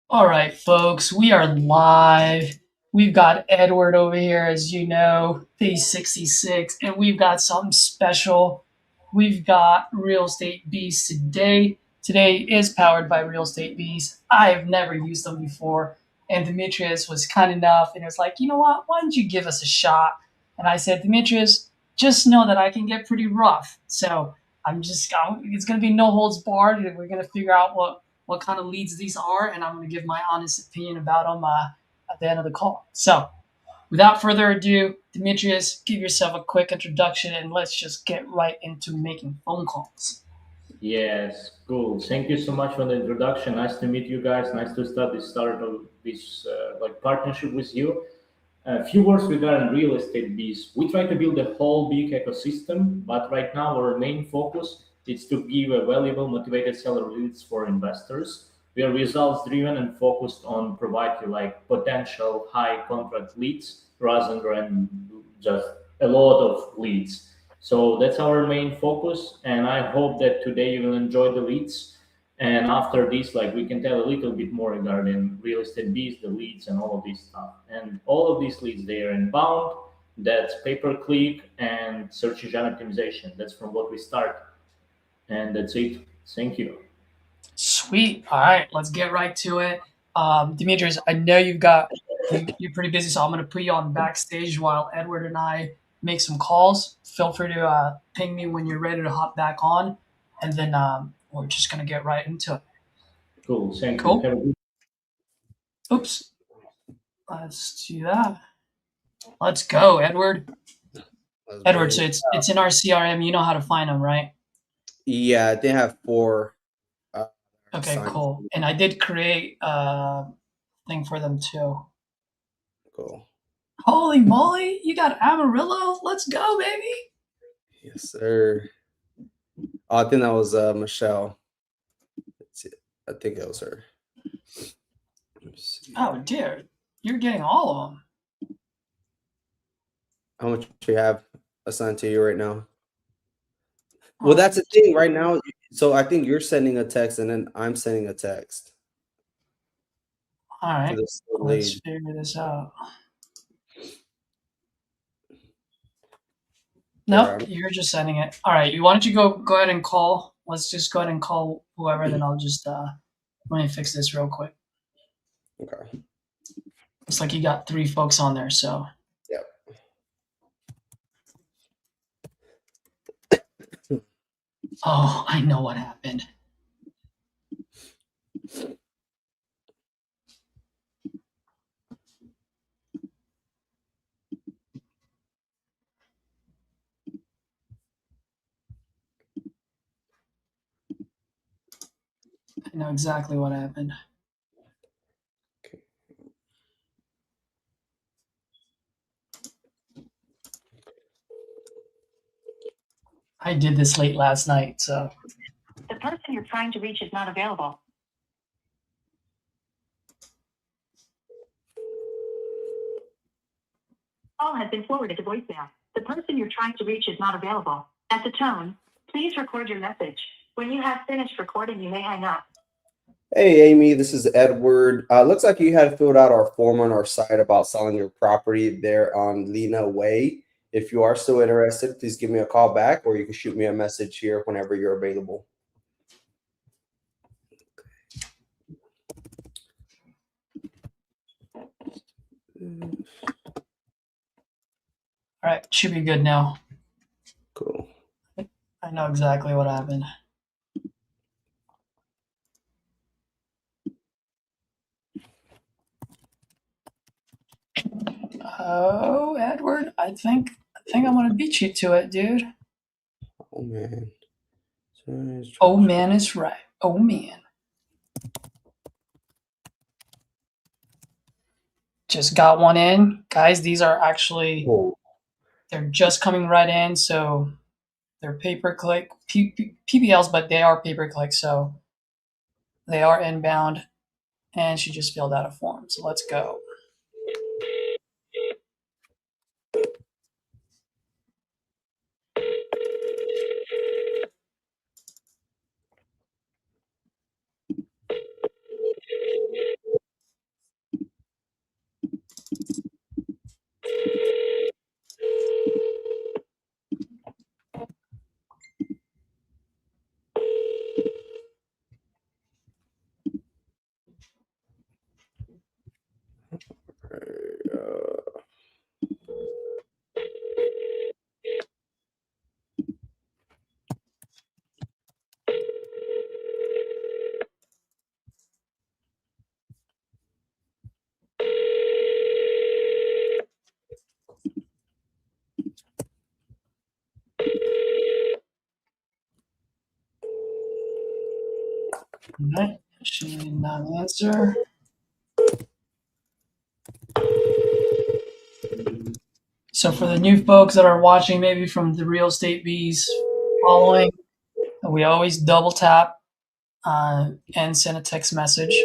All right, folks, we are live. We've got Edward over here, as you know, day 66, and we've got something special. We've got Real Estate Beast today. Today is powered by Real Estate Beast. I have never used them before, and Demetrius was kind enough and was like, you know what? Why don't you give us a shot? And I said, Demetrius, just know that I can get pretty rough. So it's going to be no holds barred. We're going to figure out what kind of leads these are, and I'm going to give my honest opinion about them at the end of the call. So, without further ado, Demetrius, give yourself a quick introduction, and let's just get right into making phone calls. Yes, cool. Thank you so much for the introduction. Nice to meet you guys. Nice to start of this partnership with you. A few words regarding real estate biz. We try to build a whole big ecosystem, but right now our main focus is to give a valuable, motivated seller leads for investors. We are results driven and focused on providing like potential high contract leads rather than just a lot of leads. So that's our main focus, and I hope that today you will enjoy the leads. And after this, like we can tell a little bit more regarding real estate bees, the leads, and all of this stuff. And all of these leads, they are inbound. That's pay per click and search engine optimization. That's from what we start, and that's it. Thank you. Sweet. All right, let's get right to it. Demetrius, I know you're pretty busy, so I'm going to put you on backstage while Edward and I make some calls. Feel free to ping me when you're ready to hop back on, and then we're just going to get right into it. Cool. Thank you. Cool. Have a good. Oops. Let's do that. Let's go, Edward. Let's Edward, bring so it. it's in our CRM. You know how to find them, right? Yeah, they have four Okay, assigned. cool. And I did create a thing for them too. Cool. Holy moly, you got Amarillo? Let's go, baby. Yes, sir. Oh, I think that was Michelle. Let's see. I think that was her. Oh, dear. You're getting all of them. How much we have assigned to you right now? Well, that's the thing right now. So I think you're sending a text and then I'm sending a text All to right. this Let's lead. figure this out. Nope, Sure, you're just sending it. All right. Why don't you go ahead and call? Let's just go ahead and call whoever, then I'll just let me fix this real quick. okay. Looks like you got 3 folks on there, so. Yep. Oh, I know what happened. I know exactly what happened. Okay. I did this late last night, so. The person you're trying to reach is not available. Call has been forwarded to voicemail. The person you're trying to reach is not available. At the tone, please record your message. When you have finished recording, you may hang up. Hey, Amy, this is Edward. Looks like you had filled out our form on our site about selling your property there on Lena Way. If you are still interested, please give me a call back or you can shoot me a message here whenever you're available. All right, should be good now. Cool. I know exactly what happened. Oh, Edward, I think I'm gonna beat you to it, dude. Oh, man. Oh man is right. Oh man. Just got one in. Guys, these are actually Oh, they're just coming right in, so they're pay-per-click PPLs, but they are pay-per-click, so they are inbound. And she just filled out a form. So let's go. Right. Should not answer. So for the new folks that are watching, maybe from the Real Estate Bees following, we always double tap and send a text message.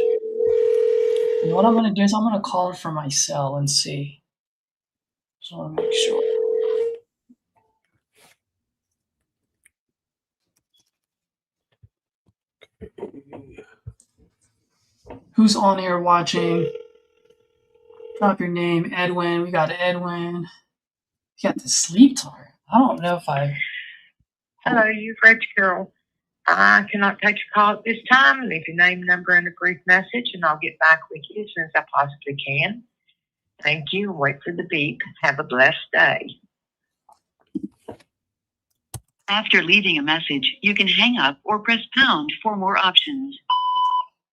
And what I'm going to do is I'm going to call her from my cell and see. Just want to make sure. Who's on here watching? Drop your name, Edwin. We got Edwin. We got the sleep talker. I don't know if I. Hello, you've reached Carol. I cannot take your call at this time. Leave your name, number, and a brief message, and I'll get back with you as soon as I possibly can. Thank you. Wait for the beep. Have a blessed day. After leaving a message, you can hang up or press pound for more options.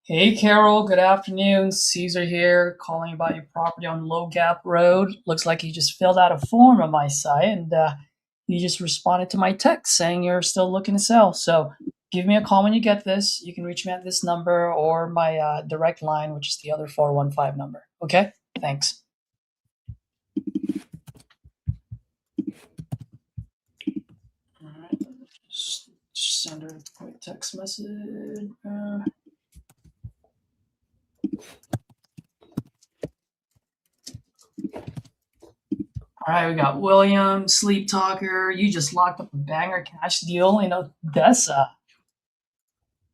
Hey, Carol. Good afternoon. Caesar here, calling about your property on Low Gap Road. Looks like you just filled out a form on my site, and you just responded to my text saying you're still looking to sell. So give me a call when you get this. You can reach me at this number or my direct line, which is the other 415 number. Okay? Thanks. All right. Just send her a quick text message. All right, we got William, Sleep Talker. You just locked up a banger cash deal in Odessa.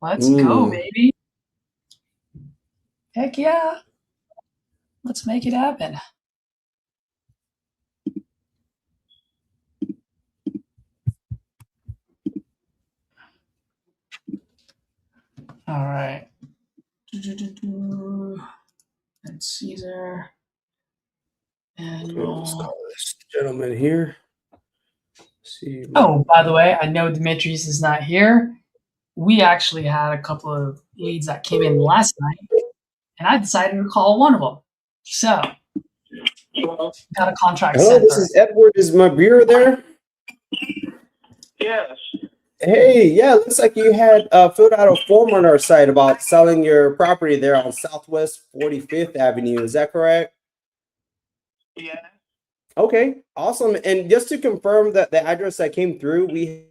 Let's go, baby. Heck yeah. Let's make it happen. All right. And Caesar. And Let's call this gentleman here. See. Oh, by the way, I know Demetrius is not here. We actually had a couple of leads that came in last night, and I decided to call one of them. So, got a contract Hello, sent. this is Edward. Is my bureau there? Yes. Hey, yeah, looks like you had filled out a form on our site about selling your property there on Southwest 45th Avenue. Is that correct? Yeah. Okay, awesome. And just to confirm that the address that came through, we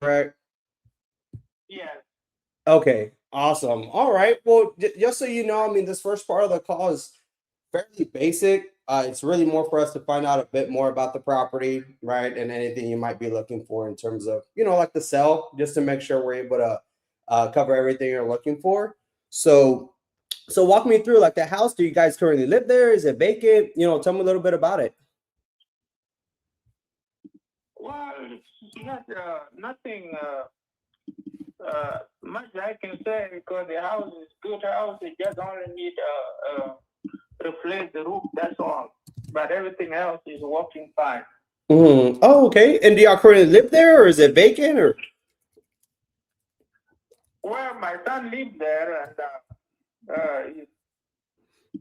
correct? Yeah. Okay, awesome. All right. Well, just so you know, I mean, this first part of the call is fairly basic. It's really more for us to find out a bit more about the property, right? And anything you might be looking for in terms of, like the sell, just to make sure we're able to cover everything you're looking for. So walk me through like the house. Do you guys currently live there? Is it vacant? Tell me a little bit about it. Well, it's not nothing much I can say because the house is good house. It just only need replace the roof. That's all. But everything else is working fine. Mm-hmm. Oh, okay. And do y'all currently live there, or is it vacant, or? Well, my son lives there, and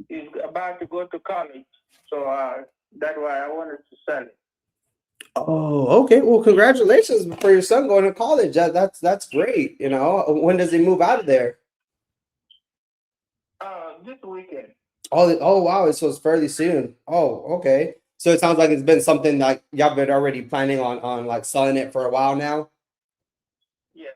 he's about to go to college. So that's why I wanted to sell it. Oh, okay. Well, congratulations for your son going to college. That's great. When does he move out of there? This weekend. Oh, wow. So it's fairly soon. Oh, okay. So it sounds like it's been something like y'all been already planning on like selling it for a while now. Yeah.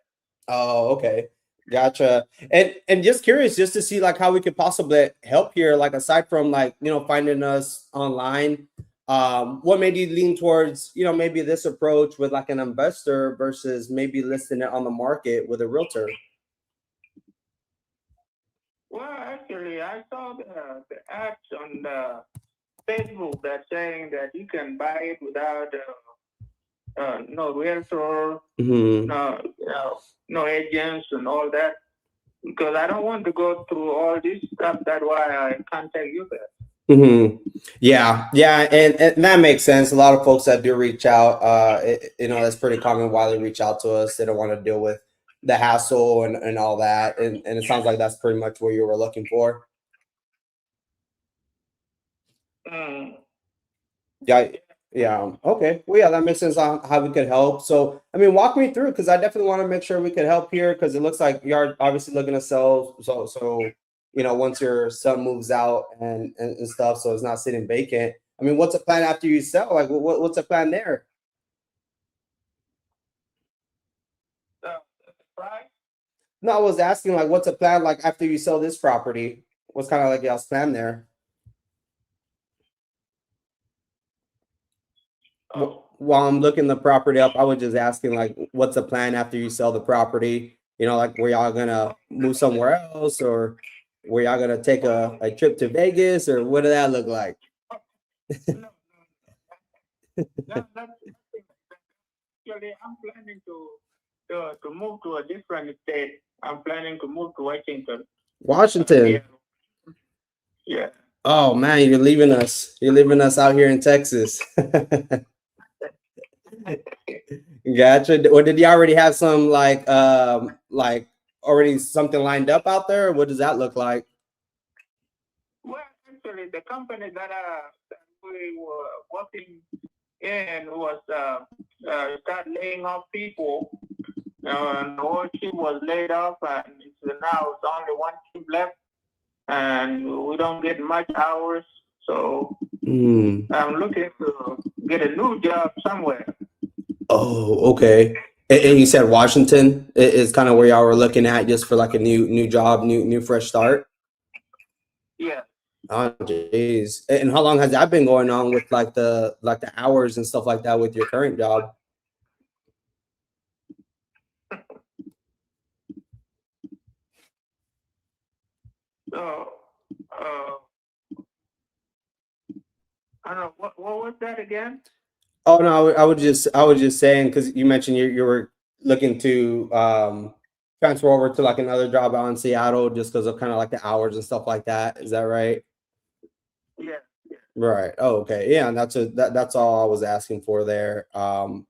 Oh, okay. Gotcha. And just curious, just to see like how we could possibly help here, like aside from like, finding us online, what made you lean towards, maybe this approach with like an investor versus maybe listing it on the market with a realtor? Well, actually, I saw the ads on Facebook that saying that you can buy it without no realtor, no agents and all that. Because I don't want to go through all this stuff. That's why I contact you guys. Mm-hmm. Yeah, and that makes sense. A lot of folks that do reach out, that's pretty common why they reach out to us. They don't want to deal with the hassle and all that. And it sounds like that's pretty much what you were looking for. Yeah. Yeah. Okay. Well, yeah, that makes sense on how we could help. So, I mean, walk me through because I definitely want to make sure we could help here because it looks like you're obviously looking to sell. So once your son moves out and stuff, so it's not sitting vacant. I mean, what's the plan after you sell? Like, what's the plan there? The price? No, I was asking like, what's the plan like after you sell this property? What's kind of like y'all's plan there? Oh, While I'm looking the property up, I was just asking like, what's the plan after you sell the property? Like were y'all gonna move somewhere else, or were y'all gonna take a trip to Vegas, or what did that look like? no, that's actually I'm planning to move to a different state. I'm planning to move to Washington. Washington. Yeah. Oh man, you're leaving us. You're leaving us out here in Texas. Gotcha. Or did you already have some like already something lined up out there? Or what does that look like? Well, actually, the company that we were working in was start laying off people, and the whole team was laid off, and now it's only one team left, and we don't get much hours. So I'm looking to get a new job somewhere. Oh, okay. And you said Washington is kind of where y'all were looking at just for like a new job, new fresh start. Yeah. Oh, jeez. And how long has that been going on with like the hours and stuff like that with your current job? So, I don't know what was that again? Oh no, I was just saying because you mentioned you were looking to transfer over to like another job out in Seattle just because of kind of like the hours and stuff like that. Is that right? Yeah. Right. Oh, okay. Yeah, and that's all I was asking for there. Well,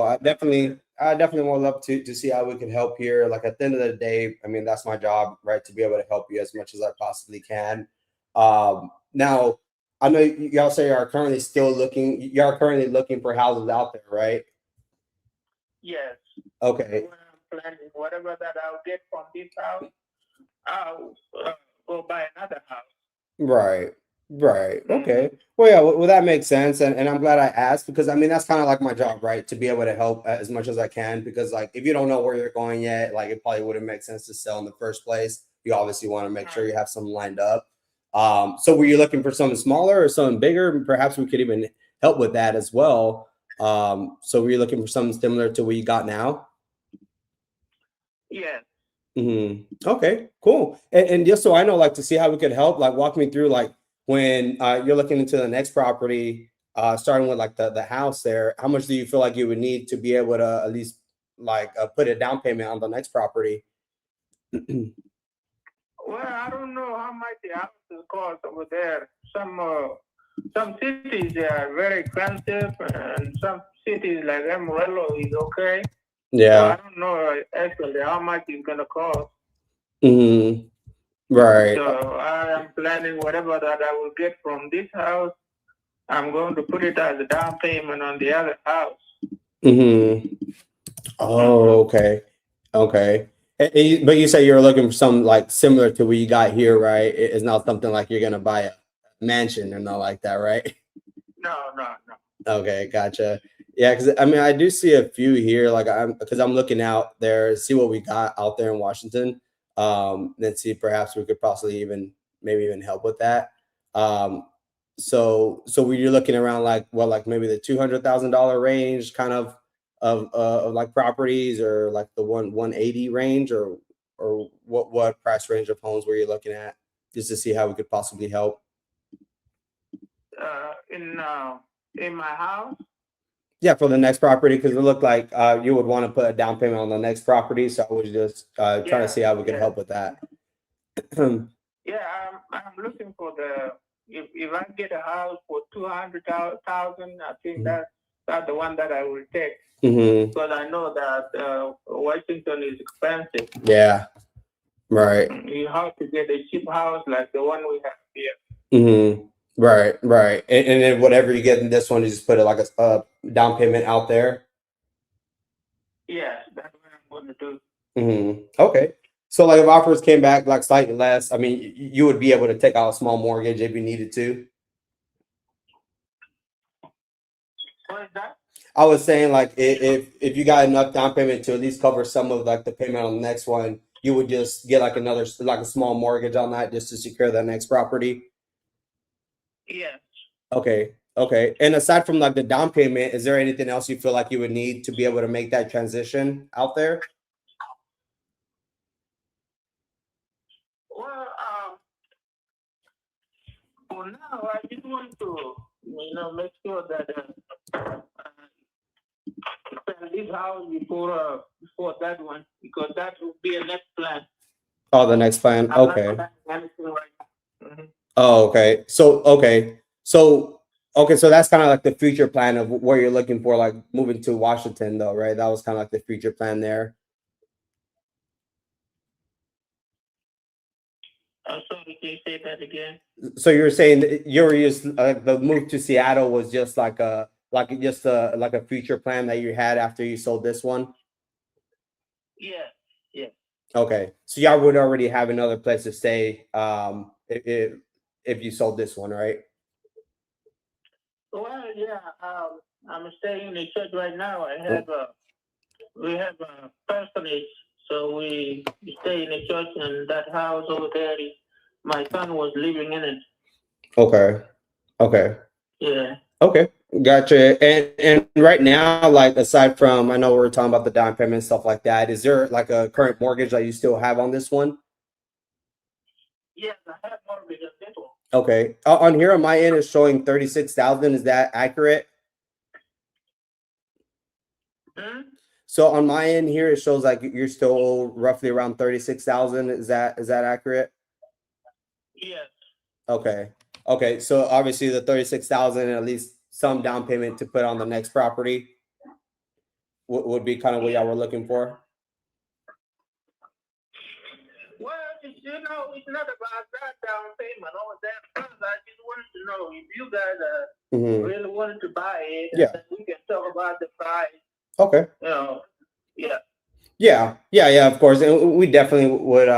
I definitely would love to see how we can help here. Like at the end of the day, I mean, that's my job, right? To be able to help you as much as I possibly can. Now I know y'all say you're currently looking for houses out there, right? Yes. Okay. When I'm planning whatever that I'll get from this house, I'll go buy another house. Right. Right. Okay. Well, yeah. Well, that makes sense, and I'm glad I asked because I mean that's kind of like my job, right? To be able to help as much as I can because like if you don't know where you're going yet, like it probably wouldn't make sense to sell in the first place. You obviously want to make sure you have something lined up. So were you looking for something smaller or something bigger? Perhaps we could even help with that as well. So were you looking for something similar to what you got now? Yes. Okay, cool. And just so I know, like to see how we could help, like walk me through like when you're looking into the next property, starting with like the house there, how much do you feel like you would need to be able to at least like put a down payment on the next property? Well, I don't know how much the houses cost over there. Some cities they are very expensive, and some cities like Amarillo is okay. So I don't know actually how much it's gonna cost. Right. So I am planning whatever that I will get from this house, I'm going to put it as a down payment on the other house. Oh, okay. Okay. But you say you're looking for something like similar to what you got here, right? It's not something like you're gonna buy a mansion or not like that, right? No. Okay, gotcha. Yeah, because I mean, I do see a few here. Like I'm looking out there, see what we got out there in Washington. Then see perhaps we could possibly maybe even help with that. So were you looking around like like maybe the $200,000 range, kind of like properties, or like the 180 range, or what price range of homes were you looking at, just to see how we could possibly help? In my house. Yeah, for the next property, because it looked like you would want to put a down payment on the next property. So I was just trying to see how we could help with that. Yeah, I'm looking for if I get a house for 200,000, I think that's the one that I will take because I know that Washington is expensive. Yeah, right. You have to get a cheap house like the one we have here. Right, right. And then whatever you get in this one, you just put it like a down payment out there. Yes, that's what I'm going to do. Okay. So like if offers came back like slightly less, I mean, you would be able to take out a small mortgage if you needed to. What is that? I was saying like if you got enough down payment to at least cover some of like the payment on the next one, you would just get like another like a small mortgage on that just to secure that next property. Yes. Okay. Okay. And aside from like the down payment, is there anything else you feel like you would need to be able to make that transition out there? Well, for now, I just want to, make sure that sell this house before that one, because that will be a next plan. Oh, the next plan. I'm Okay. not planning anything right now. Oh, okay. So that's kind of like the future plan of where you're looking for, like moving to Washington, though, right? That was kind of like the future plan there. I'm sorry, can you say that again? So you were saying that you were just the move to Seattle was just like a future plan that you had after you sold this one. Yes, yes. Okay, so y'all would already have another place to stay if you sold this one, right? Well, yeah, I'm staying in the church right now. We have a personage, so we stay in the church, and that house over there, my son was living in it. Okay. Okay. Yeah. Okay, gotcha. And right now, like aside from, I know we're talking about the down payment and stuff like that. Is there like a current mortgage that you still have on this one? Yes, I have mortgage on this one. Okay, on here on my end is showing 36,000. Is that accurate? So on my end here, it shows like you're still roughly around 36,000. Is that accurate? Yes. Okay. Okay. So obviously the 36,000 and at least some down payment to put on the next property would be kind of what y'all were looking for. Well, it's not about that down payment or that. First, I just wanted to know if you guys really wanted to buy it. Yeah. And we can talk about the price. Okay. Yeah. Yeah, of course. And we definitely would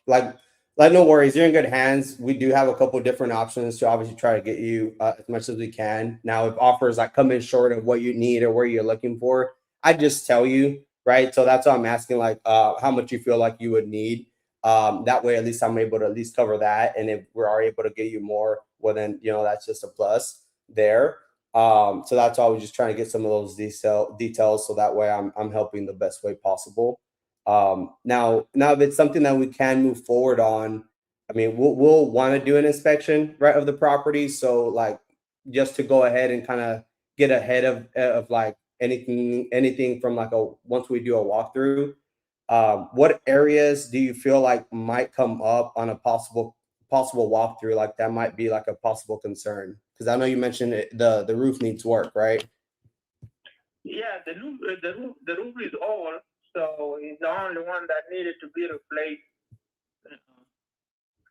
like no worries. You're in good hands. We do have a couple different options to obviously try to get you as much as we can. Now, if offers like come in short of what you need or where you're looking for, I just tell you, right? So that's why I'm asking like how much you feel like you would need. That way at least I'm able to at least cover that. And if we are able to get you more, well then that's just a plus there. So that's why I was just trying to get some of those details so that way I'm helping the best way possible. Now if it's something that we can move forward on, I mean we'll want to do an inspection, right, of the property. So like just to go ahead and kind of get ahead of like anything from like once we do a walkthrough. What areas do you feel like might come up on a possible walkthrough, like that might be like a possible concern? Because I know you mentioned the roof needs work, right? Yeah, the roof is old, so it's the only one that needed to be replaced.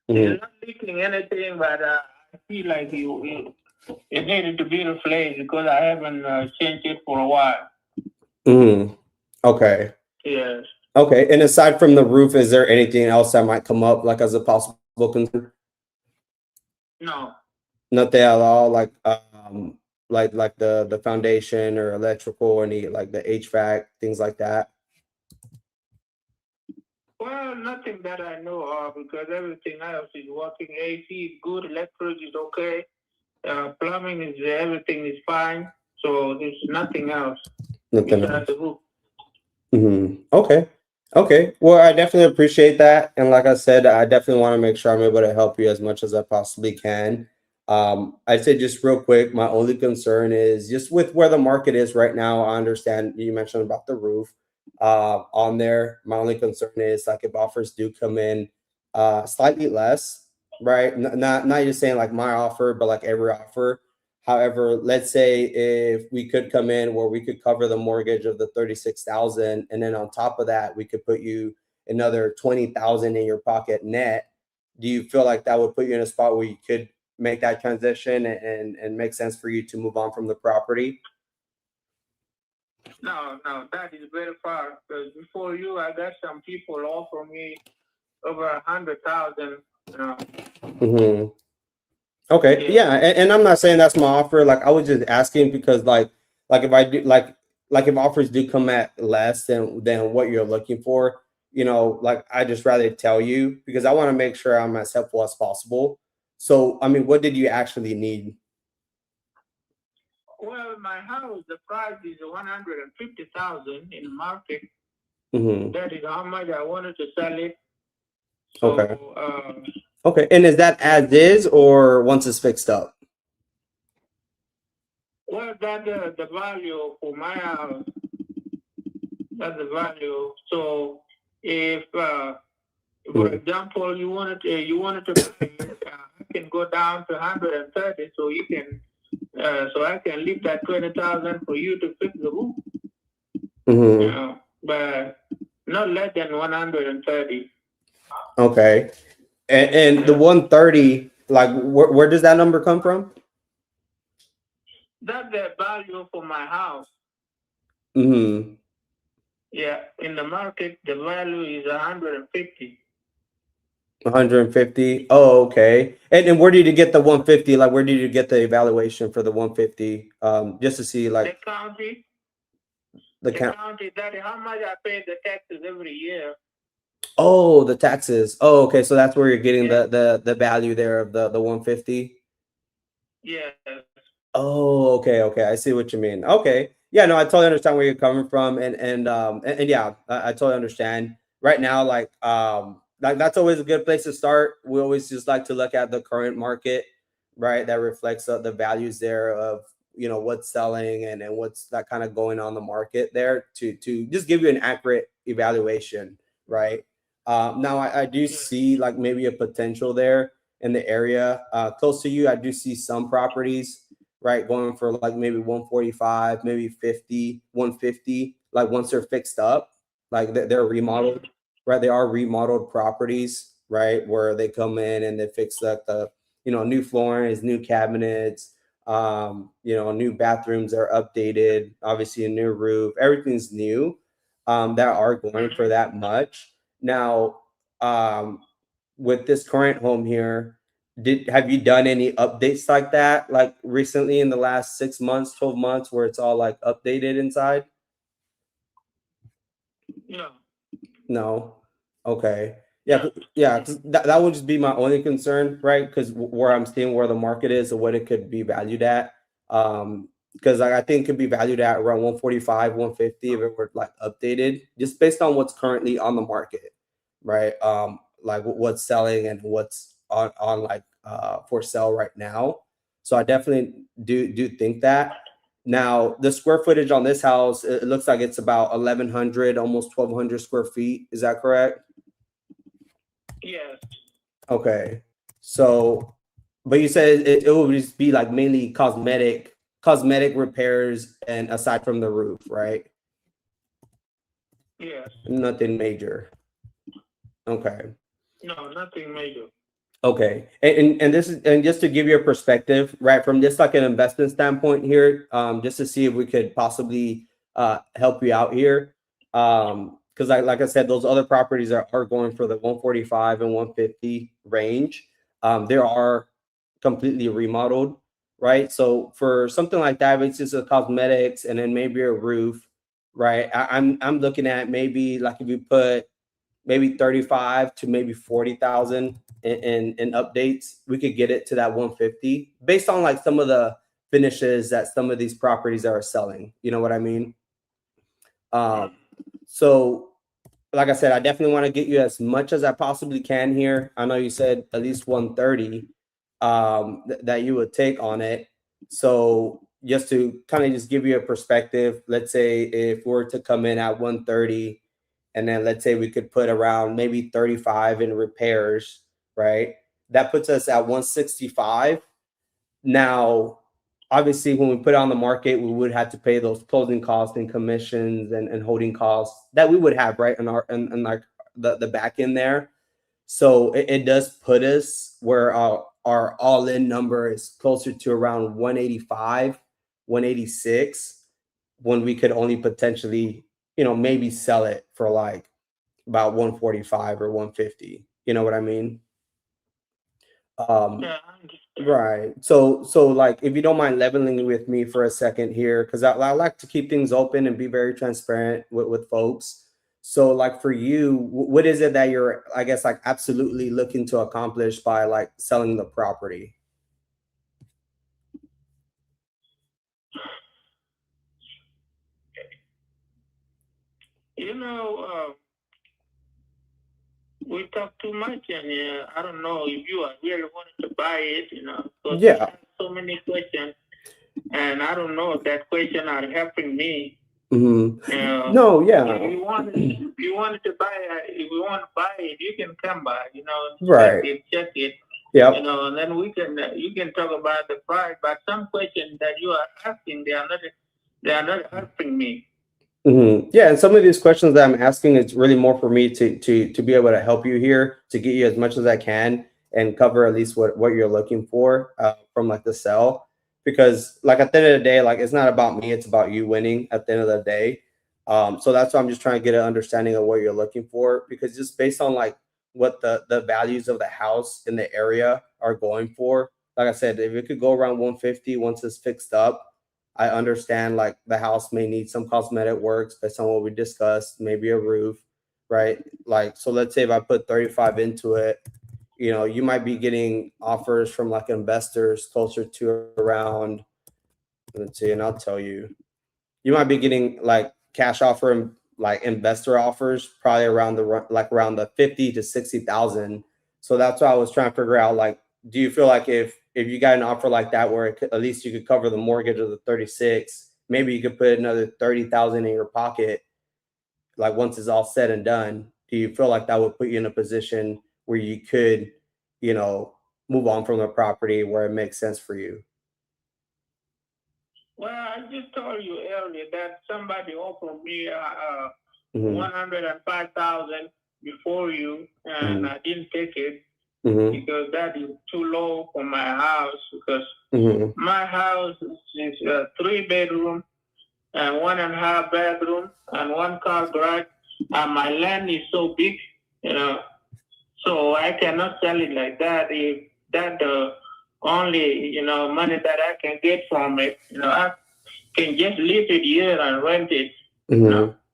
It's not leaking anything, but I feel like it needed to be replaced because I haven't changed it for a while. Okay. Yes. Okay. And aside from the roof, is there anything else that might come up like as a possible concern? No. Nothing at all, like like the foundation or electrical or any like the HVAC, things like that. Well, nothing that I know of because everything else is working. AC is good, electric is okay, plumbing is everything is fine. So there's nothing else. Nothing else. Okay. Okay. Well, I definitely appreciate that. And like I said, I definitely want to make sure I'm able to help you as much as I possibly can. I'd say just real quick, my only concern is just with where the market is right now. I understand you mentioned about the roof on there. My only concern is like if offers do come in slightly less, right? Not just saying like my offer, but like every offer. However, let's say if we could come in where we could cover the mortgage of the 36,000, and then on top of that, we could put you another 20,000 in your pocket net. Do you feel like that would put you in a spot where you could make that transition and make sense for you to move on from the property? No, that is very far. Because before you, I got some people offer me over 100,000. Mm-hmm. Okay, Yeah. and I'm not saying that's my offer. Like, I was just asking because like if I do like if offers do come at less than what you're looking for, you know, like I just rather tell you because I want to make sure I'm as helpful as possible. So, I mean, what did you actually need? Well, my house, the price is 150,000 in the market. Mm-hmm. That is how much I wanted to sell it. So, Okay. Okay, and is that as is or once it's fixed up? well, that the value for my house. That's the value. So, if for example, you wanted to buy it, I can go down to 130, so you can, so I can leave that 20,000 for you to fix the roof. Mm-hmm. You know, but not less than 130. Okay, and the 130, like where does that number come from? That's the value for my house. Mm-hmm. Yeah, in the market, the value is 150. 150. Oh, okay. And where did you get the 150? Like, where did you get the evaluation for the 150? Just to see, like, The county, the the count. county, that is how much I pay the taxes every year. Oh, the taxes. Oh, okay. So that's where you're getting Yeah. the value there of the 150. Yes. Oh, okay. I see what you mean. Okay. Yeah, no, I totally understand where you're coming from. And yeah, I totally understand. Right now, like that's always a good place to start. We always just like to look at the current market, right? That reflects the values there of, you know, what's selling and what's that kind of going on the market there to just give you an accurate evaluation, right? Now I do see like maybe a potential there in the area close to you. I do see some properties, right, going for like maybe 145, maybe 50, 150, like once they're fixed up, like they're remodeled, right? They are remodeled properties, right, where they come in and they fix like the, you know, new floorings, new cabinets, you know, new bathrooms are updated, obviously a new roof, everything's new, that are going for that much. Now, with this current home here, have you done any updates like that, like recently in the last 6 months, 12 months, where it's all like updated inside? No. No. Okay. Yeah. 'Cause that would just be my only concern, right? Because where I'm seeing where the market is or what it could be valued at. Because I think it could be valued at around 145, 150 if it were like updated, just based on what's currently on the market, right? Like what's selling and what's on like for sale right now. So I definitely do think that. Now, the square footage on this house, it looks like it's about 1,100, almost 1,200 square feet. Is that correct? Yes. Okay. So, but you said it would just be like mainly cosmetic repairs and aside from the roof, right? Yes. Nothing major. Okay. No, nothing major. Okay. And this is, and just to give you a perspective, right, from just like an investment standpoint here, just to see if we could possibly help you out here. Because like I said, those other properties are going for the 145 and 150 range. There are completely remodeled, right? So for something like that, it's just a cosmetics and then maybe a roof, right? I'm looking at maybe like if you put maybe 35 to maybe 40,000 in updates, we could get it to that 150 based on like some of the finishes that some of these properties are selling. You know what I mean? So like I said, I definitely want to get you as much as I possibly can here. I know you said at least 130 that you would take on it. So just to kind of just give you a perspective, let's say if we're to come in at 130, and then let's say we could put around maybe 35 in repairs, right? That puts us at 165. Now, obviously, when we put it on the market, we would have to pay those closing costs and commissions and holding costs that we would have, right, in our and like the back end there. So it does put us where our all-in number is closer to around 185, 186, when we could only potentially, maybe sell it for like about 145 or 150. You know what I mean? Yeah, I understand. Right. So like, if you don't mind leveling with me for a second here, because I like to keep things open and be very transparent with folks. So like for you, what is it that you're, I guess, like absolutely looking to accomplish by like selling the property? You know, we talk too much, and I don't know if you are really wanting to buy it, because Yeah. we have so many questions, and I don't know if that question are helping me. No, yeah. If you wanted to buy it, if you want to buy it, you can come by, Right. check it, Yep. and then you can talk about the price. But some questions that you are asking, they are not helping me. Yeah, and some of these questions that I'm asking, it's really more for me to be able to help you here, to get you as much as I can and cover at least what you're looking for from like the sell. Because like at the end of the day, like it's not about me, it's about you winning at the end of the day. So that's why I'm just trying to get an understanding of what you're looking for, because just based on like what the values of the house in the area are going for, like I said, if it could go around 150 once it's fixed up, I understand like the house may need some cosmetic works based on what we discussed, maybe a roof, right? Like, so let's say if I put 35 into it, you might be getting offers from like investors closer to around, let's see, and I'll tell you, you might be getting like cash offer and like investor offers probably around the 50 to 60,000. So that's why I was trying to figure out, like, do you feel like if you got an offer like that where at least you could cover the mortgage of the 36, maybe you could put another 30,000 in your pocket, like once it's all said and done, do you feel like that would put you in a position where you could, move on from the property where it makes sense for you? Well, I just told you earlier that somebody offered me Mhm. 105,000 before you, and I didn't take it because that is too low for my house. Because my house is a 3-bedroom and 1.5 bedroom and 1-car garage, and my land is so big, so I cannot sell it like that. If that the only money that I can get from it, I can just leave it here and rent it.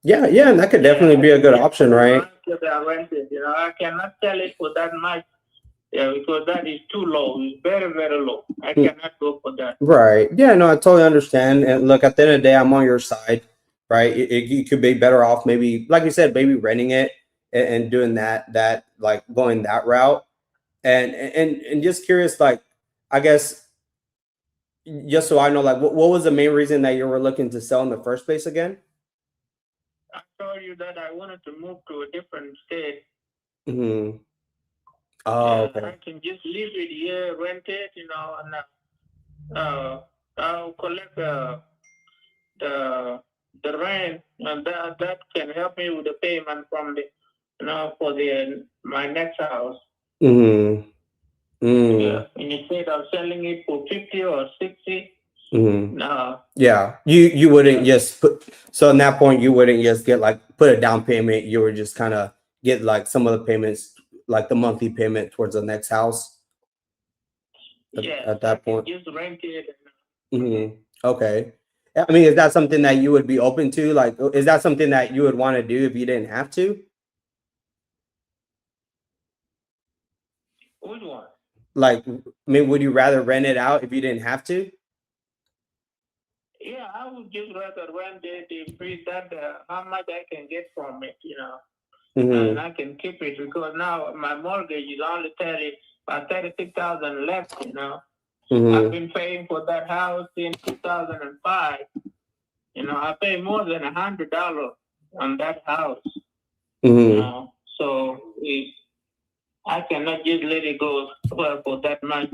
Yeah, and that could definitely be a good option, right? Rent it. I cannot sell it for that much. Yeah, because that is too low. It's very, very low. I cannot go for that. Right. Yeah, no, I totally understand. And look, at the end of the day, I'm on your side, right? You could be better off maybe, like you said, maybe renting it and doing that like going that route. And just curious, like, I guess, just so I know, like, what was the main reason that you were looking to sell in the first place again? I told you that I wanted to move to a different state. Oh, okay. I can just leave it here, rent it, and I'll collect the rent, and that can help me with the payment from the for my next house. Yeah, instead of selling it for 50 or 60. No. Yeah, you wouldn't just put, so in that point you wouldn't just get like put a down payment, you would just kind of get like some of the payments, like the monthly payment towards the next house at that point. Just rent it. Okay. I mean, is that something that you would be open to? Like, is that something that you would want to do if you didn't have to? Which one? Like, I mean, would you rather rent it out if you didn't have to? Yeah, I would just rather rent it if that how much I can get from it, and I can keep it, because now my mortgage is only 36,000 left, I've been paying for that house since 2005. I pay more than $100 on that house. So I cannot just let it go for that much.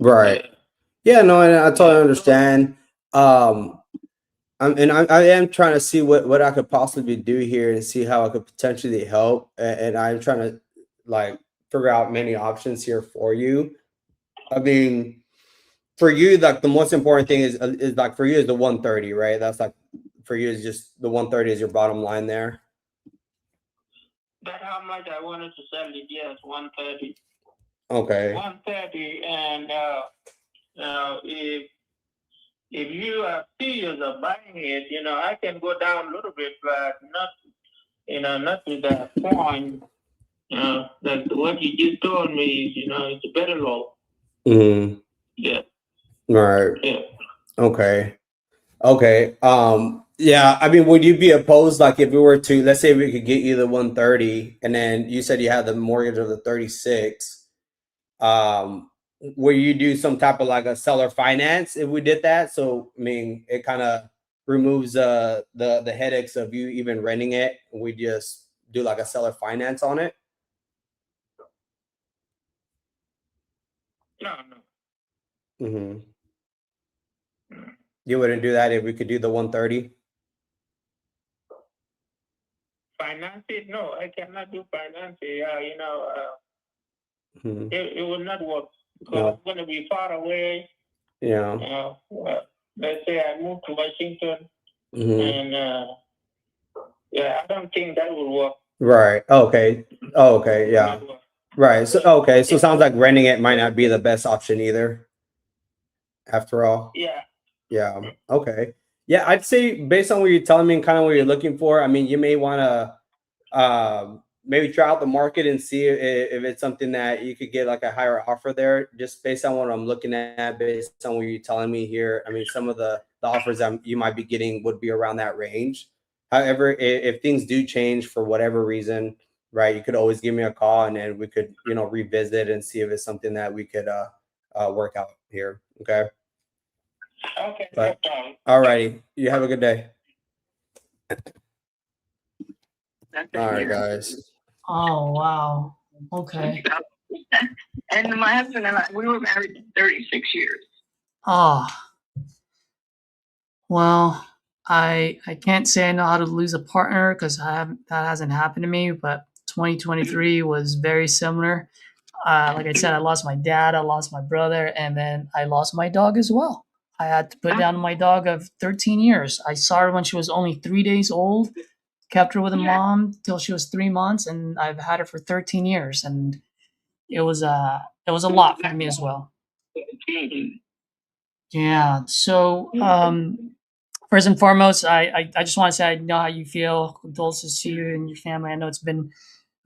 Right. Yeah, no, and I totally understand. I am trying to see what I could possibly do here and see how I could potentially help. And I'm trying to like figure out many options here for you. I mean, for you, like the most important thing is like for you is the 130, right? That's like for you is just the 130 is your bottom line there. That's how much I wanted to sell it. Yes, 130. Okay. 130, and if you are serious of buying it, I can go down a little bit, but not to that point. That what you just told me, it's better low. Mm-hmm. Yeah. Right. Yeah. Okay. Okay. Yeah, I mean, would you be opposed, like if we were to, let's say we could get you the 130 and then you said you had the mortgage of the 36, where you do some type of like a seller finance if we did that? So I mean, it kind of removes the headaches of you even renting it. We just do like a seller finance on it. No. Mm-hmm. You wouldn't do that if we could do the 130? Finance it? No, I cannot do finance. Mm-hmm. It will not work because No. I'm going to be far away. Yeah. Let's say I move to Washington, Mm-hmm. and I don't think that will work. Right. Okay. Oh, okay. Yeah. Right. So okay. So it sounds like renting it might not be the best option either. After all. Yeah. Yeah. Okay. Yeah, I'd say based on what you're telling me and kind of what you're looking for, I mean, you may want to maybe try out the market and see if it's something that you could get like a higher offer there. Just based on what I'm looking at, based on what you're telling me here. I mean, some of the offers you might be getting would be around that range. However, if things do change for whatever reason, right, you could always give me a call and then we could, revisit and see if it's something that we could work out here. Okay. Okay. But, No problem. all righty. You have a good day. All right, guys. Oh, wow. Okay. And my husband and I, we were married 36 years. Oh, well, I can't say I know how to lose a partner because that hasn't happened to me, but 2023 was very similar. Like I said, I lost my dad, I lost my brother, and then I lost my dog as well. I had to put down my dog of 13 years. I saw her when she was only 3 days old, kept her with a mom till she was 3 months, and I've had her for 13 years. And it was a lot for me as well. Yeah. So, first and foremost, I just want to say I know how you feel. Condolences to you and your family. I know it's been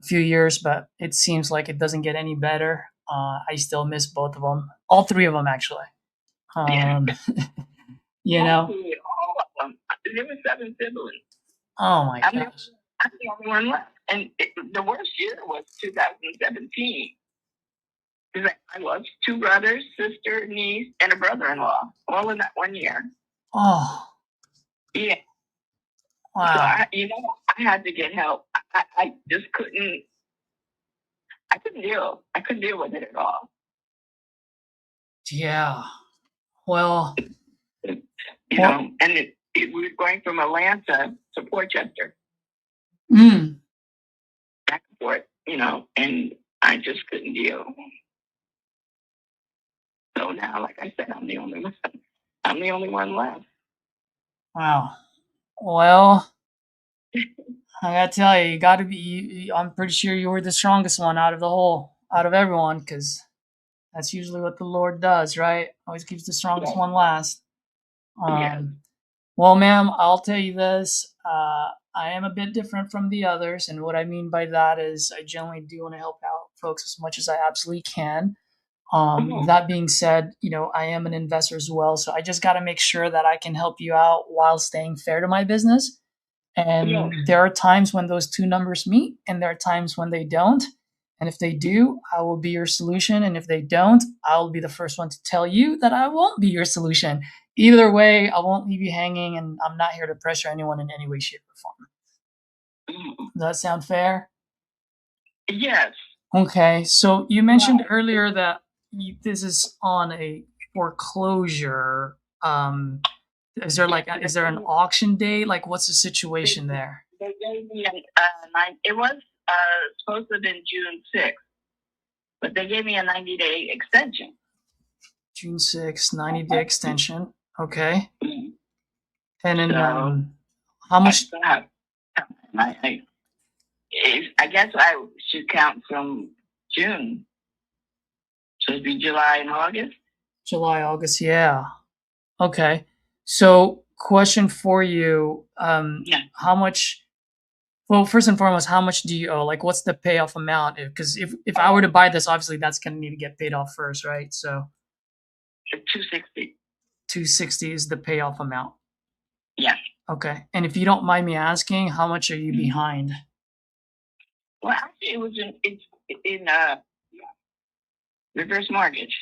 a few years, but it seems like it doesn't get any better. I still miss both of them, all three of them actually. You know. All of them. There were 7 siblings. Oh my gosh. I'm the only one left. And the worst year was 2017. Because I lost 2 brothers, sister, niece, and a brother-in-law, all in that 1 year. Oh. Yeah. Wow. So I had to get help. I just couldn't. I couldn't deal. I couldn't deal with it at all. Yeah. Well. You know, and we were going from Atlanta to Port Chester. Back and forth, and I just couldn't deal. So now, like I said, I'm the only one left. Wow. Well, I gotta tell you, you gotta be. I'm pretty sure you were the strongest one out of everyone, because that's usually what the Lord does, right? Always keeps the strongest one last. Well, ma'am, I'll tell you this. I am a bit different from the others, and what I mean by that is I generally do want to help out folks as much as I absolutely can. That being said, I am an investor as well, so I just got to make sure that I can help you out while staying fair to my business. And there are times when those two numbers meet, and there are times when they don't. And if they do, I will be your solution. And if they don't, I'll be the first one to tell you that I won't be your solution. Either way, I won't leave you hanging, and I'm not here to pressure anyone in any way, shape, or form. Does that sound fair? Yes. Okay. So you mentioned earlier that this is on a foreclosure. Is there an auction date? Like, what's the situation there? They gave me it was supposed to have been June 6th. but they gave me a 90-day extension. June 6th, 90-day extension. Okay. Mhm. And then So, how much? I guess I should count from June. So it'd be July and August. July, August. Yeah. Okay. So, question for you. Yeah. How much? Well, first and foremost, how much do you owe? Like, what's the payoff amount? Because if I were to buy this, obviously that's going to need to get paid off first, right? So, 260. 260 is the payoff amount. Yeah. Okay. And if you don't mind me asking, how much are you behind? Well, actually, it's in reverse mortgage.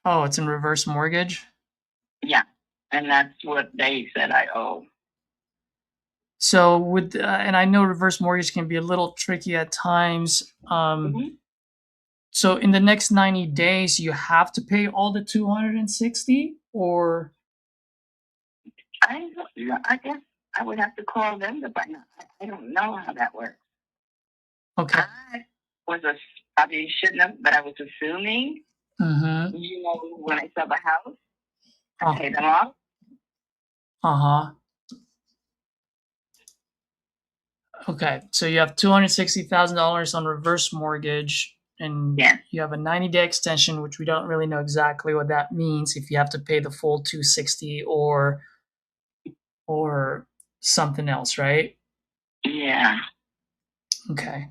Oh, it's in reverse mortgage? Yeah, and that's what they said I owe. So with and I know reverse mortgage can be a little tricky at times. Mhm. So in the next 90 days, you have to pay all the 260, or I guess I would have to call them to find out. I don't know how that works. okay. Probably shouldn't have, but I was assuming, Mm-hmm. When I sell the house, I Oh. pay them off. Uh-huh. Okay. So you have $260,000 on reverse mortgage, and Yeah. you have a 90-day extension, which we don't really know exactly what that means, if you have to pay the full 260 or something else, right? Yeah. Okay.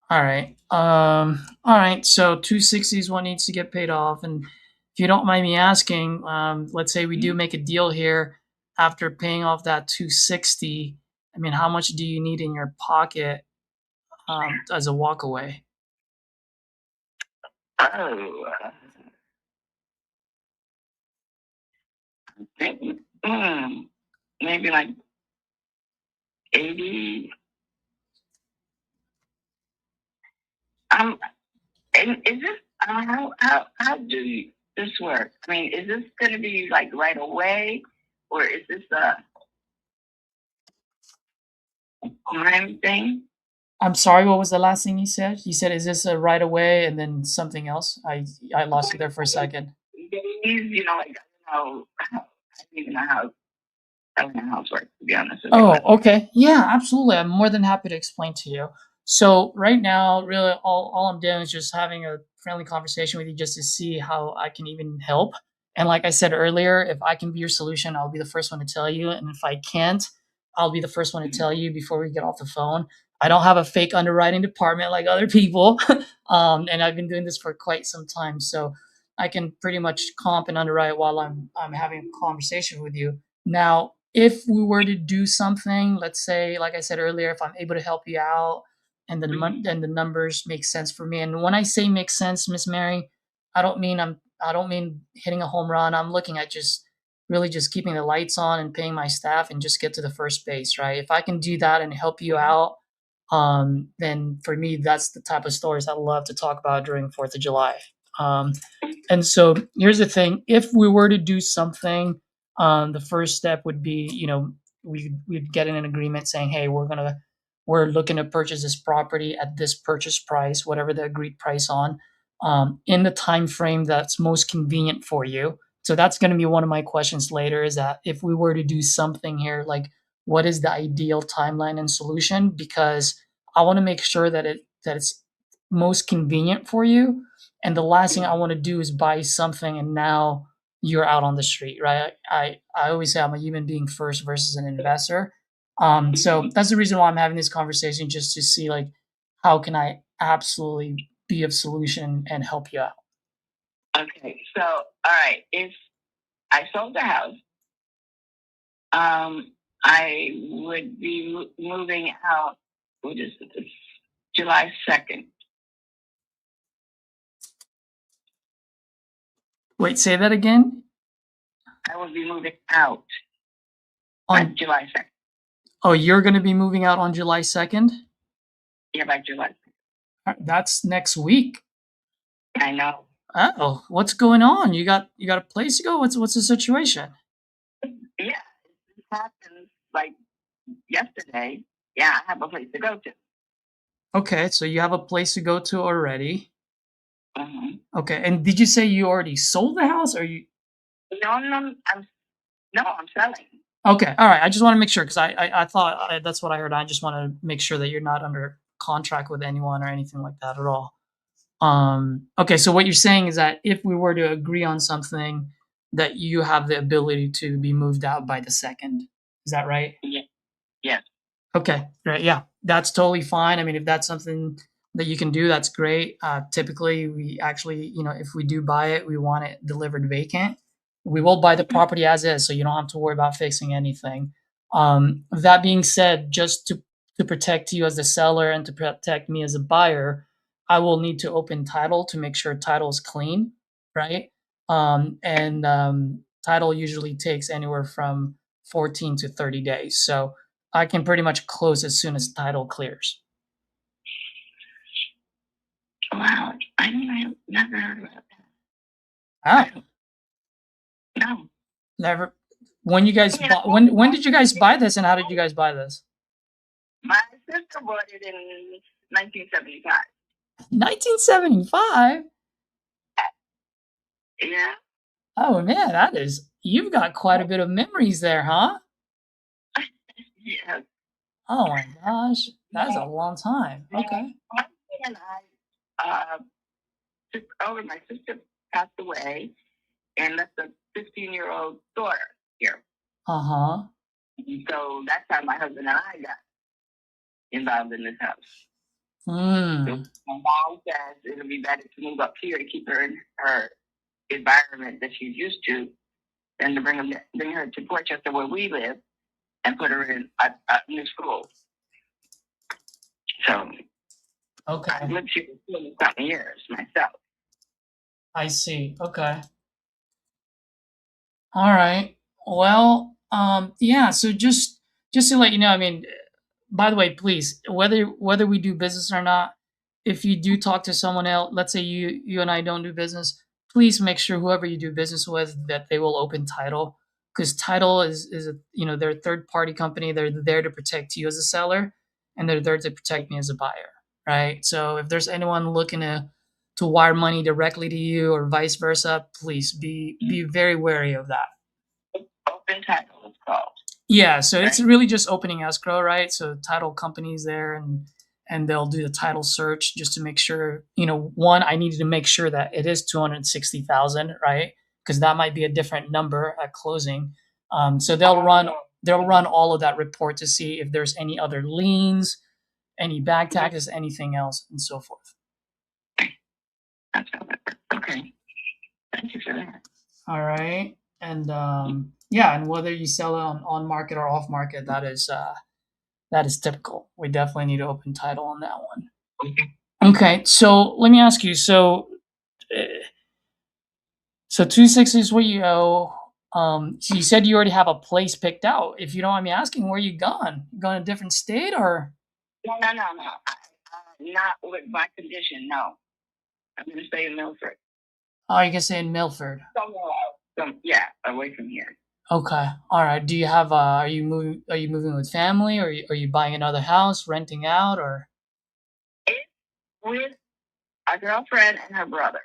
All right. All right. So 260 is what needs to get paid off. And if you don't mind me asking, let's say we do make a deal here after paying off that 260. I mean, how much do you need in your pocket as a walkaway? Oh. Maybe like 80. And is this how do this work? I mean, is this going to be like right away, or is this a time thing? I'm sorry, what was the last thing you said? You said, is this a right away and then something else? I lost you there for a second. Days, like I don't know. I don't even know how it works, to be honest with you. Oh, okay. Yeah, absolutely. I'm more than happy to explain to you. So right now, really, all I'm doing is just having a friendly conversation with you just to see how I can even help. And like I said earlier, if I can be your solution, I'll be the first one to tell you. And if I can't, I'll be the first one to tell you before we get off the phone. I don't have a fake underwriting department like other people. And I've been doing this for quite some time. So I can pretty much comp and underwrite while I'm having a conversation with you. Now, if we were to do something, let's say, like I said earlier, if I'm able to help you out and the numbers make sense for me. And when I say make sense, Miss Mary, I don't mean hitting a home run. I'm looking at just really just keeping the lights on and paying my staff and just get to the first base, right? If I can do that and help you out, then for me, that's the type of stories I love to talk about during 4th of July. And so here's the thing: if we were to do something, the first step would be, we'd get in an agreement saying, hey, we're looking to purchase this property at this purchase price, whatever the agreed price on, in the time frame that's most convenient for you. So that's going to be one of my questions later, is that if we were to do something here, like what is the ideal timeline and solution? Because I want to make sure that it's most convenient for you. And the last thing I want to do is buy something and now you're out on the street, right? I always say I'm a human being first versus an investor. So that's the reason why I'm having this conversation, just to see like how can I absolutely be of solution and help you out. Okay, so all right, if I sold the house, I would be moving out. What is it? July 2nd. Wait, say that again. I will be moving out On by July 2nd. Oh, you're going to be moving out on July 2nd? Yeah, by July 2nd. That's next week. I know. Oh, what's going on? You got a place to go? What's the situation? Yeah, it happened like yesterday. Yeah, I have a place to go to. Okay, so you have a place to go to already. Mhm. Okay, and did you say you already sold the house, or you? No, I'm selling. Okay, all right. I just want to make sure because I thought that's what I heard. I just want to make sure that you're not under contract with anyone or anything like that at all. Okay, so what you're saying is that if we were to agree on something, that you have the ability to be moved out by the second. Is that right? Yeah. Yes. Okay, great. Yeah, that's totally fine. I mean, if that's something that you can do, that's great. Typically, we actually, if we do buy it, we want it delivered vacant. We will buy the property as is, so you don't have to worry about fixing anything. That being said, just to protect you as the seller and to protect me as a buyer, I will need to open title to make sure title is clean, right? And title usually takes anywhere from 14 to 30 days. So I can pretty much close as soon as title clears. Wow. I mean, I've never heard about Oh, that. No. never. When you guys bought, when did you guys buy this, and how did you guys buy this? My sister bought it in 1975. 1975. Yeah. Oh man, you've got quite a bit of memories there, huh? Yeah. Oh my gosh, that's a long time. Okay. My husband and I took over. My sister passed away and left a 15-year-old daughter here. Uh-huh. So that's how my husband and I got involved in this house. Hmm. So my mom says it'll be better to move up here to keep her in her environment that she's used to than to bring her to Portchester where we live and put her in a new school. So I've Okay. lived here for 20-something years myself. I see. Okay. All right. Well, yeah. So just to let you know, I mean, by the way, please, whether we do business or not, if you do talk to someone else, let's say you and I don't do business, please make sure whoever you do business with that they will open title, because title is a, they're a third party company. They're there to protect you as a seller, and they're there to protect me as a buyer, right? So if there's anyone looking to wire money directly to you or vice versa, please be very wary of that. Open title, it's called. Yeah, so it's Right. really just opening escrow, right? So title companies there, and they'll do the title search just to make sure, one, I needed to make sure that it is 260,000, right? Because that might be a different number at closing. So they'll run all of that report to see if there's any other liens, any back taxes, anything else, and so forth. That's how that works. Okay. Thank you for that. All right, and yeah, and whether you sell it on market or off market, that is typical. We definitely need to open title on that one. Okay, so let me ask you. So 260 is what you owe. So you said you already have a place picked out. If you don't mind me asking, where you gone? You going to a different state or? No. Not with my condition, no. I'm going to stay in Milford. Oh, you can say in Milford. Somewhere else. Yeah, away from here. Okay, all right. Do you have? Are you moving with family, or are you buying another house, renting out, or? It's with a girlfriend and her brother.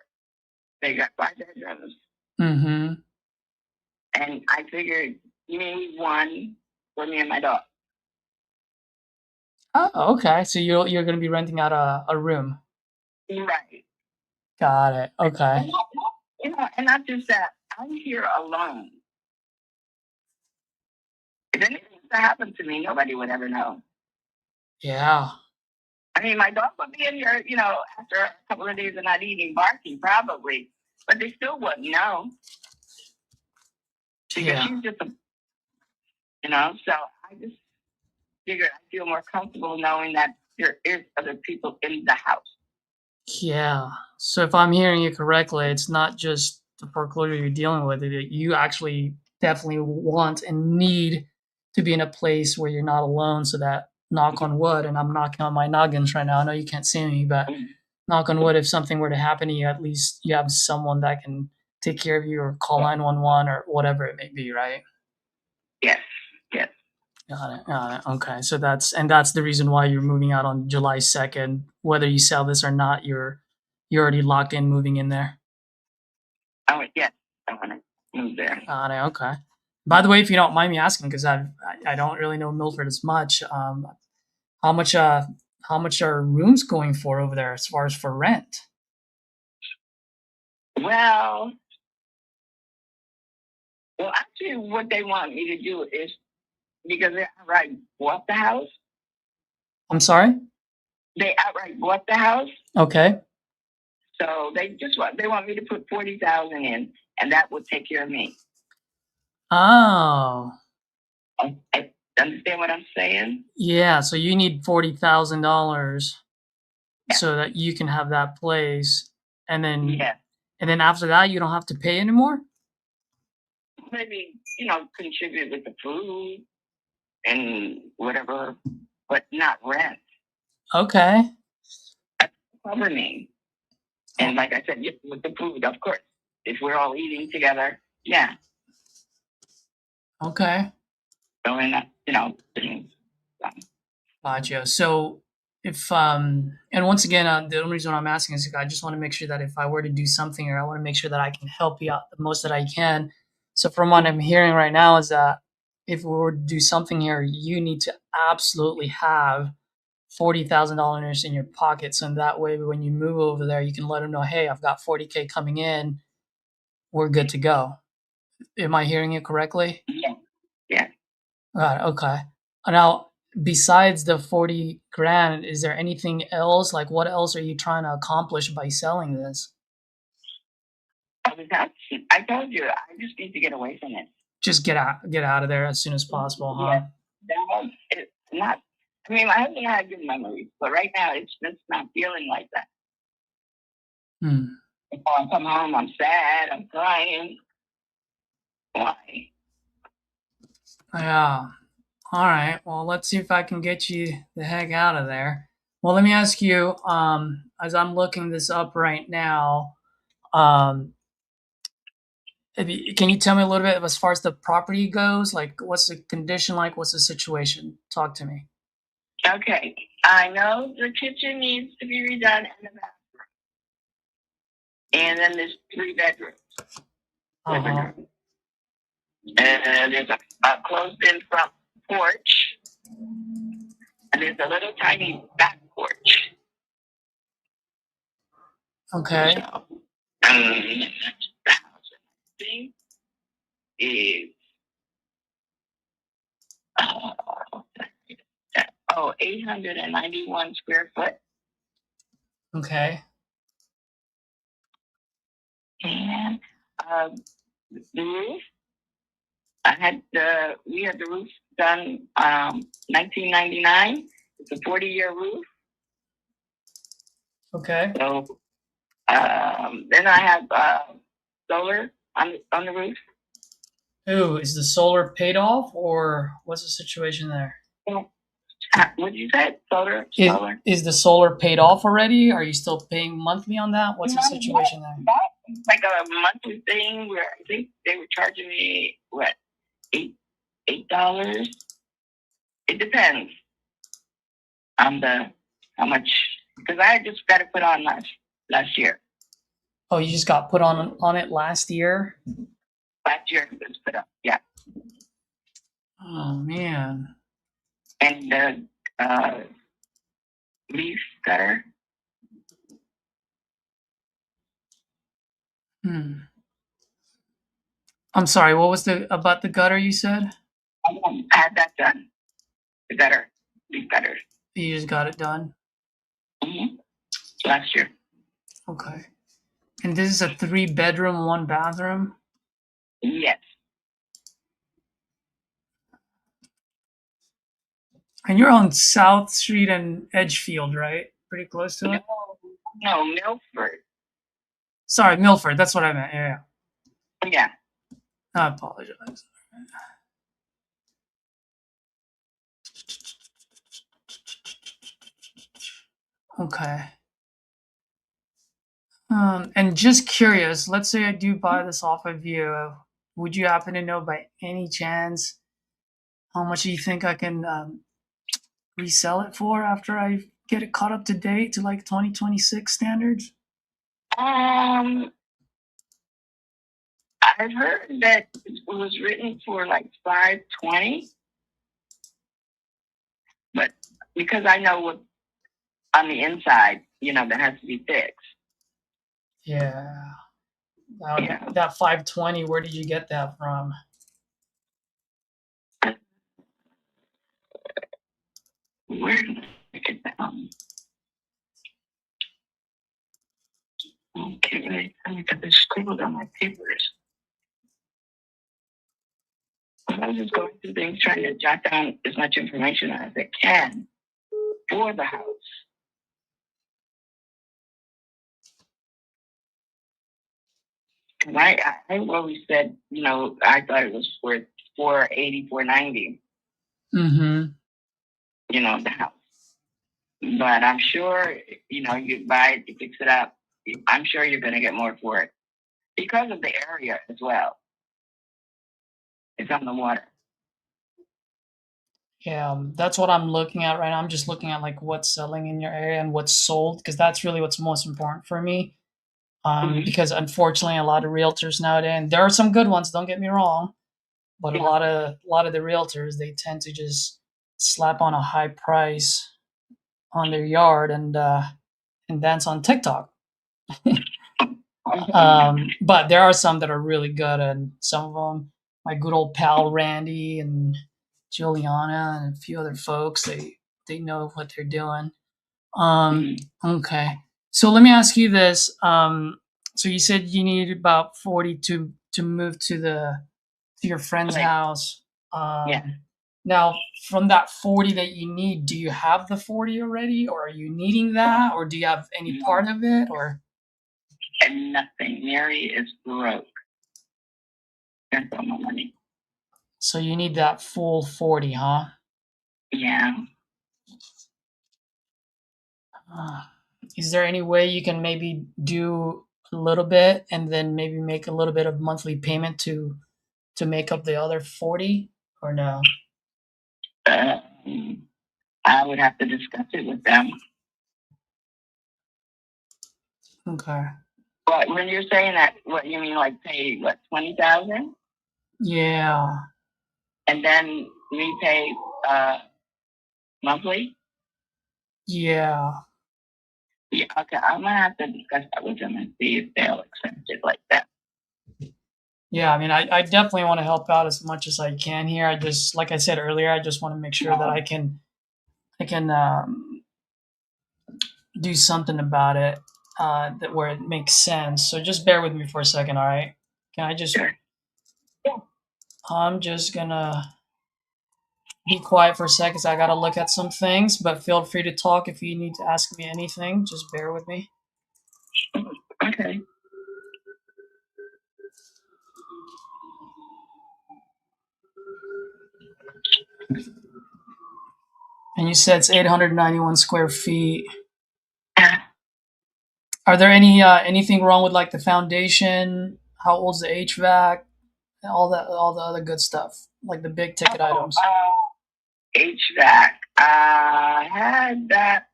They got 5 bedrooms. Mm-hmm. And I figured you need one for me and my dog. Oh, okay. So you're going to be renting out a room. Right. Got it. Okay. And not just that, I'm here alone. If anything was to happen to me, nobody would ever know. Yeah. I mean, my dog would be in here, after a couple of days of not eating, barking, probably. But they still wouldn't know. Because she's just so I just figured I feel more comfortable knowing that there is other people in the house. Yeah. So if I'm hearing you correctly, it's not just the foreclosure you're dealing with. You actually definitely want and need to be in a place where you're not alone, so that, knock on wood, and I'm knocking on my noggins right now. I know you can't see me, but knock on wood, if something were to happen to you, at least you have someone that can take care of you or call 911 or whatever it may be, right? Yes. Got it. Got it. Okay. So that's the reason why you're moving out on July 2nd. Whether you sell this or not, you're already locked in moving in there. Oh, yes, I want to move there. Got it. Okay. By the way, if you don't mind me asking, because I don't really know Milford as much, how much are rooms going for over there as far as for rent? Well, actually, what they want me to do is because they outright bought the house. I'm sorry? They outright bought the house, Okay. so they want me to put 40,000 in, and that would take care of me. Oh. I understand what I'm saying? Yeah, so you need $40,000 so that you can have that place, and then Yeah. and then after that you don't have to pay anymore? Maybe, contribute with the food and whatever, but not rent. Okay. Cover me. And like I said, with the food, of course. If we're all eating together, yeah. Okay. So, and, Gotcha. So if and once again, the only reason I'm asking is I just want to make sure that if I were to do something here, I want to make sure that I can help you out the most that I can. So from what I'm hearing right now is that if we were to do something here, you need to absolutely have $40,000 in your pocket. So in that way, when you move over there, you can let them know, hey, I've got 40K coming in. We're good to go. Am I hearing you correctly? Yeah. Right. Okay. Now, besides the 40 grand, is there anything else? Like, what else are you trying to accomplish by selling this? I told you, I just need to get away from it. Just get out of there as soon as possible, huh? Yeah. It's not. I mean, my husband had good memories, but right now it's just not feeling like that. If I come home, I'm sad, I'm crying. Why? Yeah. All right. Well, let's see if I can get you the heck out of there. Well, let me ask you, as I'm looking this up right now, can you tell me a little bit as far as the property goes? Like, what's the condition like? What's the situation? Talk to me. Okay. I know the kitchen needs to be redone and the bathroom. And then there's 3 bedrooms. Living room. And there's a closed-in front porch. And there's a little tiny back porch. Okay. So, the house thing is 891 square foot. Okay. And the roof, we had the roof done 1999. It's a 40-year roof. Okay. So then I have solar on the roof. Ooh, is the solar paid off, or what's the situation there? What did you say? Solar? Is the solar paid off already? Are you still paying monthly on that? What's the situation there? That's like a monthly thing where I think they were charging me $8. It depends on how much, because I just got it put on last year. Oh, you just got put on it last year? Last year it was put up, yeah. Oh man. And the leaf gutter. I'm sorry, what was about the gutter you said? I had that done. The gutter, leaf gutter. You just got it done? Last year. Okay. And this is a 3-bedroom, 1 bathroom? Yes. And you're on South Street and Edgefield, right? Pretty close to it? No, Milford. Sorry, Milford. That's what I meant. Yeah. Yeah. I apologize. Okay. And just curious, let's say I do buy this off of you. Would you happen to know by any chance How much do you think I can resell it for after I get it caught up to date to like 2026 standards? I heard that it was written for like 520, but because I know what on the inside, that has to be fixed. Yeah. Yeah. That 520, where did you get that from? Where did I get that? Okay, let me get this scribbled on my papers. I was just going through things, trying to jot down as much information as I can for the house. And I always said, I thought it was worth 480, 490. Mm-hmm. The house. But I'm sure, you buy it, you fix it up. I'm sure you're going to get more for it because of the area as well. It's on the water. Yeah, that's what I'm looking at right now. I'm just looking at like what's selling in your area and what's sold, because that's really what's most important for me. Because unfortunately, a lot of realtors nowadays, and there are some good ones, don't get me wrong, but a lot of the realtors, they tend to just slap on a high price on their yard and dance on TikTok. But there are some that are really good, and some of them, my good old pal Randy and Juliana and a few other folks, they know what they're doing. Okay, so let me ask you this. So you said you need about 40 to move to your friend's house. Yeah. Now, from that 40 that you need, do you have the 40 already, or are you needing that, or do you have any part of it, or? And nothing. Mary is broke. That's all my money. So you need that full 40, huh? Yeah. Is there any way you can maybe do a little bit and then maybe make a little bit of monthly payment to make up the other 40, or no? I would have to discuss it with them. Okay. But when you're saying that, what you mean, like pay what, 20,000, Yeah. and then we pay monthly? Yeah. Yeah. Okay, I'm gonna have to discuss that with them and see if they'll accept it like that. Yeah, I mean, I definitely want to help out as much as I can here. I just, like I said earlier, I just want to make sure that I can do something about it, that where it makes sense. So just bear with me for a second, all right? Can I just? Sure. Yeah. I'm just gonna be quiet for a second. So I gotta look at some things, but feel free to talk if you need to ask me anything. Just bear with me. Okay. And you said it's 891 square feet. Are there anything wrong with like the foundation? How old's the HVAC? All the other good stuff, like the big ticket items. HVAC. I had that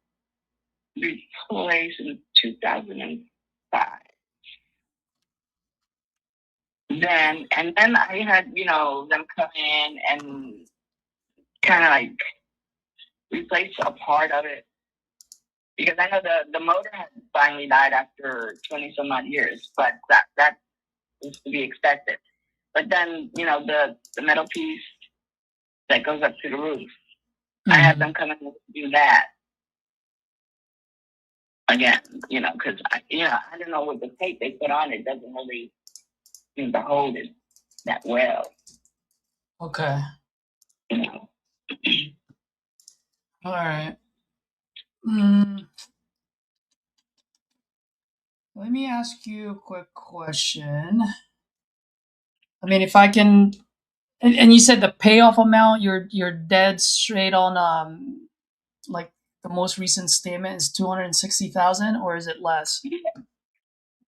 replaced in 2005. Then I had, them come in and kind of like replace a part of it, because I know the motor had finally died after 20 some odd years, but that is to be expected. But then, the metal piece that goes up to the roof, I had them come in and do that again, because I don't know what the tape they put on it doesn't really seem to hold it that well. Okay. All right. Let me ask you a quick question. I mean, if I can, and you said the payoff amount, you're dead straight on like the most recent statement is 260,000, or is it less?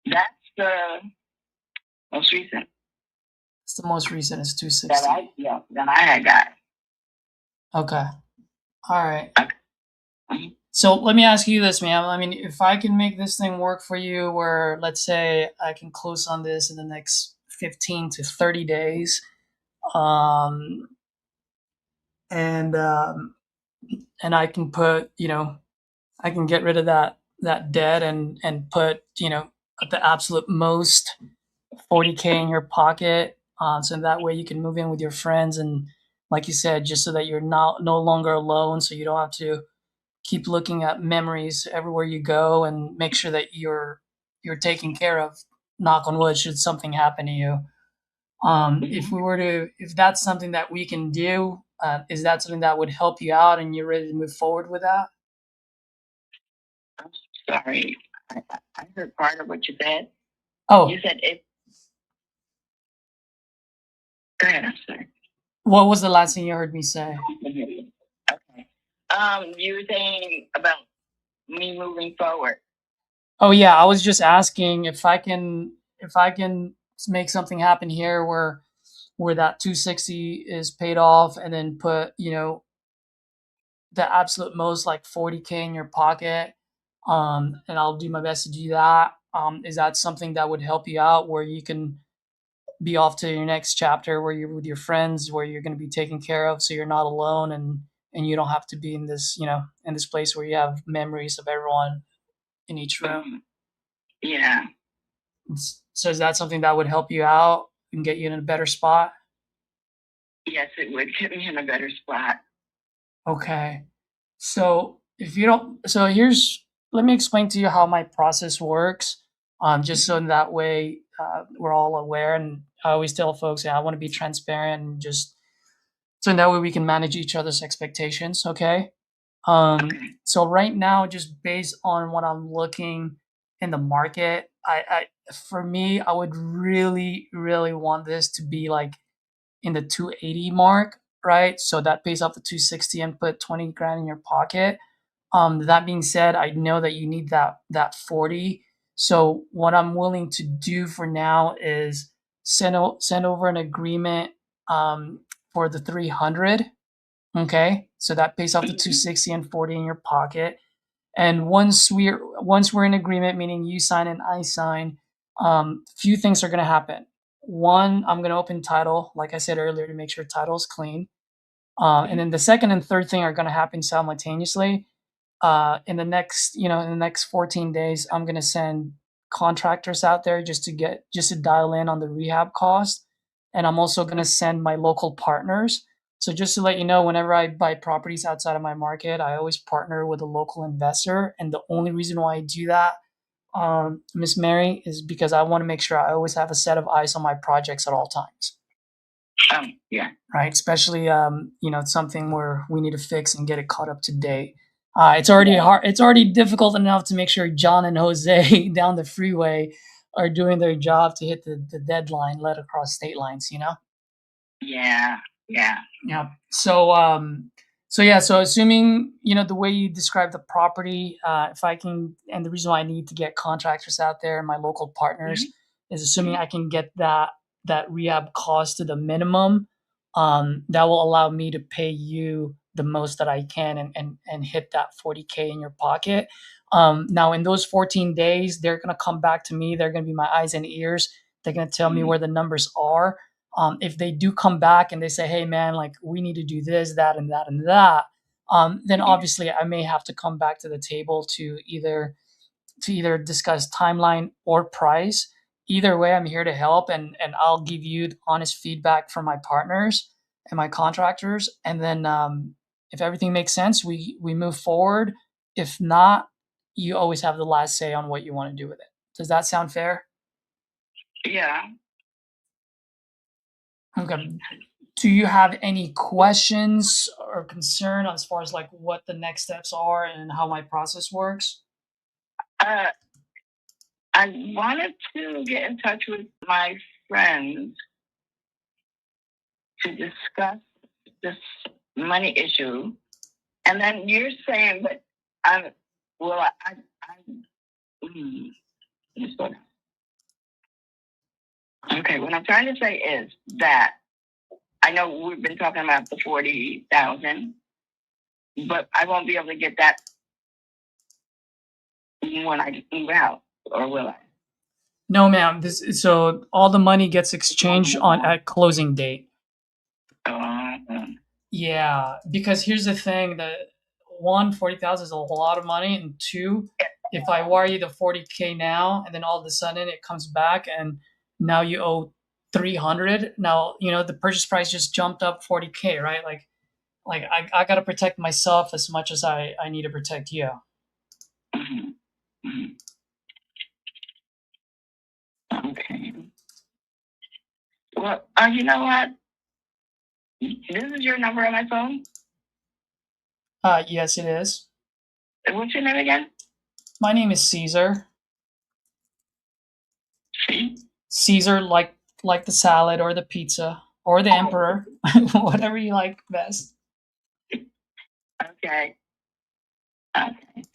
That's the most recent. It's the most recent is 260. That I had got. Okay. All right. Mhm. So let me ask you this, ma'am. I mean, if I can make this thing work for you, where let's say I can close on this in the next 15 to 30 days, um, and um, and I can put, I can get rid of that debt and put, at the absolute most 40K in your pocket, so that way you can move in with your friends and, like you said, just so that you're not no longer alone, so you don't have to keep looking at memories everywhere you go, and make sure that you're taken care of. Knock on wood, should something happen to you. If that's something that we can do, is that something that would help you out, and you're ready to move forward with that? I'm sorry. I heard part of what you said. Oh, You said if. Go ahead. I'm sorry. what was the last thing you heard me say? Okay. You were saying about me moving forward. Oh yeah, I was just asking if I can make something happen here where that 260 is paid off, and then put, the absolute most like 40K in your pocket. And I'll do my best to do that. Is that something that would help you out, where you can be off to your next chapter, where you're with your friends, where you're going to be taken care of, so you're not alone, and you don't have to be in this, in this place where you have memories of everyone in each room. Yeah. So is that something that would help you out and get you in a better spot? Yes, it would get me in a better spot. Okay. So if you don't, so here's, let me explain to you how my process works. Just so in that way, we're all aware. And I always tell folks, yeah, I want to be transparent, and just so in that way we can manage each other's expectations. Okay. So right now, just based on what I'm looking in the market, for me, I would really, really want this to be like in the 280 mark, right? So that pays off the 260 and put 20 grand in your pocket. That being said, I know that you need that 40. So what I'm willing to do for now is send over an agreement, for the 300. Okay, so that pays off the 260 and 40 in your pocket. And once we're in agreement, meaning you sign and I sign, few things are going to happen. One, I'm going to open title, like I said earlier, to make sure title is clean. And then the second and third thing are going to happen simultaneously. In the next 14 days, I'm going to send contractors out there just to dial in on the rehab cost. And I'm also going to send my local partners. So just to let you know, whenever I buy properties outside of my market, I always partner with a local investor. And the only reason why I do that, Miss Mary, is because I want to make sure I always have a set of eyes on my projects at all times. Yeah. Right, especially it's something where we need to fix and get it caught up to date. It's already hard. It's already difficult enough to make sure John and Jose down the freeway are doing their job to hit the deadline led across state lines. Yeah. Yeah. Yeah. So assuming the way you describe the property, if I can, and the reason why I need to get contractors out there and my local partners is assuming I can get that rehab cost to the minimum, that will allow me to pay you the most that I can, and hit that 40K in your pocket. Now in those 14 days, they're gonna come back to me. They're gonna be my eyes and ears. They're gonna tell me where the numbers are. If they do come back and they say, hey man, like we need to do this, that, and that, and that, then obviously I may have to come back to the table to either discuss timeline or price. Either way, I'm here to help, and I'll give you honest feedback from my partners and my contractors. And then if everything makes sense, we move forward. If not, you always have the last say on what you want to do with it. Does that sound fair? Yeah. Okay. Do you have any questions or concern as far as like what the next steps are and how my process works? I wanted to get in touch with my friends to discuss this money issue, and then you're saying that I'm. Well, let me slow down. Okay, what I'm trying to say is that I know we've been talking about the 40,000, but I won't be able to get that when I move out, or will I? No, ma'am. So all the money gets exchanged on at closing date. Yeah, because here's the thing: that one, 40,000 is a whole lot of money, and two, if I wire you the 40K now, and then all of a sudden it comes back, and now you owe 300. Now the purchase price just jumped up 40K, right? Like I gotta protect myself as much as I need to protect you. Mhm. Mhm. Okay. Well, you know what? This is your number on my phone. Yes, it is. What's your name again? My name is Caesar. See? Caesar, like the salad or the pizza or the emperor, whatever you like best. Okay. Okay.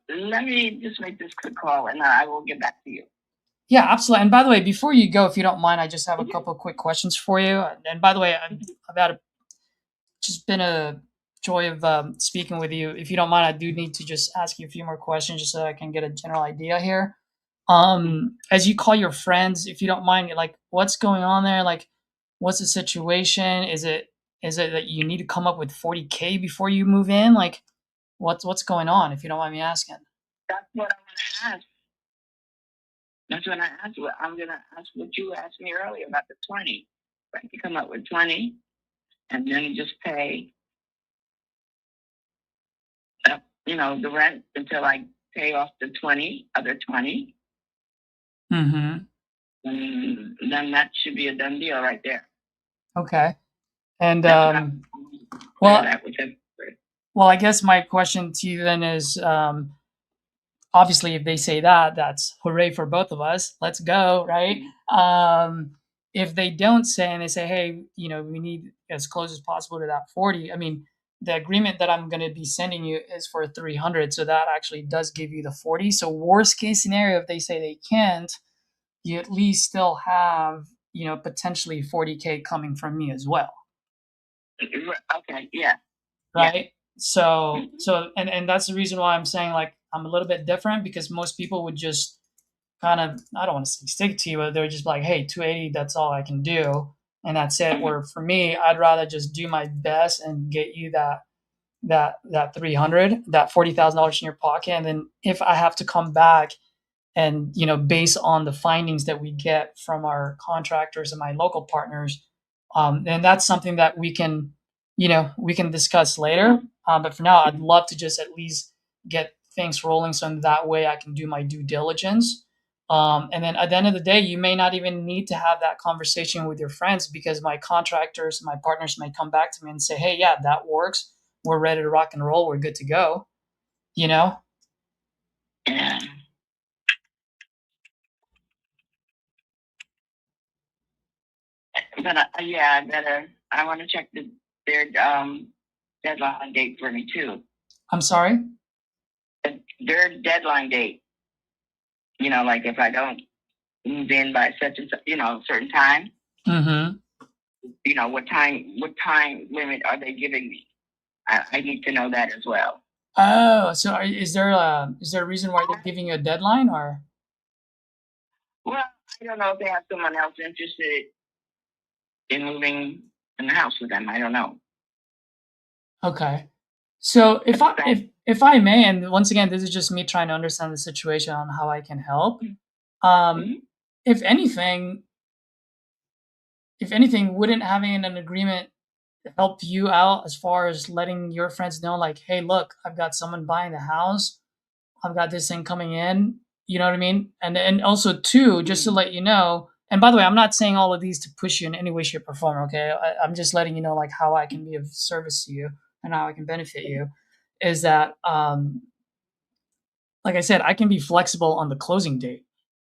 Let me just make this quick call, and I will get back to you. Yeah, absolutely. And by the way, before you go, if you don't mind, I just have a couple of quick questions for you. And by the way, I've had just been a joy of speaking with you. If you don't mind, I do need to just ask you a few more questions just so I can get a general idea here. As you call your friends, if you don't mind, like what's going on there? Like, what's the situation? Is it that you need to come up with 40K before you move in? Like, what's going on? If you don't mind me asking. That's what I want to ask. That's what I asked. I'm gonna ask what you asked me earlier about the 20. If I can come up with 20, and then just pay, the rent until I pay off the other 20. Mm-hmm. And then that should be a done deal right there. Okay. And Well, well, I guess my question to you then is, obviously, if they say that, that's hooray for both of us. Let's go, right? If they don't say, and they say, hey, we need as close as possible to that 40. I mean, the agreement that I'm going to be sending you is for 300, so that actually does give you the 40. So worst case scenario, if they say they can't, you at least still have potentially 40K coming from me as well. Okay, yeah. Right. Yeah. So and that's the reason why I'm saying like I'm a little bit different, because most people would just kind of, I don't want to say stick to you, but they're just like, hey, 280, that's all I can do, and that's it. Where for me, I'd rather just do my best and get you that 300, that $40,000 in your pocket, and then if I have to come back and based on the findings that we get from our contractors and my local partners, and that's something that we can discuss later, but for now I'd love to just at least get things rolling, so that way I can do my due diligence, and then at the end of the day you may not even need to have that conversation with your friends, because my contractors and my partners may come back to me and say, hey, yeah, that works, we're ready to rock and roll, we're good to go. Yeah. But I want to check their deadline date for me too. I'm sorry? Their deadline date. Like if I don't move in by such and such, certain time. Mm-hmm. What time limit are they giving me? I need to know that as well. Oh, so is there a reason why they're giving you a deadline, or? Well, I don't know if they have someone else interested in moving in the house with them. I don't know. Okay. So if I may, and once again, this is just me trying to understand the situation on how I can help. If anything, wouldn't having an agreement help you out as far as letting your friends know, like, hey, look, I've got someone buying the house, I've got this thing coming in, you know what I mean? And also too, just to let you know, and by the way, I'm not saying all of these to push you in any way, shape, or form, okay? I'm just letting you know like how I can be of service to you and how I can benefit you, is that like I said, I can be flexible on the closing date,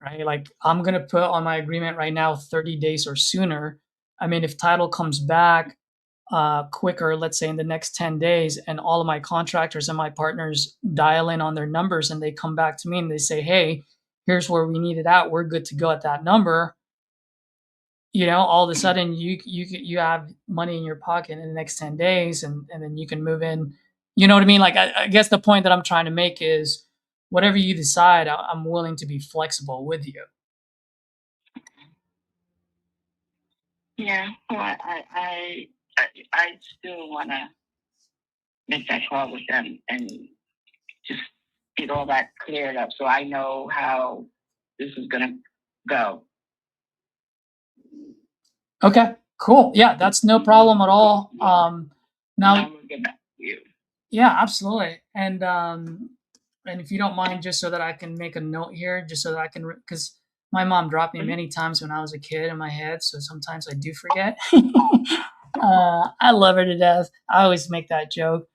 right? Like I'm gonna put on my agreement right now 30 days or sooner. I mean, if title comes back quicker, let's say in the next 10 days, and all of my contractors and my partners dial in on their numbers and they come back to me and they say, hey, here's where we need it at, we're good to go at that number, all of a sudden you have money in your pocket in the next 10 days, and then you can move in. You know what I mean? Like, I guess the point that I'm trying to make is whatever you decide, I'm willing to be flexible with you. Yeah, well, I still want to make that call with them and just get all that cleared up so I know how this is going to go. Okay, cool. Yeah, that's no problem at all. Now, I'm gonna get back to you. yeah, absolutely. And if you don't mind, just so that I can make a note here, just so that I can, because my mom dropped me many times when I was a kid in my head, so sometimes I do forget. I love her to death. I always make that joke.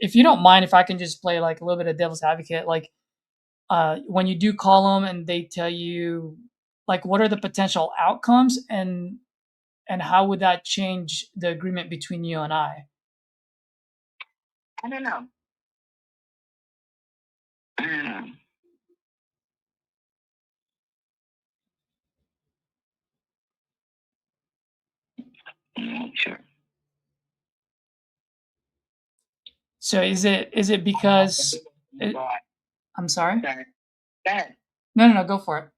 If you don't mind, if I can just play like a little bit of devil's advocate, like when you do call them and they tell you, like, what are the potential outcomes, and how would that change the agreement between you and I? I don't know. I'm not sure. So is it because I'm sorry? Sorry. Go ahead. No, go for it.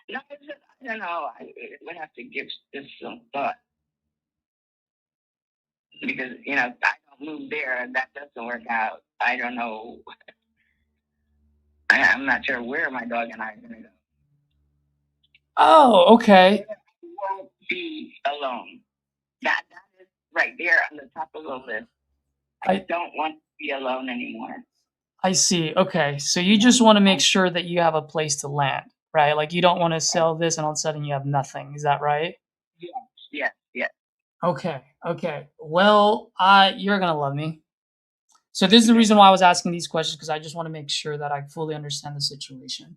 No, it's just, I don't know. I would have to give this some thought because I don't move there and that doesn't work out. I don't know. I'm not sure where my dog and I are gonna go. Oh, okay. I won't be alone. That is right there on the top of the list. I don't want to be alone anymore. I see. Okay. So you just want to make sure that you have a place to land, right? Like, you don't want to sell this and all of a sudden you have nothing. Is that right? Yes. Okay. Well, you're going to love me. So this is the reason why I was asking these questions, because I just want to make sure that I fully understand the situation.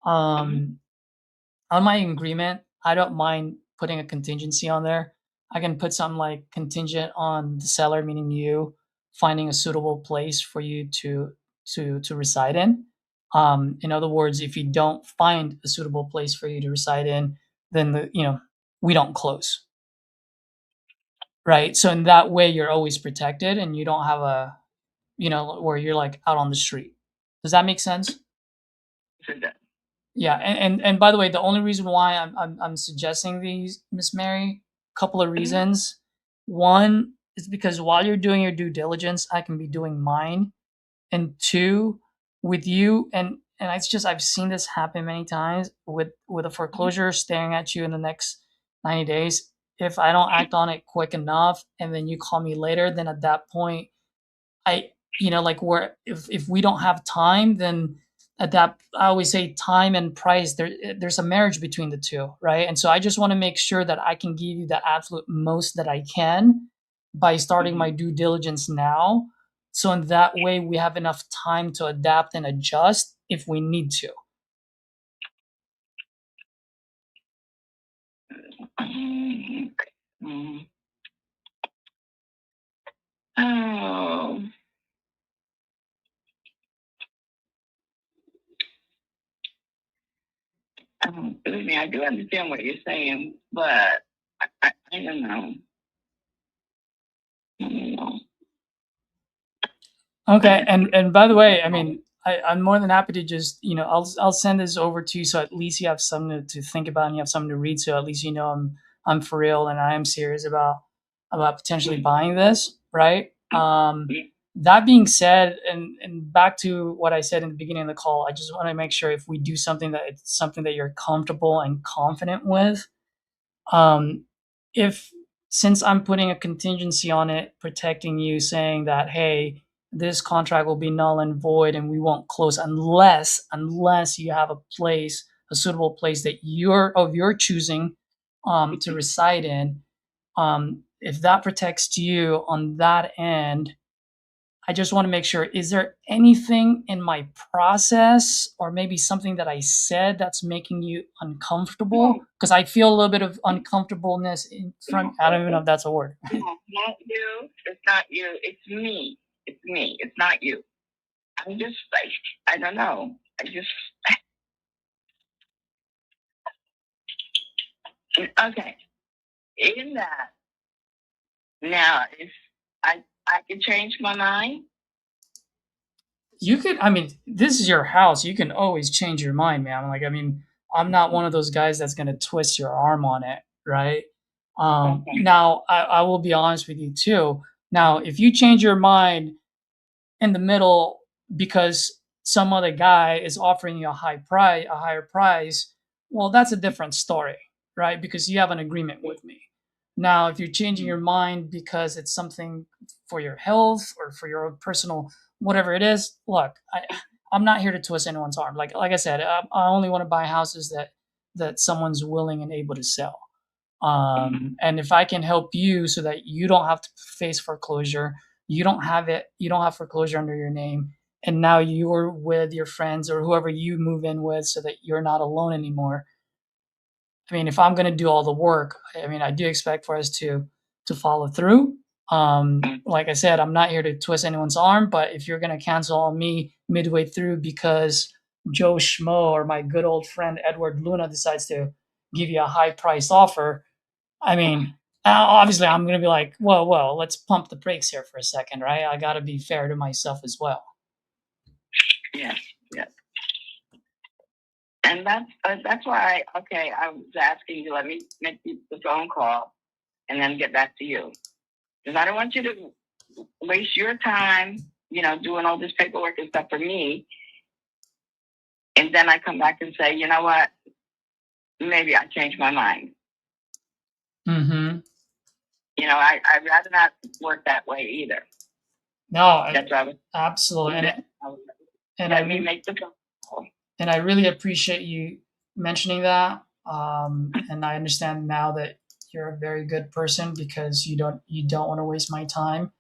On my agreement, I don't mind putting a contingency on there. I can put something like contingent on the seller, meaning you, finding a suitable place for you to reside in. In other words, if you don't find a suitable place for you to reside in, then we don't close, right? So in that way, you're always protected, and you don't have a where you're like out on the street. Does that make sense? Yeah, and by the way, the only reason why I'm suggesting these, Miss Mary, couple of reasons. One is because while you're doing your due diligence, I can be doing mine, and two, with you, and it's just, I've seen this happen many times with a foreclosure staring at you in the next 90 days. If I don't act on it quick enough, and then you call me later, then at that point, like, where if we don't have time, then at that, I always say time and price, there's a marriage between the two, right? And so I just want to make sure that I can give you the absolute most that I can by starting my due diligence now. So in that way, we have enough time to adapt and adjust if we need to. Oh. Believe me, I do understand what you're saying, but I don't know. Okay, and by the way, I mean, I'm more than happy to just, I'll send this over to you, so at least you have something to think about and you have something to read, so at least I'm for real and I am serious about potentially buying this, right? That being said, and back to what I said in the beginning of the call, I just want to make sure if we do something, that it's something that you're comfortable and confident with. If Since I'm putting a contingency on it, protecting you, saying that, hey, this contract will be null and void and we won't close unless you have a suitable place that you're of your choosing to reside in. If that protects you on that end, I just want to make sure, is there anything in my process or maybe something that I said that's making you uncomfortable? Because I feel a little bit of uncomfortableness in front. I don't even know if that's a word. No, not you. It's not you. It's me. It's me. It's not you. I'm just like, I don't know. Okay. In that, now, if I can change my mind. You could, I mean, this is your house. You can always change your mind, man. Like, I mean, I'm not one of those guys that's going to twist your arm on it, right? Okay. Now, I will be honest with you too. Now, if you change your mind in the middle because some other guy is offering you a higher price, well, that's a different story, right? Because you have an agreement with me. Now, if you're changing your mind because it's something for your health or for your own personal whatever it is, look, I'm not here to twist anyone's arm. Like I said, I only want to buy houses that someone's willing and able to sell. And if I can help you so that you don't have to face foreclosure, you don't have foreclosure under your name, and now you're with your friends or whoever you move in with so that you're not alone anymore. I mean, if I'm going to do all the work, I mean, I do expect for us to follow through. Like I said, I'm not here to twist anyone's arm, but if you're going to cancel on me midway through because Joe Schmo or my good old friend Edward Luna decides to give you a high price offer, I mean, obviously I'm going to be like, whoa, let's pump the brakes here for a second, right? I got to be fair to myself as well. Yes, yes. And that's why I was asking you, let me make the phone call and then get back to you. Because I don't want you to waste your time, doing all this paperwork and stuff for me. And then I come back and say, you know what? Maybe I changed my mind. Mm-hmm. I'd rather not work that way either. No, that's why I was, absolutely. And I make the phone call. And I really appreciate you mentioning that. And I understand now that you're a very good person because you don't want to waste my time.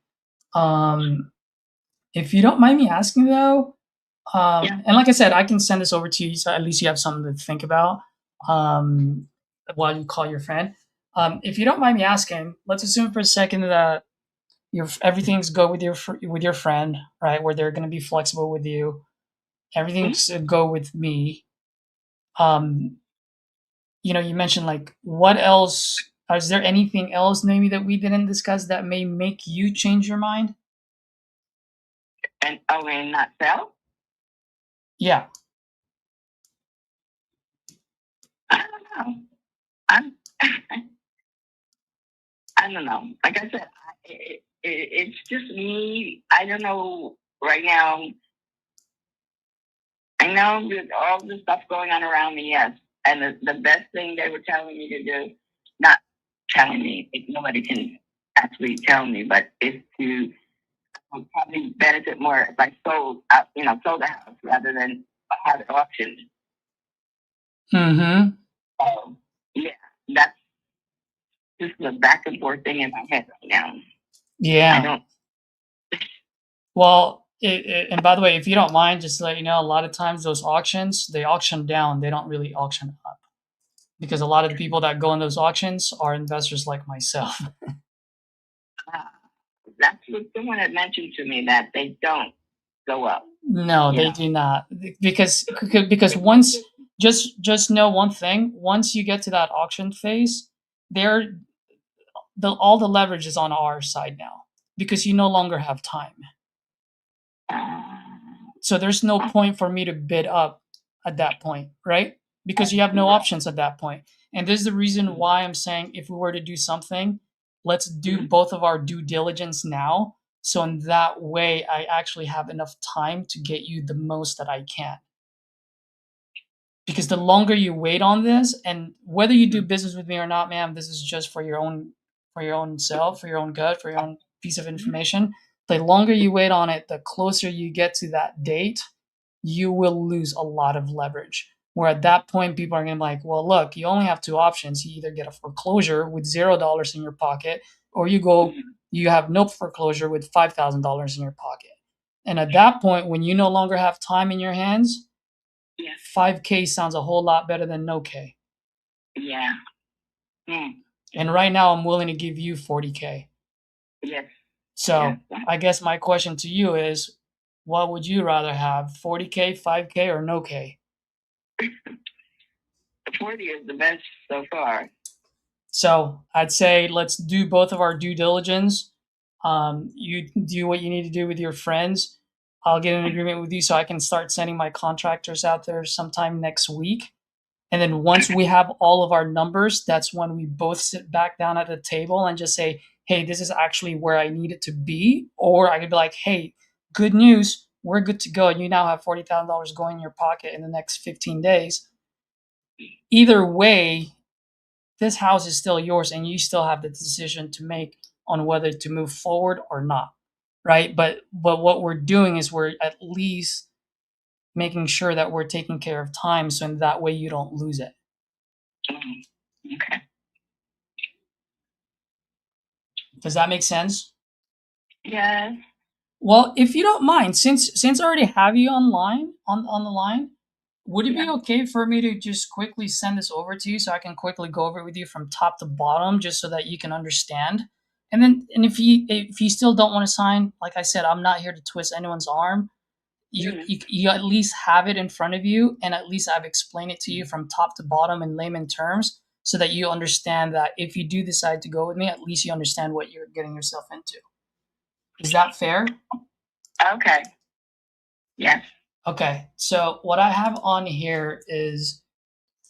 If you don't mind me asking though, and like I said, I can send this over to you so at least you have something to think about while you call your friend. If you don't mind me asking, let's assume for a second that everything's go with your friend, right? Where they're going to be flexible with you. Everything's go with me. You mentioned like what else? Is there anything else maybe that we didn't discuss that may make you change your mind? And not sell? Yeah. I don't know. I don't know. Like I said, it's just me. I don't know right now. I know with all the stuff going on around me, yes. And the best thing they were telling me to do, not telling me, nobody can actually tell me, but is to probably benefit more if I sold the house rather than have it auctioned. Mm-hmm. So, yeah, that's just the back and forth thing in my head right now. Yeah. I don't. Well, and by the way, if you don't mind, just to let you know, a lot of times those auctions, they auction down. They don't really auction up. Because a lot of the people that go in those auctions are investors like myself. That's what someone had mentioned to me, that they don't go up. No, they do not. Because once, just know one thing, once you get to that auction phase, all the leverage is on our side now because you no longer have time. So there's no point for me to bid up at that point, right? Because you have no options at that point. And this is the reason why I'm saying if we were to do something, let's do both of our due diligence now. So in that way, I actually have enough time to get you the most that I can. Because the longer you wait on this, and whether you do business with me or not, ma'am, this is just for your own self, for your own good, for your own piece of information. The longer you wait on it, the closer you get to that date, you will lose a lot of leverage. Where at that point, people are going to be like, well, look, you only have two options. You either get a foreclosure with $0 in your pocket, or you have no foreclosure with $5,000 in your pocket. And at that point, when you no longer have time in your hands, $5K sounds a whole lot better than no K. Yeah. And right now, I'm willing to give you $40K. Yes. So I guess my question to you is, what would you rather have, $40K, $5K, or no K? 40 is the best so far. So I'd say let's do both of our due diligence. You do what you need to do with your friends. I'll get an agreement with you so I can start sending my contractors out there sometime next week. And then once we have all of our numbers, that's when we both sit back down at the table and just say, hey, this is actually where I need it to be. Or I could be like, hey, good news, we're good to go. You now have $40,000 going in your pocket in the next 15 days. Either way, this house is still yours and you still have the decision to make on whether to move forward or not. Right. But what we're doing is we're at least making sure that we're taking care of time. So in that way you don't lose it. Okay. Does that make sense? Yes. Well, if you don't mind, since I already have you online on the line, would it be okay for me to just quickly send this over to you so I can quickly go over it with you from top to bottom, just so that you can understand? And then, and if you still don't want to sign, like I said, I'm not here to twist anyone's arm. You at least have it in front of you, and at least I've explained it to you from top to bottom in layman terms, so that you understand that if you do decide to go with me, at least you understand what you're getting yourself into. Is that fair? Okay. Yes. Okay, so what I have on here is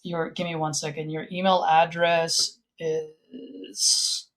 give me 1 second. Your email address is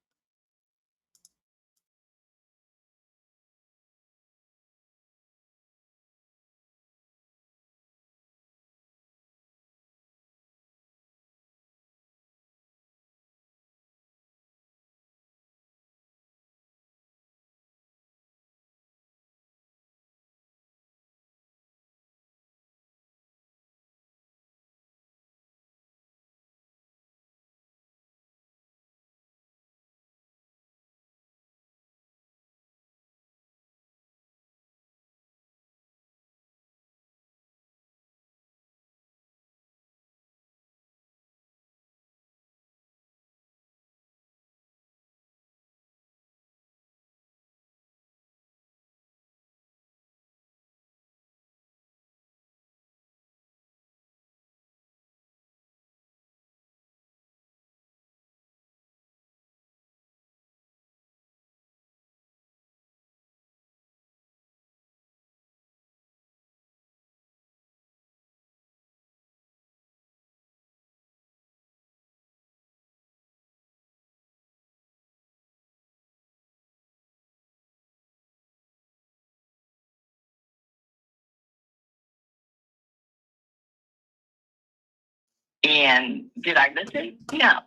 And did I listen? No.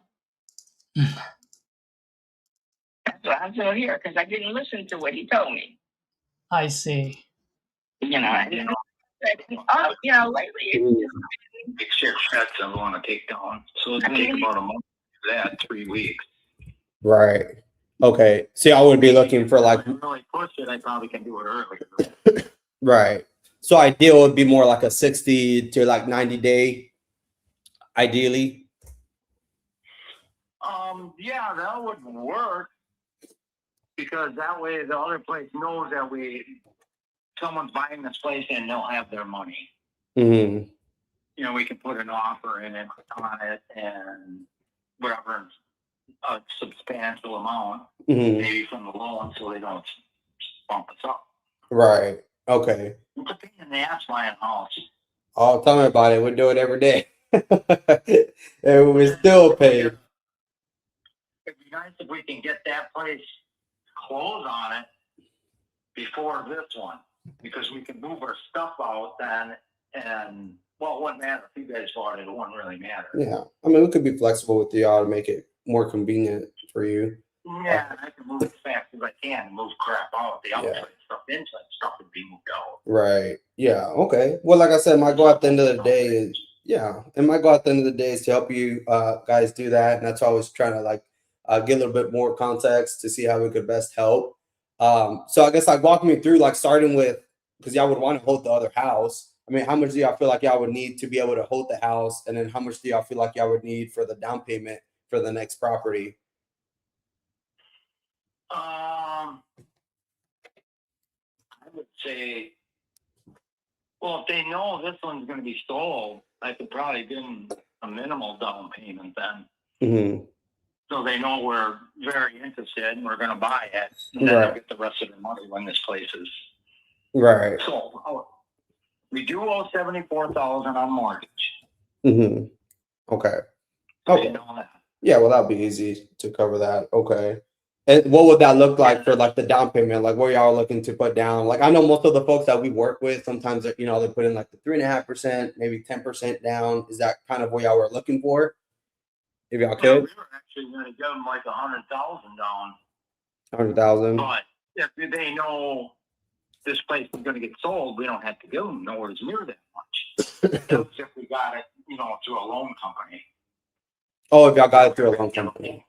That's what I'm still here because I didn't listen to what he told me. I see. You know, I didn't. You know, lately. Share checks I want to take down. So it'll take about a month for that, 3 weeks. Right. Okay. See, I would be looking for like. If I really push it, I probably can do it earlier. Right. So ideal would be more like a 60 to like 90 day, ideally. Yeah, that would work because that way the other place knows that someone's buying this place and they'll have their money. Mm-hmm. You know, we can put an offer in it on it and whatever, a substantial amount, maybe from the loan, so they don't bump us up. Right. Okay. It's a pain in the ass buying a house. Oh, tell me about it. We do it every day. And we still pay. It'd be nice if we can get that place closed on it before this one, because we can move our stuff out then, and well, it wouldn't matter if you guys bought it. It wouldn't really matter. Yeah. I mean, we could be flexible with y'all to make it more convenient for you. Yeah, I can move as fast as I can and move crap out. The outside stuff, inside stuff would be moved out. Right. Yeah. Okay. Well, like I said, my goal at the end of the day is, and my goal at the end of the day is to help you guys do that. And that's why I was trying to like get a little bit more context to see how we could best help. So I guess like walk me through, like starting with, because y'all would want to hold the other house. I mean, how much do y'all feel like y'all would need to be able to hold the house? And then how much do y'all feel like y'all would need for the down payment for the next property? I would say, well, if they know this one's going to be sold, I could probably give them a minimal down payment then. Mm-hmm. so they know we're very interested and we're going to buy it, and then they'll get the rest of their money when this place is Right. sold. We do owe $74,000 on mortgage. Mm-hmm. Okay. So Okay. you know that. Yeah, well, that'd be easy to cover that. Okay. And what would that look like for like the down payment? Like, what y'all looking to put down? Like, I know most of the folks that we work with, sometimes they put in like the 3.5%, maybe 10% down. Is that kind of what y'all were looking for? If y'all Yeah, could, we were actually going to give them like 100,000 down, 100,000. but if they know this place is going to get sold, we don't have to give them nowhere near that much. That's if we got it, through a loan company. Oh, if y'all got it through a loan company.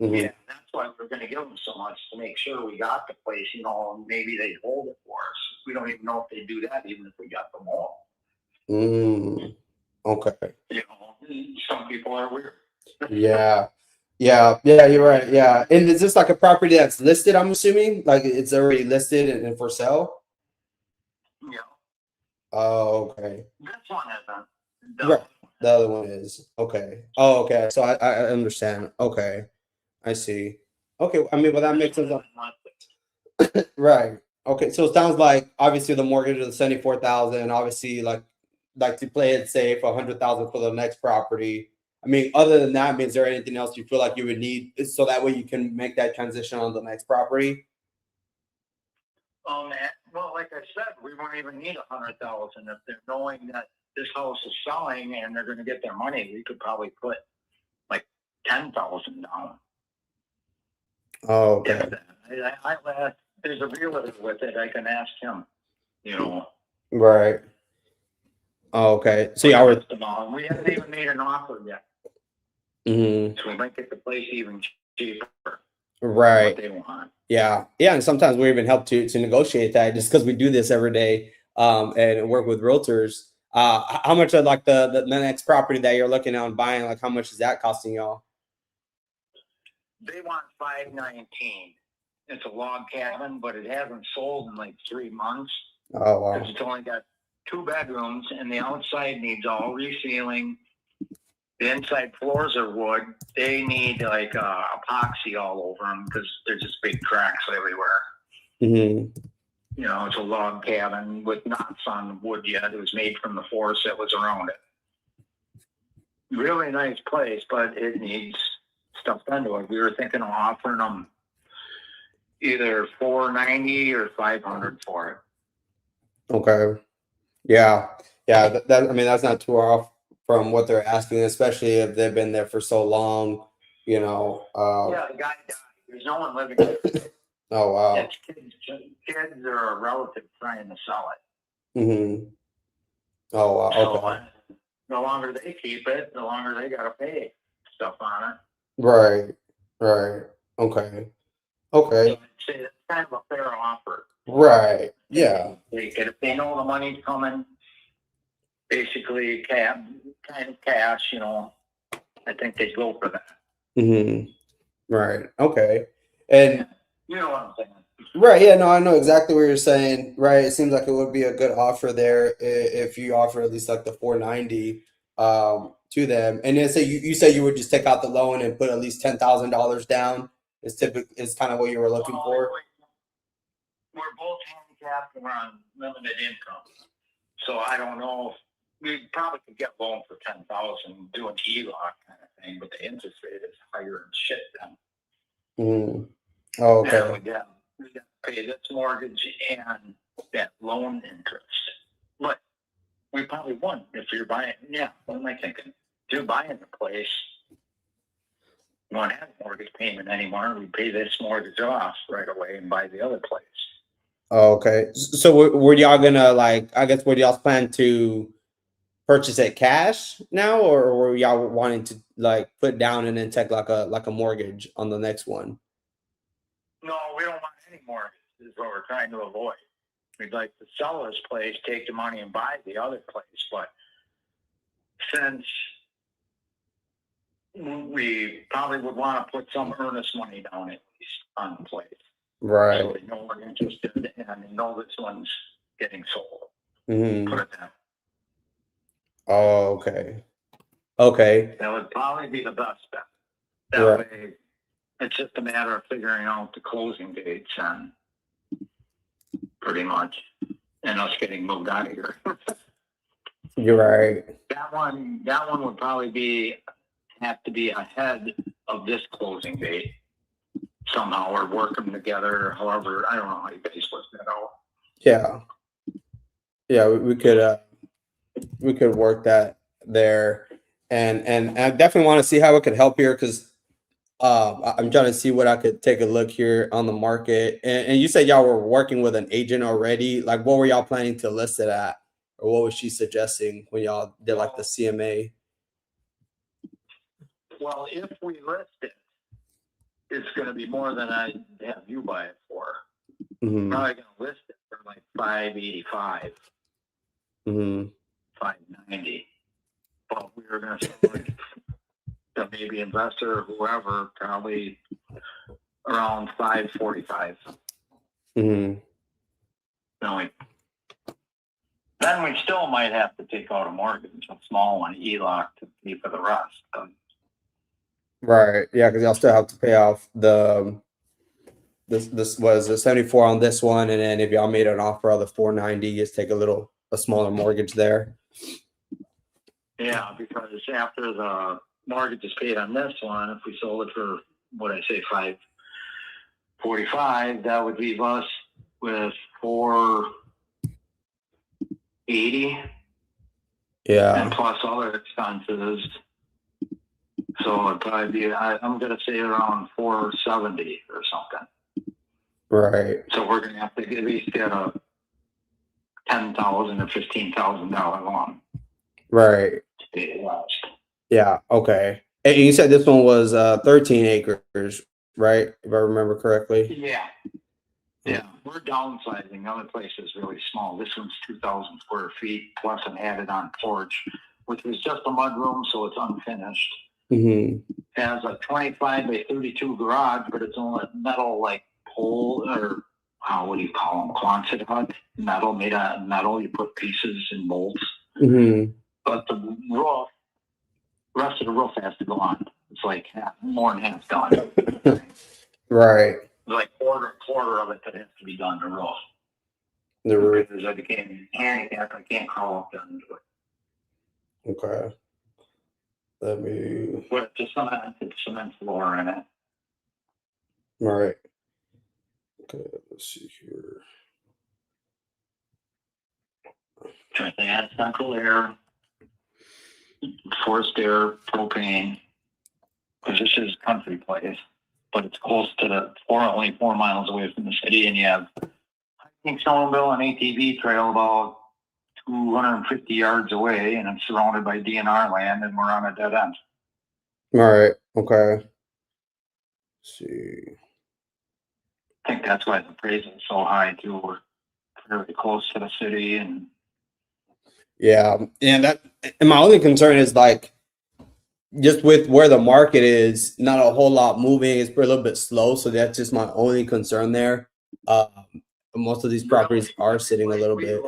Mm-hmm. Yeah, that's why we're going to give them so much to make sure we got the place. Maybe they hold it for us. We don't even know if they do that, even if we got them all. Okay. Some people are weird. Yeah. You're right. Yeah. And is this like a property that's listed? I'm assuming like it's already listed and for sale. Yeah. Oh, okay. This one isn't. Right. The other one is okay. Oh, okay. So I understand. Okay, I see. Okay. I mean, well, that makes sense. Right. Okay. So it sounds like obviously the mortgage is 74,000. Obviously, like to play it safe, 100,000 for the next property. I mean, other than that, I mean, is there anything else you feel like you would need so that way you can make that transition on the next property? Well, like I said, we won't even need 100,000 if they're knowing that this house is selling and they're going to get their money. We could probably put like 10,000 down. Oh, okay. There's a realtor with it. I can ask him. Right. Oh, okay. So y'all were. We haven't even made an offer yet. Mm-hmm. So we might get the place even cheaper. Right. What they want. Yeah. And sometimes we even help to negotiate that just because we do this every day and work with realtors. How much of like the next property that you're looking at buying, like how much is that costing y'all? They want $519. It's a log cabin, but it hasn't sold in like 3 months. Oh, wow. Because it's only got 2 bedrooms and the outside needs all resealing. The inside floors are wood. They need like epoxy all over them because there's just big cracks everywhere. Mm-hmm. It's a log cabin with knots on the wood yet. It was made from the forest that was around it. Really nice place, but it needs stuff done to it. We were thinking of offering them either $490 or $500 for it. Okay. Yeah. That I mean, that's not too off from what they're asking, especially if they've been there for so long. Yeah, the guy died. There's no one living there. Oh, wow. It's kids or a relative trying to sell it. Mm-hmm. Oh, wow. Okay. So the longer they keep it, the longer they got to pay stuff on it. Right. Okay. So I'd say it's kind of a fair offer. Right. Yeah. If they know the money's coming, basically kind of cash, I think they'd go for that. Mm-hmm. Right. Okay. And you know what I'm saying. Right. Yeah. No, I know exactly what you're saying. Right. It seems like it would be a good offer there if you offer at least like the 490 to them. And then say you say you would just take out the loan and put at least $10,000 down. Is kind of what you were looking for. We're both handicapped and we're on limited income, so I don't know if we probably could get loan for 10,000, do an HELOC kind of thing, but the interest rate is higher and shit then. Mm. Oh, okay. And we got to pay this mortgage and that loan interest. But we probably won if you're buying. Yeah, what am I thinking? If you're buying the place, you won't have a mortgage payment anymore. We pay this mortgage off right away and buy the other place. Oh, okay. So were y'all gonna would y'all plan to purchase it cash now, or were y'all wanting to like put down and then take like a mortgage on the next one? No, we don't want any mortgage. Is what we're trying to avoid. We'd like to sell this place, take the money, and buy the other place. But since we probably would want to put some earnest money down at least on the place, right? So they know we're interested and they know this one's getting sold. Mm-hmm. Put it down. Oh, okay. Okay. That would probably be the best bet. That Right. way, it's just a matter of figuring out the closing dates and pretty much, and us getting moved out of here. You're right. That one would probably have to be ahead of this closing date somehow, or work them together. However, I don't know how you guys work that out. Yeah. Yeah, we could work that there, and I definitely want to see how it could help here because I'm trying to see what I could take a look here on the market. And you said y'all were working with an agent already. Like, what were y'all planning to list it at, or what was she suggesting when y'all did like the CMA? Well, if we list it, it's going to be more than I have you buy it for. Mm-hmm. Probably going to list it for like $585, Mm-hmm. $590. But we were going to say like the maybe investor or whoever probably around $545. Mm-hmm. Then we still might have to take out a mortgage, a small one, HELOC, to pay for the rest. Right. Yeah, because y'all still have to pay off this was a 74 on this one, and then if y'all made an offer of the 490, just take a smaller mortgage there. Yeah, because after the mortgage is paid on this one, if we sold it for what I say $545, that would leave us with $480. Yeah. And plus other expenses. So it'd probably be, I'm going to say around $470 or something. Right. So we're going to have to at least get a $10,000 or $15,000 loan. Right. To pay the rest. Yeah. Okay. And you said this one was 13 acres, right? If I remember correctly. Yeah. Yeah. We're downsizing. The other place is really small. This one's 2,000 square feet plus an added on porch, which was just a mud room, so it's unfinished. Mm-hmm. It has a 25 by 32 garage, but it's only metal like pole or what do you call them? Quonset hut metal, made out of metal. You put pieces and bolts. Mm-hmm. But the rest of the roof has to go on. It's like more than half done. Right. Like quarter of it that has to be done to roof. The roof. Because I became handicapped, I can't crawl up into it. Okay. Let me. With the cement floor in it. Right. Okay. Let's see here. Trying to add central air, forced air, propane. Because this is a country place, but it's close to only 4 miles away from the city, and you have hiking snowmobile and ATV trail about 250 yards away, and it's surrounded by DNR land, and we're on a dead end. All right. Okay. Let's see. I think that's why the price is so high too. We're fairly close to the city, and Yeah, and my only concern is like just with where the market is, not a whole lot moving. It's a little bit slow, so that's just my only concern there. Most of these properties are sitting a little bit.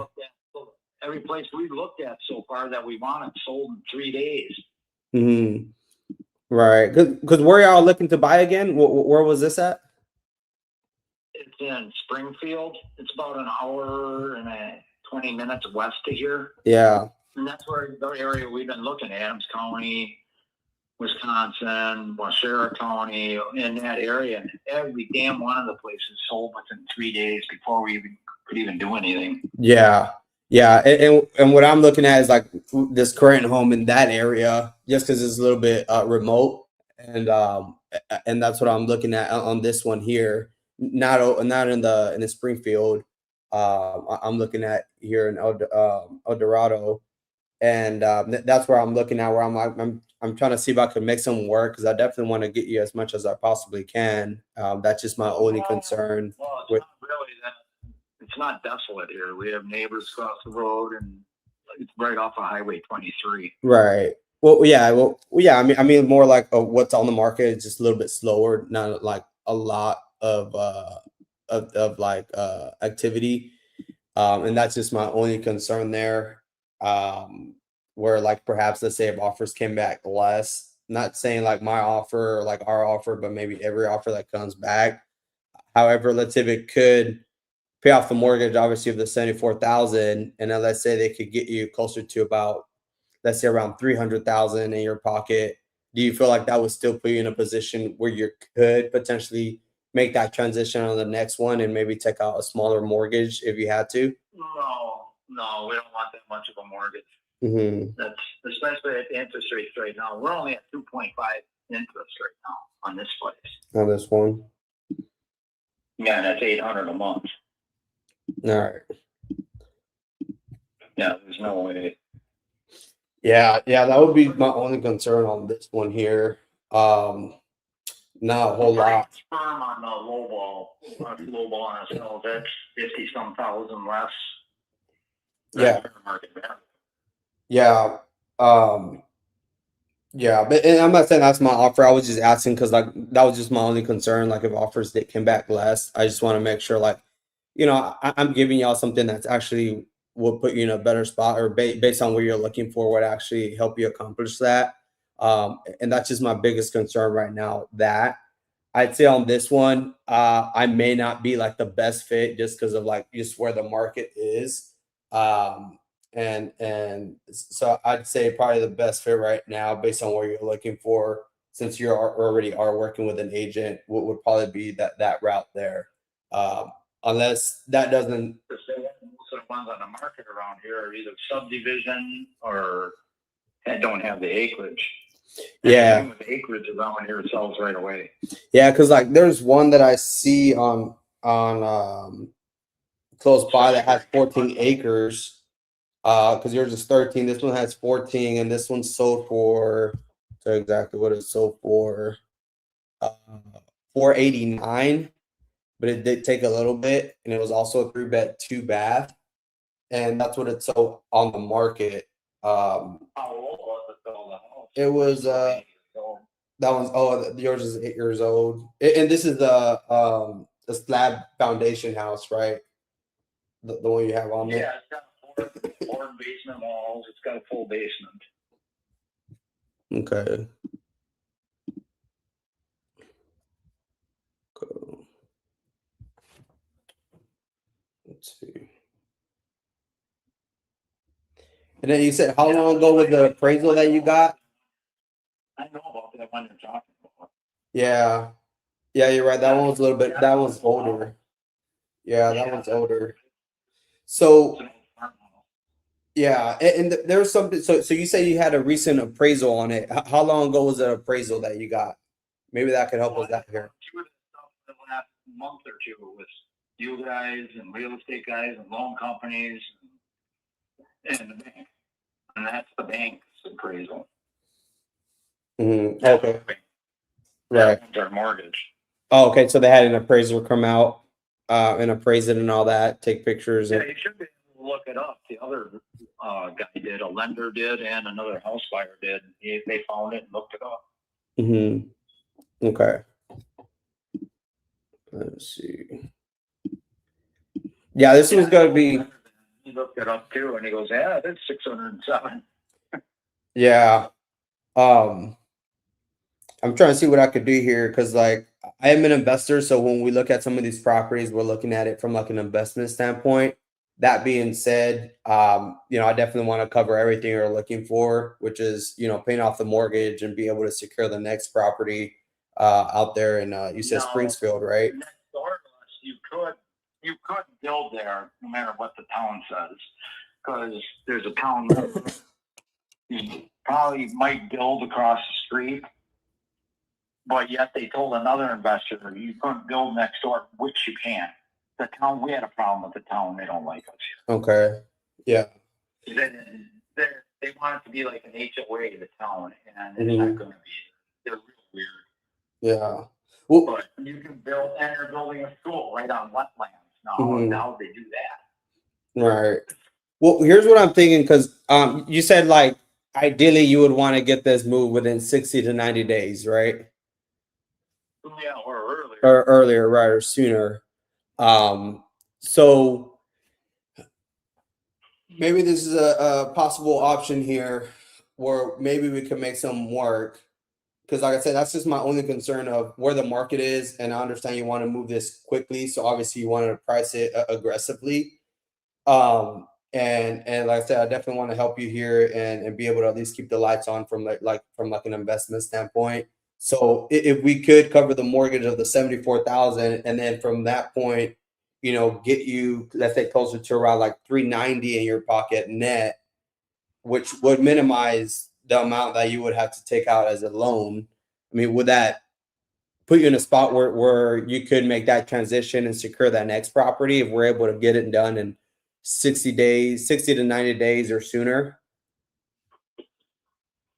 Every place we looked at so far that we wanted sold in 3 days. Mm-hmm. Right, because where y'all looking to buy again? Where was this at? It's in Springfield. It's about an hour and 20 minutes west of here. Yeah. And that's where the area we've been looking at, Adams County, Wisconsin, Washoe County, in that area. And every damn one of the places sold within 3 days before we could even do anything. Yeah. Yeah. And what I'm looking at is like this current home in that area, just because it's a little bit remote. And that's what I'm looking at on this one here. Not in the Springfield. I'm looking at here in El Dorado, and that's where I'm looking at. Where I'm trying to see if I can make some work because I definitely want to get you as much as I possibly can. That's just my only concern. Well, it's with not really that. It's not desolate here. We have neighbors across the road, and it's right off of Highway 23. Right. Well, yeah. I mean, more like what's on the market is just a little bit slower, not like a lot of like activity, and that's just my only concern there. Where like perhaps let's say if offers came back less, Not saying like my offer or like our offer, but maybe every offer that comes back. However, let's say if it could pay off the mortgage, obviously of the 74,000, and then let's say they could get you closer to about, let's say around 300,000 in your pocket. Do you feel like that would still put you in a position where you could potentially make that transition on the next one and maybe take out a smaller mortgage if you had to? No, we don't want that much of a mortgage. Mm-hmm. That's especially at the interest rates right now. We're only at 2.5 interest right now on this place. On this one. Yeah, and that's $800 a month. All right. Yeah, there's no way. Yeah, that would be my only concern on this one here. Not a whole lot. Firm on the low ball on ourselves. That's 50-some thousand less. Yeah. Fair market value. Yeah. Yeah, but and I'm not saying that's my offer. I was just asking because like that was just my only concern. Like if offers that came back less, I just want to make sure like, I'm giving y'all something that's actually will put you in a better spot or based on what you're looking for would actually help you accomplish that. And that's just my biggest concern right now. That I'd say on this one, I may not be like the best fit just because of like just where the market is. And so I'd say probably the best fit right now based on what you're looking for, since you're already working with an agent, what would probably be that route there. Unless that doesn't. Most of the ones on the market around here are either subdivision or don't have the acreage. Yeah. And the acreage around here sells right away. Yeah, because like there's one that I see on close by that has 14 acres. Because yours is 13. This one has 14, and this one's sold for, so exactly what it sold for, 489. But it did take a little bit, and it was also a 3-bed, 2-bath, and that's what it sold on the market. How old was it though, the house? It was that one's yours is 8 years old, and this is the slab foundation house, right? The one you have on there. Yeah, it's got four basement walls. It's got a full basement. Okay. Cool. Let's see. And then you said how long ago was the appraisal that you got? I know about that one you're talking about. Yeah, you're right. That one was a little bit. That one's older. Yeah, that one's older. So yeah, and there's something. So you say you had a recent appraisal on it. How long ago was the appraisal that you got? Maybe that could help us out here. The last month or two with you guys and real estate guys and loan companies and the bank, and that's the bank's appraisal. Mm-hmm. Okay. Right. That's our mortgage. Oh, okay. So they had an appraiser come out and appraise it and all that, take pictures. Yeah, you should be able to look it up. The other guy did, a lender did, and another house buyer did. They found it and looked it up. Mm-hmm. Okay. Let's see. Yeah, this was going to be. He looked it up too, and he goes, "Yeah, that's 607." Yeah. I'm trying to see what I could do here because, like, I am an investor. So when we look at some of these properties, we're looking at it from like an investment standpoint. That being said, I definitely want to cover everything you're looking for, which is, paying off the mortgage and be able to secure the next property out there in, you said Springfield, right? Next door to us, you could build there no matter what the town says, because there's a town that you probably might build across the street, but yet they told another investor you couldn't build next door, which you can. The town, we had a problem with the town. They don't like us here. Okay. Yeah. They want it to be like an HOA, the town, and it's not going to be. They're real weird. Yeah. Well, but you can build, and they're building a school right on wetlands now. Now they do that. Right. Well, here's what I'm thinking, because you said like ideally you would want to get this moved within 60 to 90 days, right? Yeah, or earlier. Or earlier, right, or sooner. So maybe this is a possible option here where maybe we can make some work. because like I said, that's just my only concern of where the market is, and I understand you want to move this quickly, so obviously you want to price it aggressively. And like I said, I definitely want to help you here and be able to at least keep the lights on from like an investment standpoint. So if we could cover the mortgage of the 74,000, and then from that point, get you, let's say, closer to around like 390 in your pocket net, which would minimize the amount that you would have to take out as a loan. I mean, would that put you in a spot where you could make that transition and secure that next property if we're able to get it done in 60 to 90 days or sooner?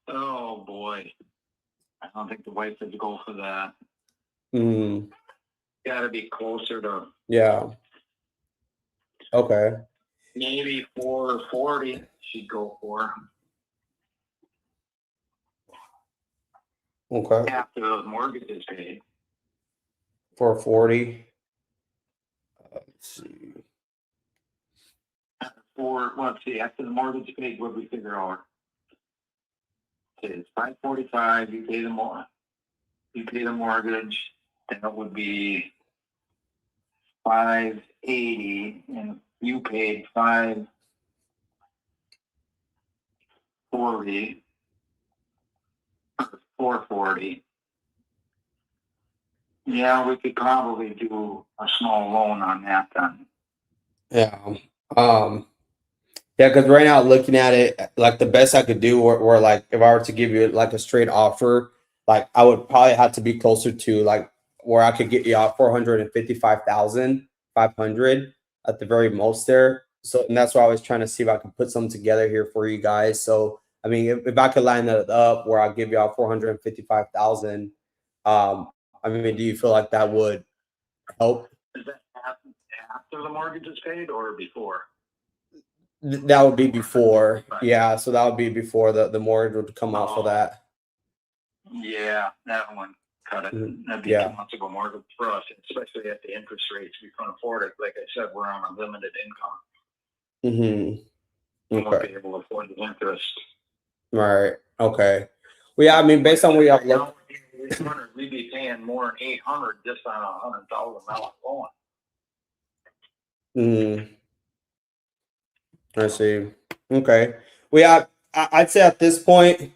Oh boy, I don't think the wife would go for that. Got to be closer to. Yeah. Okay. Maybe 440 she'd go for. Okay. After the mortgage is paid. 440. Let's see. Let's see, after the mortgage is paid, what do we figure out? Okay, it's 545, you pay the mortgage, then it would be 580, and you paid 540, 440. Yeah, we could probably do a small loan on that then. Yeah. Yeah, because right now looking at it, like the best I could do, or like if I were to give you like a straight offer, like I would probably have to be closer to like where I could get you out 455,500 at the very most there. So, and that's why I was trying to see if I could put something together here for you guys. So, I mean, if I could line that up where I'll give you out 455,000, I mean, do you feel like that would help? Is that after the mortgage is paid or before? That would be before. Yeah, so that would be before the mortgage would come off of that. Yeah, that one cut it. That'd be 2 months ago mortgage for us, especially at the interest rates. We couldn't afford it. Like I said, we're on a limited income. We won't be able to afford the interest. Right. Okay. Well, yeah, I mean, based on what y'all look, we'd be paying more than 800 just on a $100,000 loan. I see. Okay. Well, yeah, I'd say at this point,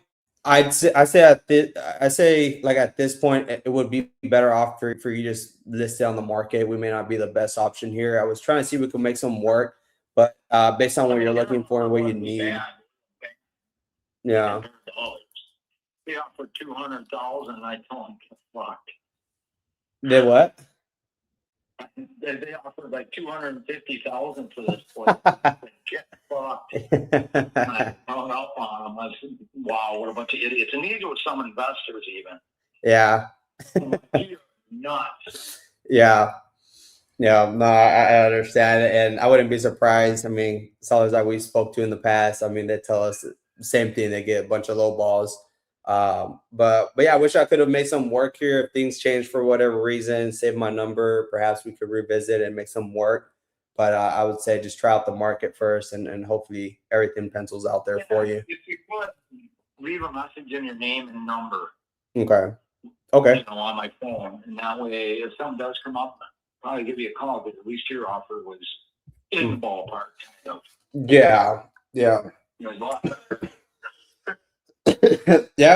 at this point, it would be better off for you just list it on the market. We may not be the best option here. I was trying to see if we could make some work, but based on what you're looking for and what you need. Yeah. Yeah, for 200,000, I told them get fucked. Did what? They offered like 250,000 for this place. Get fucked. I hung up on them. I said, "Wow, what a bunch of idiots!" And these were some investors, even. Yeah. You're nuts. Yeah. Yeah. No, I understand, and I wouldn't be surprised. I mean, sellers that we spoke to in the past, I mean, they tell us the same thing. They get a bunch of low balls. But yeah, I wish I could have made some work here. If things change for whatever reason, save my number, perhaps we could revisit and make some work. But I would say just try out the market first, and hopefully everything pencils out there for you. If you could, leave a message in your name and number. Okay. On my phone, and that way, if something does come up, I'll probably give you a call, but at least your offer was in the ballpark. Yeah. Yeah,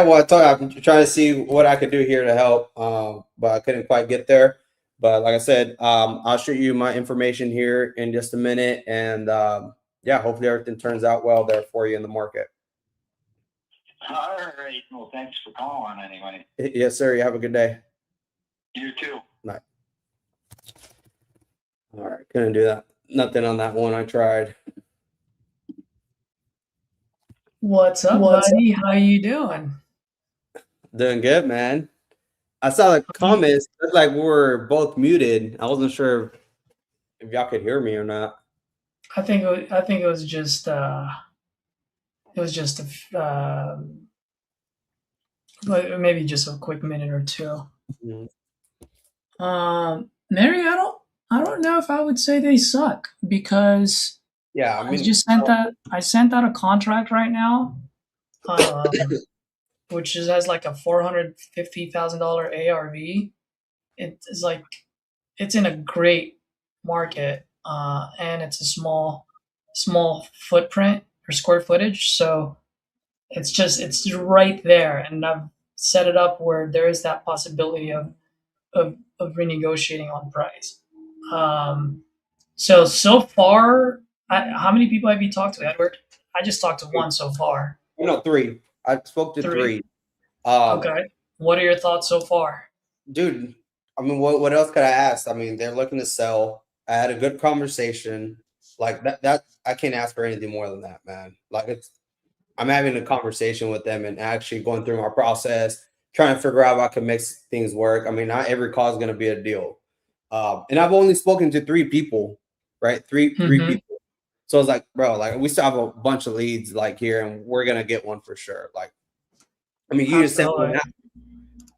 well, I told you, I'm trying to see what I could do here to help, but I couldn't quite get there. But like I said, I'll shoot you my information here in just a minute, and yeah, hopefully everything turns out well there for you in the market. All right. Well, thanks for calling anyway. Yes, sir. You have a good day. You too. Bye. All right, couldn't do that. Nothing on that one. I tried. What's up, buddy? How you doing? Doing good, man. I saw the comments. Looked like we were both muted. I wasn't sure if y'all could hear me or not. I think it was just maybe just a quick minute or two. Mary, I don't know if I would say they suck, because yeah, I mean, I sent out a contract right now. which has like a $450,000 ARV. It's like it's in a great market, and it's a small footprint or square footage. So it's right there, and I've set it up where there is that possibility of renegotiating on price. So far, how many people have you talked to, Edward? I just talked to one so far. No, 3. I spoke to 3. Okay. What are your thoughts so far? Dude, I mean, what else could I ask? I mean, they're looking to sell. I had a good conversation. Like that I can't ask for anything more than that, man. Like I'm having a conversation with them and actually going through my process, trying to figure out if I can make things work. I mean, not every call is going to be a deal. And I've only spoken to 3 people, right? Three people. So I was like, bro, like we still have a bunch of leads like here, and we're gonna get one for sure. Like, I mean, you just sent one out.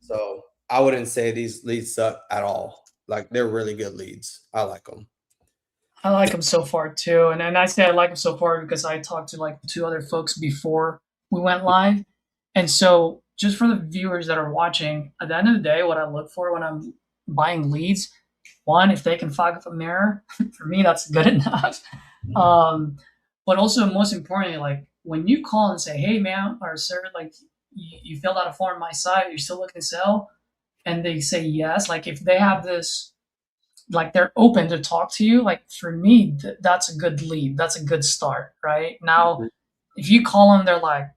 So I wouldn't say these leads suck at all. Like they're really good leads. I like them. I like them so far too, and I say I like them so far because I talked to like 2 other folks before we went live, and so just for the viewers that are watching, at the end of the day, what I look for when I'm buying leads, one, if they can fog up a mirror, for me that's good enough. But also most importantly, like when you call and say, "Hey, ma'am or sir, like you filled out a form on my site, you're still looking to sell," and they say yes, like if they have this, like they're open to talk to you, like for me that's a good lead, that's a good start. Right now, if you call them, they're like,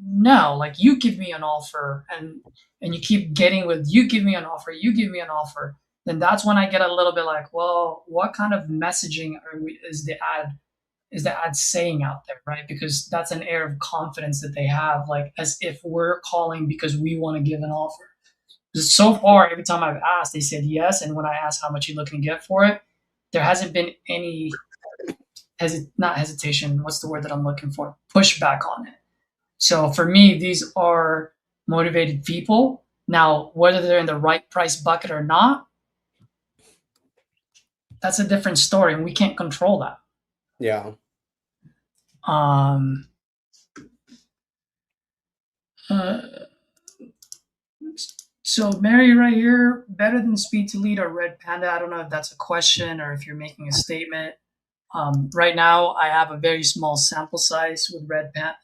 no, like you give me an offer, and you keep getting with you give me an offer, you give me an offer, then that's when I get a little bit like, well, what kind of messaging is the ad saying out there, right? Because that's an air of confidence that they have, like as if we're calling because we want to give an offer. So far, every time I've asked, they said yes. And when I ask how much you're looking to get for it, there hasn't been any not hesitation. What's the word that I'm looking for? Pushback on it. So for me, these are motivated people. Now, whether they're in the right price bucket or not, that's a different story, and we can't control that. Yeah. So Mary right here, better than Speed to Lead or Red Panda. I don't know if that's a question or if you're making a statement. Right now, I have a very small sample size with Red Panda.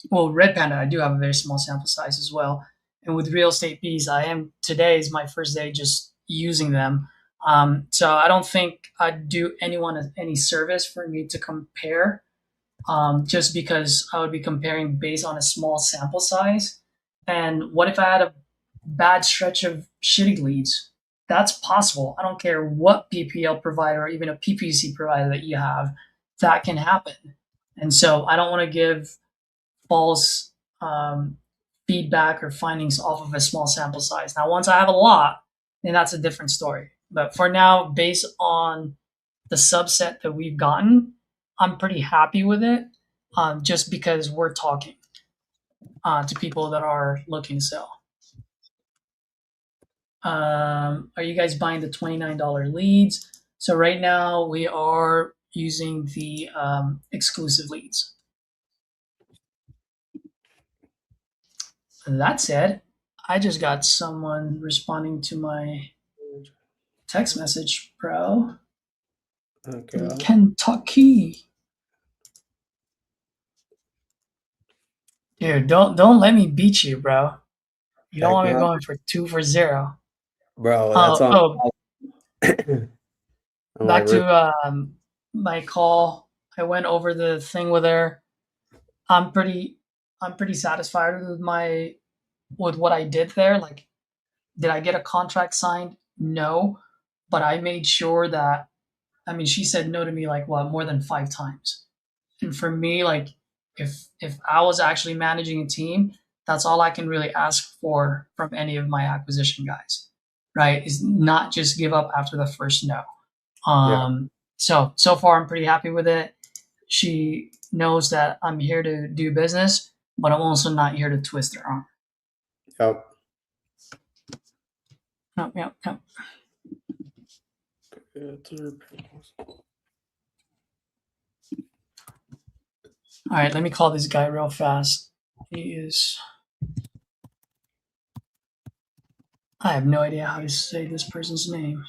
Red Panda, I do have a very small sample size as well. And with Real Estate Bees, today is my first day just using them. So I don't think I'd do anyone any service for me to compare, just because I would be comparing based on a small sample size. And what if I had a bad stretch of shitty leads? That's possible. I don't care what PPL provider or even a PPC provider that you have, that can happen. And so I don't want to give false feedback or findings off of a small sample size. Now, once I have a lot, then that's a different story. But for now, based on the subset that we've gotten, I'm pretty happy with it, just because we're talking to people that are looking to sell. Are you guys buying the $29 leads? So right now we are using the exclusive leads. That said, I just got someone responding to my text message, bro. Okay. Kentucky. Dude, don't let me beat you, bro. You don't want me going for 2 for 0. Bro, that's on. Back to my call. I went over the thing with her. I'm pretty satisfied with what I did there. Like, did I get a contract signed? No, but I made sure that, I mean, she said no to me like more than 5 times. And for me, like if I was actually managing a team, that's all I can really ask for from any of my acquisition guys, right? Is not just give up after the first no. So far I'm pretty happy with it. She knows that I'm here to do business, but I'm also not here to twist her arm. Yep. Yep. All right, let me call this guy real fast. is. I have no idea how to say this person's name.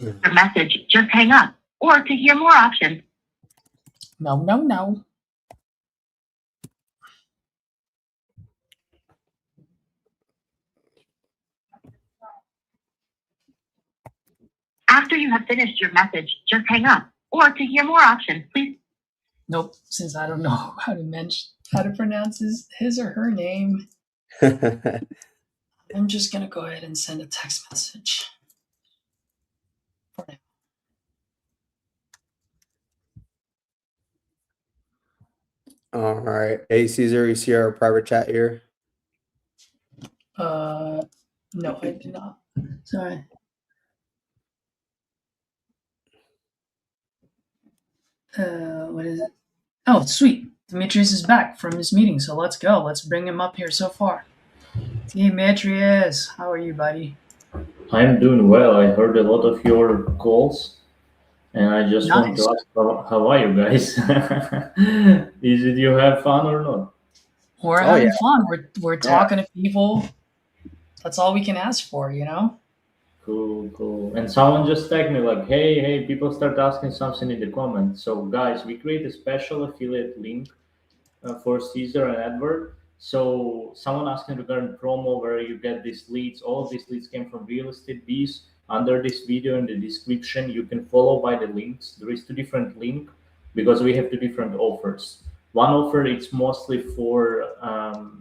Your message, just hang up. Or to hear more options. No. After you have finished your message, just hang up. Or to hear more options, please. Nope, since I don't know how to pronounce his or her name, I'm just gonna go ahead and send a text message. For now. All right. Hey, Caesar, you see our private chat here? No, I did not. Sorry. What is it? Oh, sweet. Demetrius is back from his meeting, so let's go. Let's bring him up here so far. Demetrius, how are you, buddy? I'm doing well. I heard a lot of your calls, and I just want Nice. to ask how are you guys? Is it you have fun or not? We're Oh, having yeah. fun. We're talking to people. That's all we can ask for, you know? Cool. And someone just tagged me like, hey, people start asking something in the comments. So guys, we create a special affiliate link for Caesar and Edward. So someone asking regarding promo where you get these leads. All of these leads came from Real Estate Bees. Under this video in the description, you can follow by the links. There is two different links because we have two different offers. One offer it's mostly for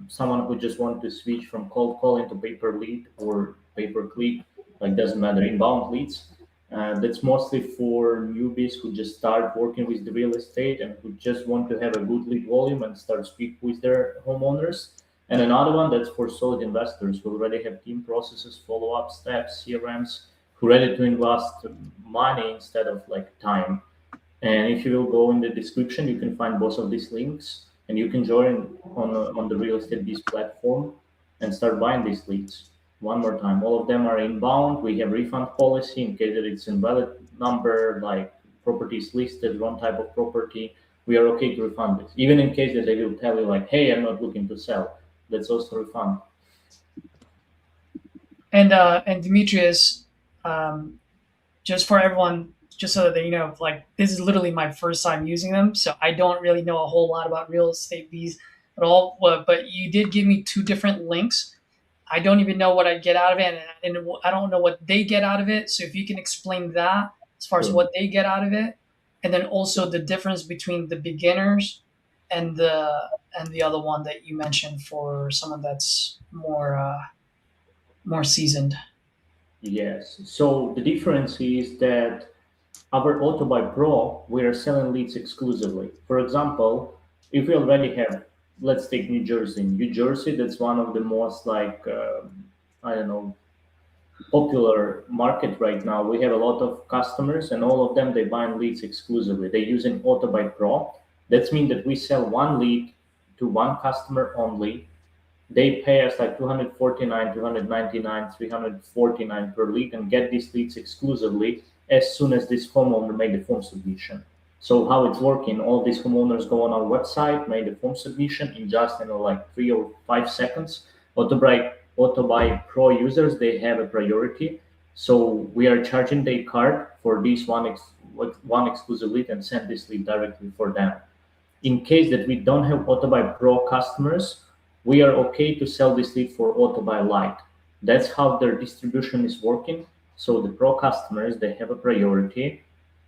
someone who just want to switch from cold call into pay per lead or pay per click, like doesn't matter, inbound leads. That's mostly for newbies who just start working with the real estate and who just want to have a good lead volume and start speak with their homeowners. And another one that's for solid investors who already have team processes, follow-up steps, CRMs, who are ready to invest money instead of like time. And if you will go in the description, you can find both of these links, and you can join on the Real Estate Beast platform and start buying these leads. One more time, all of them are inbound. We have refund policy in case that it's invalid number, like properties listed, wrong type of property. We are okay to refund this, even in case that they will tell you like, "Hey, I'm not looking to sell." That's also refund. And Demetrius, just for everyone, just so that they know, like this is literally my first time using them, so I don't really know a whole lot about Real Estate Bees at all. But you did give me two different links. I don't even know what I get out of it, and I don't know what they get out of it. So if you can explain that as far as Sure. what they get out of it, and then also the difference between the beginners and the other one that you mentioned for someone that's more seasoned. Yes. So the difference is that our AutoBuy Pro, we are selling leads exclusively. For example, if we already have, let's take New Jersey. New Jersey, that's one of the most like, I don't know, popular market right now. We have a lot of customers and all of them, they buy leads exclusively. They're using AutoBuy Pro. That means that we sell one lead to one customer only. They pay us like 249, 299, 349 per lead and get these leads exclusively as soon as this homeowner made the form submission. So how it's working, all these homeowners go on our website, made the form submission in just like 3 or 5 seconds. AutoBuy Pro users, they have a priority. So we are charging their card for this one exclusive lead and send this lead directly for them. In case that we don't have AutoBuy Pro customers, we are okay to sell this lead for AutoBuy Lite. That's how their distribution is working. So the Pro customers, they have a priority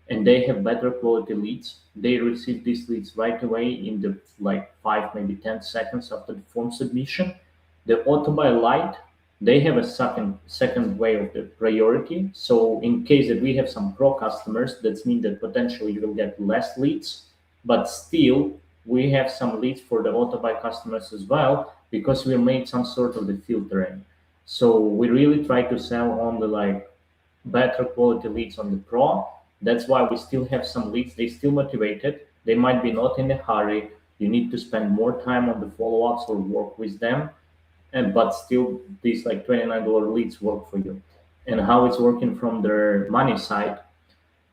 and they have better quality leads. They receive these leads right away in the like 5, maybe 10 seconds after the form submission. The AutoBuy Lite, they have a second way of the priority. So in case that we have some Pro customers, that means that potentially you will get less leads, but still we have some leads for the AutoBuy customers as well because we made some sort of the filtering. So we really try to sell on the like better quality leads on the Pro. That's why we still have some leads. They still motivated. They might be not in a hurry. You need to spend more time on the follow-ups or work with them, but still these like $29 leads work for you. And how it's working from their money side,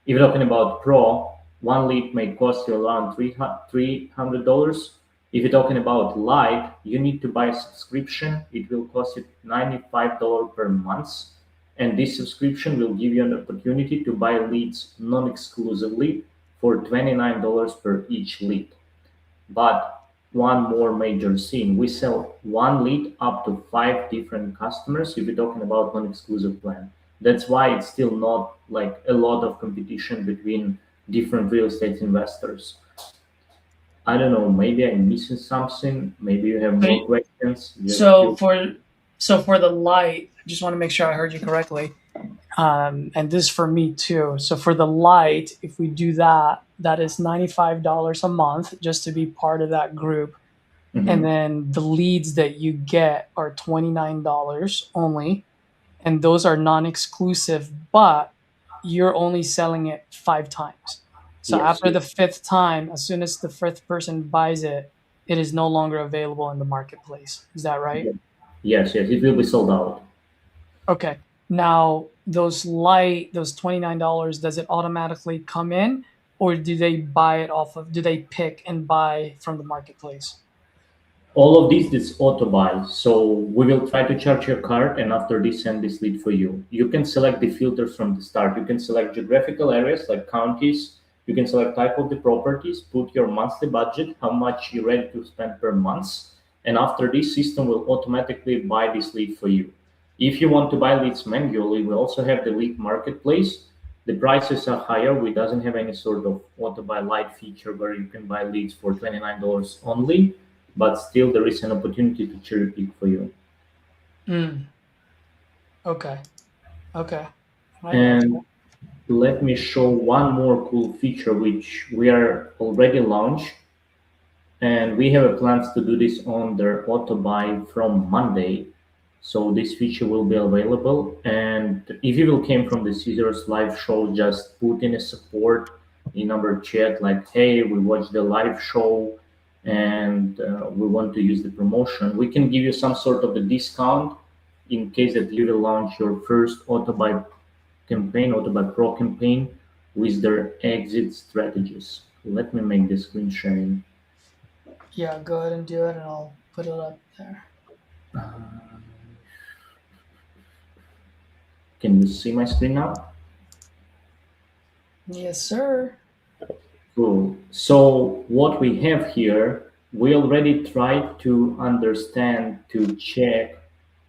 If you're talking about Pro, one lead may cost you around $300. If you're talking about Lite, you need to buy a subscription. It will cost you $95 per month. And this subscription will give you an opportunity to buy leads non-exclusively for $29 per each lead. But one more major thing, we sell one lead up to 5 different customers if you're talking about non-exclusive plan. That's why it's still not like a lot of competition between different real estate investors. I don't know, maybe I'm missing something. Maybe you have more questions. So for the light, I just want to make sure I heard you correctly. And this for me too. So for the light, if we do that, that is $95 a month just to be part of that group. Mhm. And then the leads that you get are $29 only. And those are non-exclusive, but you're only selling it 5 times. So Yes, after yes. the 5th time, as soon as the 5th person buys it, it is no longer available in the marketplace. Is that right? Yes, it will be sold out. Okay. Now those $29, does it automatically come in, or do they buy it do they pick and buy from the marketplace? All of this is auto buy. So we will try to charge your card and after this send this lead for you. You can select the filters from the start. You can select geographical areas like counties. You can select type of the properties, put your monthly budget, how much you're ready to spend per month. And after this system will automatically buy this lead for you. If you want to buy leads manually, we also have the lead marketplace. The prices are higher. We doesn't have any sort of auto buy light feature where you can buy leads for $29 only, but still there is an opportunity to cherry pick for you. Okay. Okay. I And gotcha. let me show one more cool feature which we are already launched, and we have a plans to do this on their auto buy from Monday. So this feature will be available. And if you will came from the Caesars live show, just put in a support in our chat like, hey, we watched the live show and we want to use the promotion. We can give you some sort of a discount in case that you will launch your first auto buy campaign, auto buy pro campaign with their exit strategies. Let me make the screen sharing. Yeah, go ahead and do it, and I'll put it up there. Can you see my screen now? Yes, sir. Cool. So what we have here, we already tried to understand, to check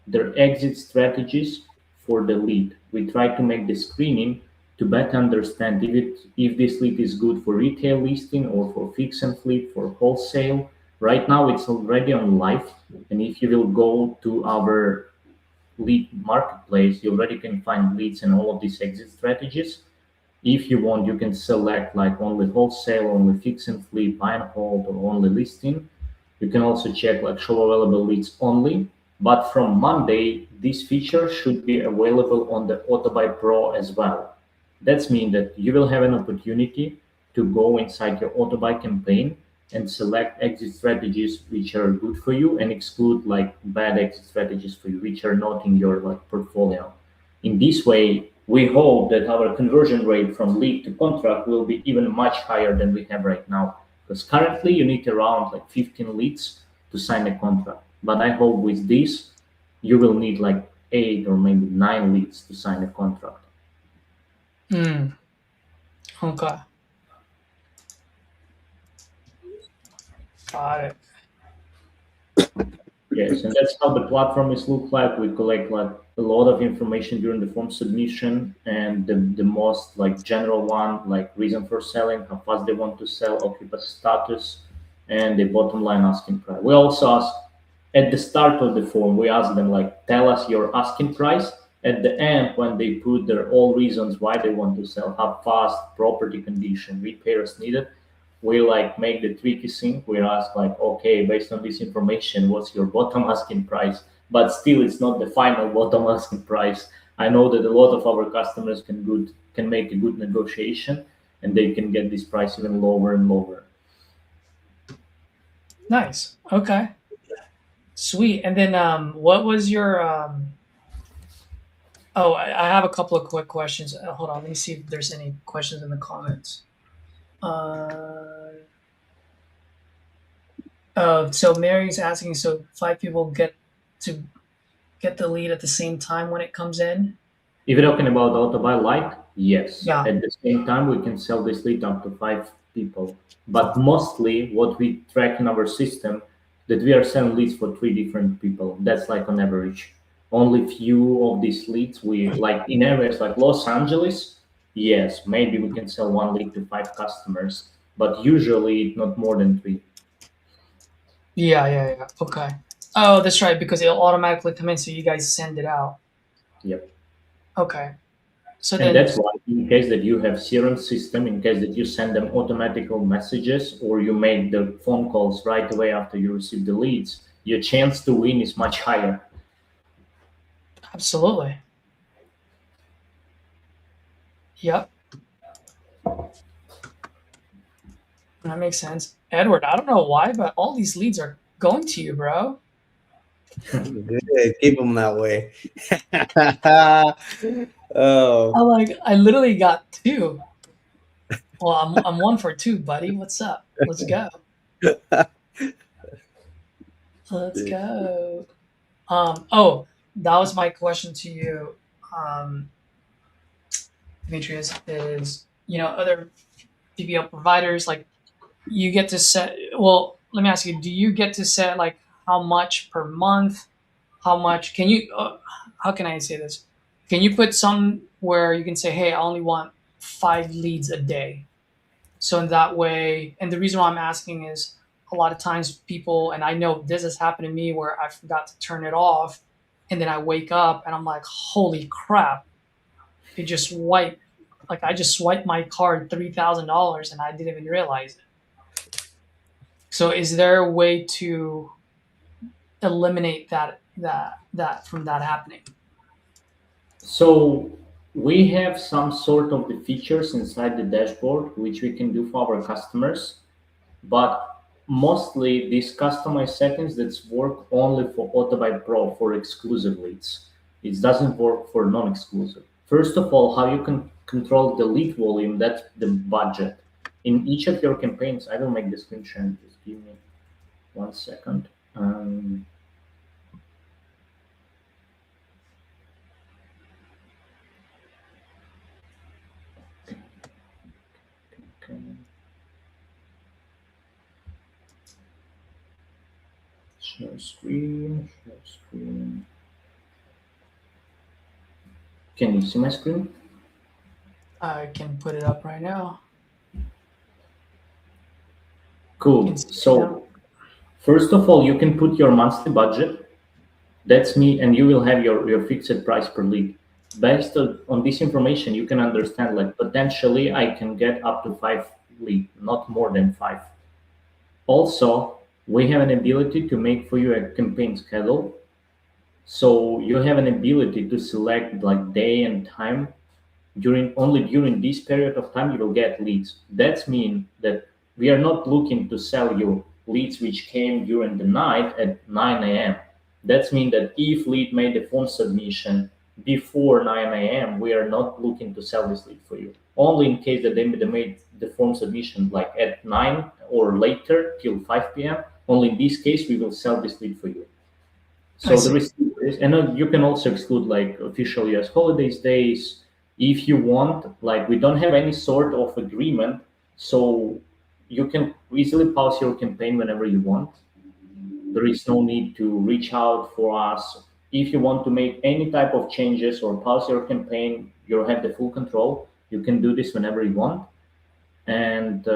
their exit strategies for the lead. We try to make the screening to better understand if this lead is good for retail listing or for fix and flip, for wholesale. Right now it's already on live, and if you will go to our lead marketplace, you already can find leads and all of these exit strategies. If you want, you can select like only wholesale, only fix and flip, buy and hold, or only listing. You can also check like show available leads only. But from Monday, this feature should be available on the AutoBuy Pro as well. That means that you will have an opportunity to go inside your AutoBuy campaign and select exit strategies which are good for you and exclude like bad exit strategies for you, which are not in your like portfolio. In this way, we hope that our conversion rate from lead to contract will be even much higher than we have right now. Because currently you need around like 15 leads to sign a contract. But I hope with this, you will need like 8 or maybe 9 leads to sign a contract. Okay. Got it. Yes, and that's how the platform is look like. We collect like a lot of information during the form submission, and the most like general one, like reason for selling, how fast they want to sell, occupancy status, and the bottom line asking price. We also ask at the start of the form, we ask them like, tell us your asking price. At the end, when they put their all reasons why they want to sell, how fast, property condition, repairs needed, we like make the tricky thing. We ask like, okay, based on this information, what's your bottom asking price? But still, it's not the final bottom asking price. I know that a lot of our customers can make a good negotiation, and they can get this price even lower and lower. Nice. Okay. Sweet. And then what was your Oh, I have a couple of quick questions. Hold on, let me see if there's any questions in the comments. So Mary's asking, so 5 people get to get the lead at the same time when it comes in? If you're talking about Autobuy Lite, yes. Yeah. At the same time, we can sell this lead up to 5 people. But mostly, what we track in our system, that we are selling leads for 3 different people. That's like on average. Only few of these leads we like in areas like Los Angeles. Yes, maybe we can sell one lead to 5 customers, but usually not more than 3. Yeah. Okay. Oh, that's right, because it'll automatically come in, so you guys send it out. Yep. Okay. So And then, that's why, in case that you have CRM system, in case that you send them automatical messages or you make the phone calls right away after you receive the leads, your chance to win is much higher. absolutely. Yep. That makes sense. Edward, I don't know why, but all these leads are going to you, bro. Good. Keep them that way. Oh, I literally got 2. Well, I'm 1 for 2, buddy. What's up? Let's go. Let's go. Oh, that was my question to you, Demetrius, is, other PPO providers, like, you get to set, well, let me ask you, do you get to set, like, how much per month? How much can you, how can I say this? Can you put some where you can say, hey, I only want 5 leads a day? So in that way, and the reason why I'm asking is a lot of times people, and I know this has happened to me where I forgot to turn it off, and then I wake up and I'm like, holy crap, it just wiped, like I just swiped my card $3,000 and I didn't even realize it. So is there a way to eliminate that from that happening? So we have some sort of the features inside the dashboard, which we can do for our customers, but mostly these customized settings that work only for Autobuy Pro for exclusive leads. It doesn't work for non-exclusive. First of all, how you can control the lead volume, that's the budget. In each of your campaigns, I will make the screen share. Just give me 1 second. Share screen. Can you see my screen? I can put it up right now. Cool. So first of all, you can put your monthly budget. That's me, and you will have your fixed price per lead. Based on this information, you can understand, like, potentially I can get up to 5 lead, not more than 5. Also, we have an ability to make for you a campaign schedule. So you have an ability to select like day and time. Only during this period of time you will get leads. That means that we are not looking to sell you leads which came during the night at 9 a.m. That means that if lead made the phone submission before 9 a.m., we are not looking to sell this lead for you. Only in case that they made the phone submission like at 9 or later till 5 p.m. Only in this case we will sell this lead for you. So there is, and you can also exclude like official US holidays days if you want. Like, we don't have any sort of agreement, so you can easily pause your campaign whenever you want. There is no need to reach out for us. If you want to make any type of changes or pause your campaign, you have the full control. You can do this whenever you want. And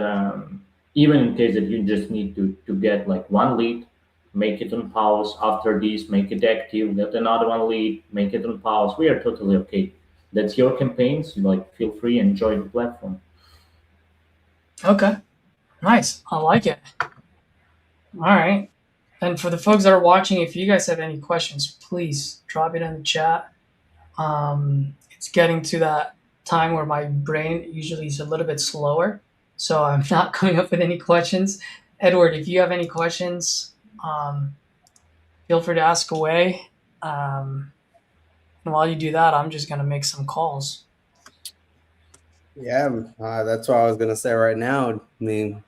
even in case that you just need to get like one lead, make it on pause. After this, make it active, get another one lead, make it on pause. We are totally okay. That's your campaigns. Like, feel free, enjoy the platform. Okay, nice. I like it. All right. And for the folks that are watching, if you guys have any questions, please drop it in the chat. It's getting to that time where my brain usually is a little bit slower, so I'm not coming up with any questions. Edward, if you have any questions, feel free to ask away. And while you do that, I'm just gonna make some calls. Yeah, that's what I was gonna say right now. I mean,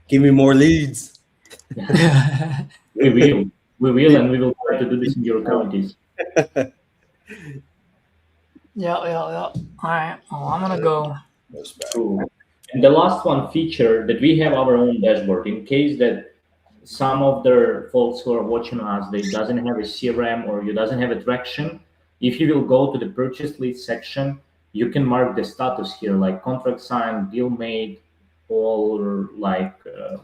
give me more leads. We will. We will, and we will try to do this in your counties. Yeah. All right. Well, I'm gonna go. Cool. And the last one feature that we have our own dashboard in case that some of the folks who are watching us they doesn't have a CRM or you doesn't have a traction. If you will go to the purchase lead section, you can mark the status here like contract signed, deal made, or like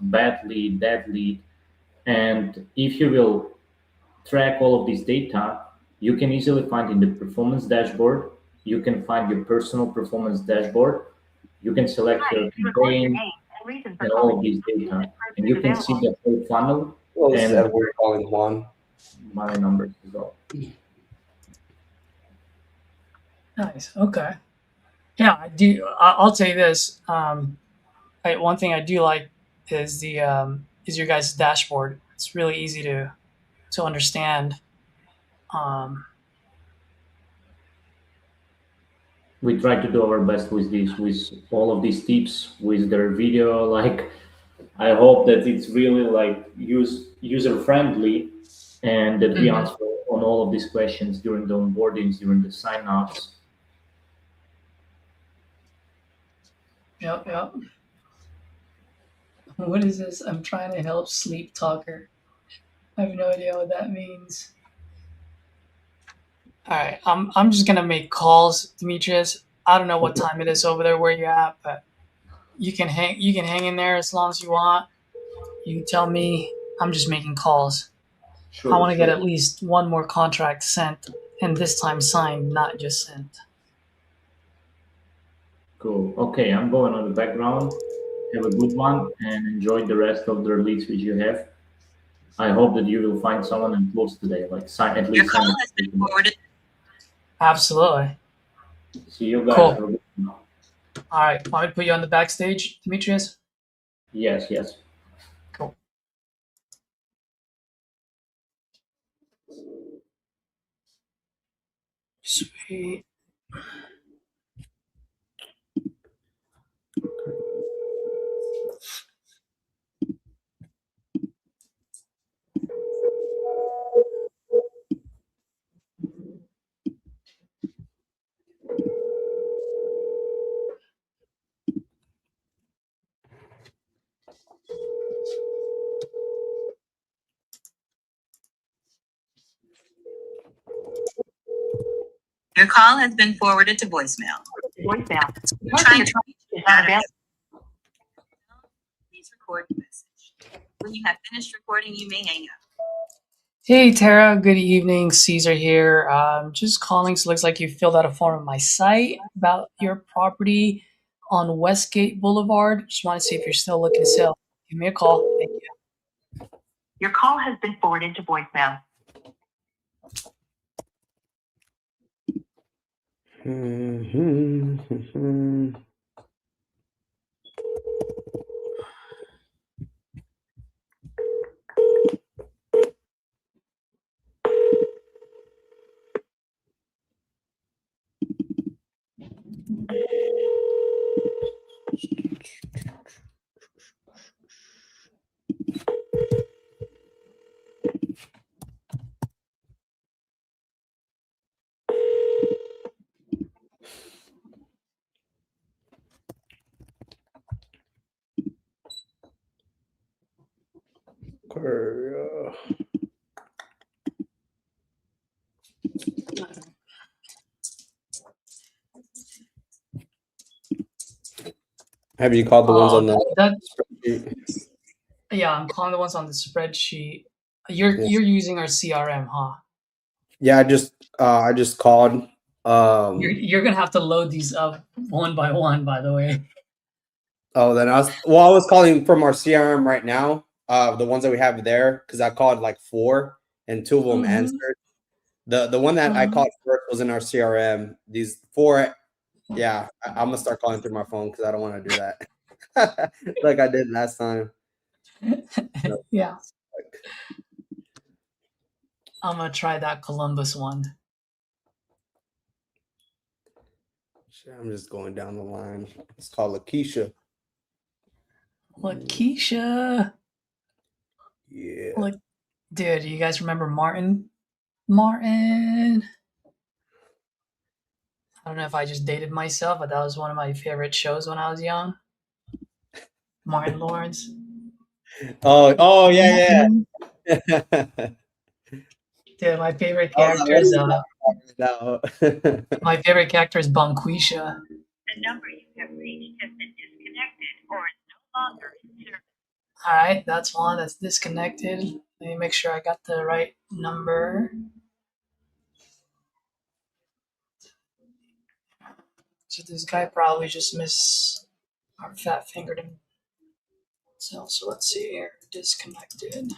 bad lead, dead lead. And if you will track all of this data, you can easily find in the performance dashboard. You can find your personal performance dashboard. You can select Hi, your record your campaign name and reason for and all calling. of these data, This and person you is can see available. the whole funnel Well, this is and Edward calling Juan. my numbers as well. Nice. Okay. Yeah, I do. I'll tell you this. One thing I do like is is your guys' dashboard. It's really easy to understand. Um, We try to do our best with this, with all of these tips, with their video. Like, I hope that it's really like user friendly, and that we Mhm. answer on all of these questions during the onboardings, during the sign ups. Yep. What is this? I'm trying to help sleep talker. I have no idea what that means. All right, I'm just gonna make calls, Demetrius. I don't know what time it is over there where you're at, but you can hang in there as long as you want. You tell me. I'm just making calls. Sure, I want to get sure. at least one more contract sent, and this time signed, not just sent. Cool. Okay, I'm going on the background. Have a good one and enjoy the rest of the leads which you have. I hope that you will find someone and close today, like sign at Your least call sign has been it. forwarded. Absolutely. See you guys. Cool. Have a good one. All right, want me to put you on the backstage, Demetrius? Yes, yes. Cool. Sweet. Your call has been forwarded to voicemail. Voicemail. The person Trying you're to trying reach is not available. Please record your message. When you have finished recording, you may hang up. Hey Tara, good evening. Caesar here. Just calling. So it looks like you filled out a form on my site about your property on Westgate Boulevard. Just want to see if you're still looking to sell. Give me a call. Thank you. Your call has been forwarded to voicemail. Have you called the ones on the that spreadsheet? yeah, I'm calling the ones on the spreadsheet. You're using our CRM, huh? Yeah, I just called. You're gonna have to load these up one by one, by the way. Oh, then I was calling from our CRM right now. The ones that we have there, because I called like 4 and 2 of them Mhm. answered. The one that I Mhm. called first was in our CRM. These 4, yeah, I'm gonna start calling through my phone because I don't want to do that like I did last time. Yeah. I'm gonna try that Columbus one. I'm just going down the line. It's called Lakeisha. Lakeisha. Yeah. Like, dude, you guys remember Martin? Martin. I don't know if I just dated myself, but that was one of my favorite shows when I was young. Martin Lawrence. Oh, yeah. Dude, my favorite I was like, character what is is that now? my favorite character is Bunquisha. The number you have reached has been disconnected or is no longer in service. All right, that's one that's disconnected. Let me make sure I got the right number. So this guy probably just missed our fat fingered himself. So let's see here. Disconnected.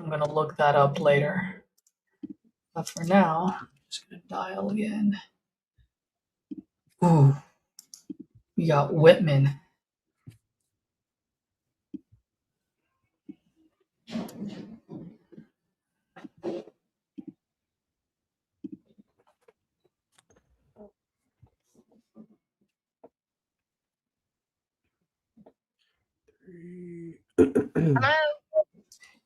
I'm gonna look that up later. But for now, I'm just gonna dial again. Ooh, we got Whitman. Hello,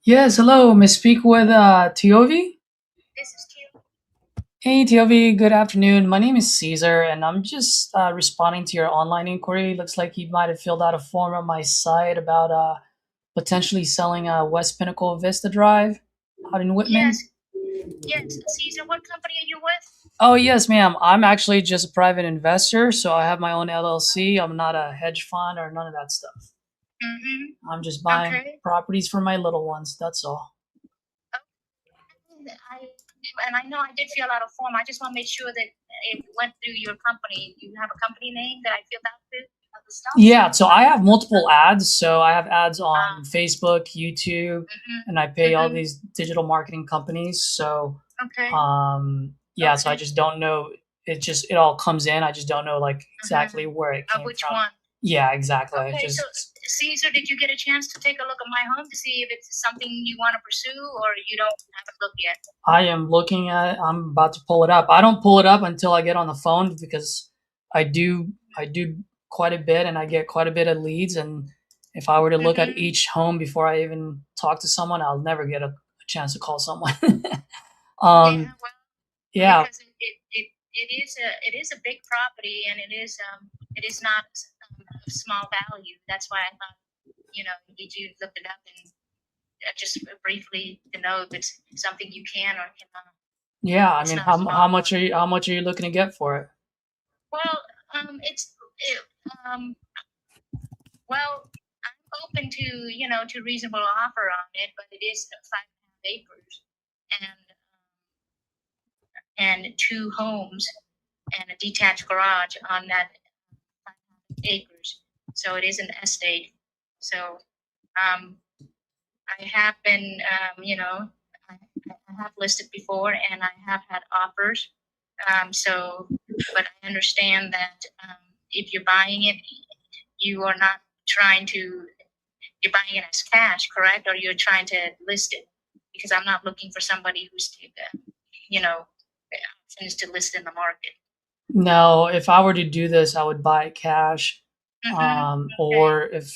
Yes, hello. May I speak with Tiovi? this is Tim. Hey, Tiovi. Good afternoon. My name is Caesar, and I'm just responding to your online inquiry. Looks like you might have filled out a form on my site about potentially selling West Pinnacle Vista Drive out in Whitman. Yes, Caesar, what company are you with? Oh, yes, ma'am. I'm actually just a private investor, so I have my own LLC. I'm not a hedge fund or none of that stuff. Mm-hmm. I'm just buying Okay. properties for my little ones. That's all. I know I did fill out a form. I just want to make sure that it went through your company. You have a company name that I filled out with of the stuff? Yeah, so I have multiple ads. So I have ads on Facebook, YouTube, and I pay all these digital marketing companies. So Okay. yeah, so I Okay. just don't know. It all comes in. I just don't know like exactly where it came Which from. one? Yeah, exactly. Okay, so Caesar, did you get a chance to take a look at my home to see if it's something you want to pursue, or you don't have a look yet? I am looking at it. I'm about to pull it up. I don't pull it up until I get on the phone because I do quite a bit and I get quite a bit of leads. And if I were to look at each home before I even talk to someone, I'll never get a chance to call someone. Yeah. Because it is a big property, and it is not of small value. That's why I thought, did you look it up and just briefly to know if it's something you can or cannot. Yeah, I mean, how much are you looking to get for it? Well, well, I'm open to reasonable offer on it, but it is 5.5 acres, and 2 homes and a detached garage on that 5.5 acres. So it is an estate. So I have been, I have listed before, and I have had offers. But I understand that if you're buying it, you are not you're buying it as cash, correct? Or you're trying to list it? Because I'm not looking for somebody who's, options to list in the market. No, if I were to do this, I would buy it cash. Or if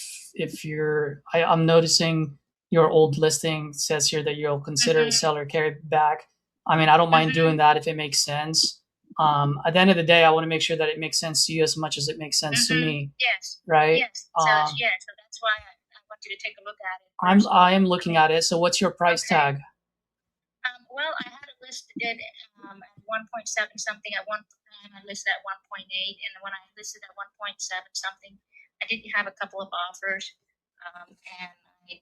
I'm noticing your old listing says here that you'll consider the seller carry back. I mean, I don't mind doing that if it makes sense. At the end of the day, I want to make sure that it makes sense to you as much as it makes sense to me. Yes. Right. Yes. So that's why I want you to take a look at it. I am looking at it. So what's your price tag? Well, I had it listed at 1.7 something. At one time, I listed at 1.8, and when I listed at 1.7 something, I did have a couple of offers, and I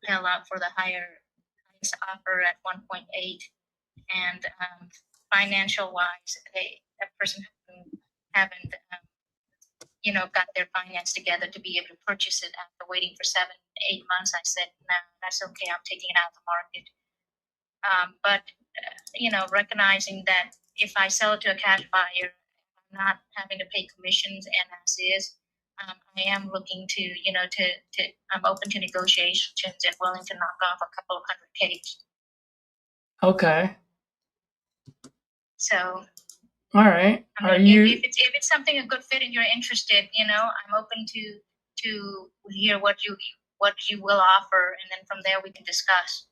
held out for the highest offer at 1.8. And financial wise, that person haven't got their finance together to be able to purchase it after waiting for 7-8 months. I said, no, that's okay. I'm taking it out of the market. But recognizing that if I sell it to a cash buyer, I'm not having to pay commissions and as is. I am looking to, I'm open to negotiations and willing to knock off a couple of $100K. Okay. So All right. I Are mean, you? if it's something a good fit and you're interested, I'm open to hear what you will offer, and then from there we can discuss.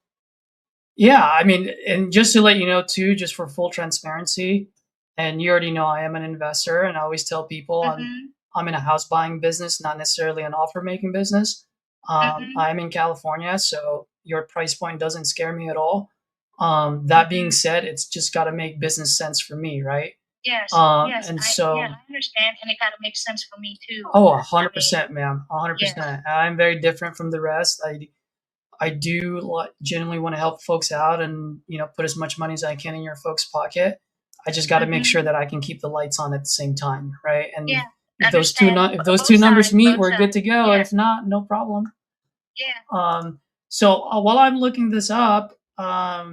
Yeah, I mean, and just to let you know too, just for full transparency, and you already know I am an investor, and I always tell people I'm in a house buying business, not necessarily an offer making business. I'm in California, so your price point doesn't scare me at all. That being said, it's just got to make business sense for me, right? Yes, yes, And I so, understand, and it got to make sense for me too. oh, 100%, ma'am, Yes. 100%. I'm very different from the rest. I do genuinely want to help folks out and put as much money as I can in your folks' pocket. I just got to make sure that I can keep the lights on at the same time, right? And Yeah, if those two numbers meet, we're good to go. Yeah. If not, no problem. Yeah. So while I'm looking this up, tell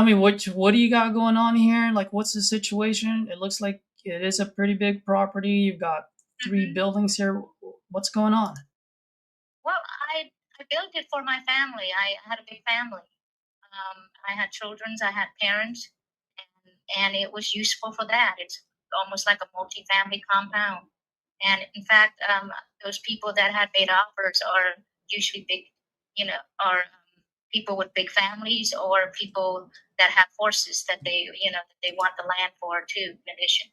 me what do you got going on here? Like, what's the situation? It looks like it is a pretty big property. You've got 3 buildings here. What's going on? Well, I built it for my family. I had a big family. I had children, I had parents, and it was useful for that. It's almost like a multi-family compound. And in fact, those people that had made offers are usually big, are people with big families or people that have horses that they want the land for too, in addition.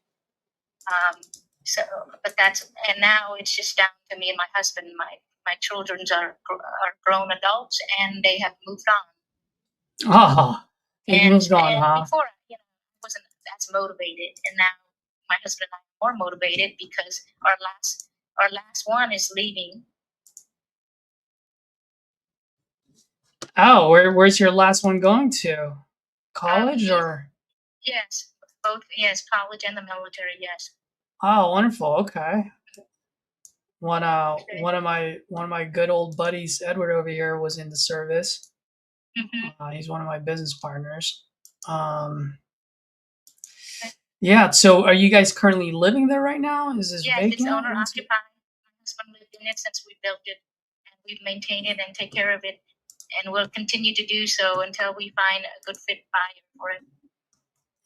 And now it's just down to me and my husband. My children are grown adults and they have moved on. They moved on, huh? Before, I wasn't as motivated, and now my husband and I are more motivated because our last one is leaving. Oh, where's your last one going to? College or? Yes, both. Yes, college and the military. Yes. Oh, wonderful. Okay. One of my good old buddies, Edward over here, was in the service. He's one of my business partners. Yeah. So, are you guys currently living there right now? Is this vacant? Yes, it's owner occupied. My husband lived in it since we built it, and we've maintained it and take care of it, and we'll continue to do so until we find a good fit buyer for it.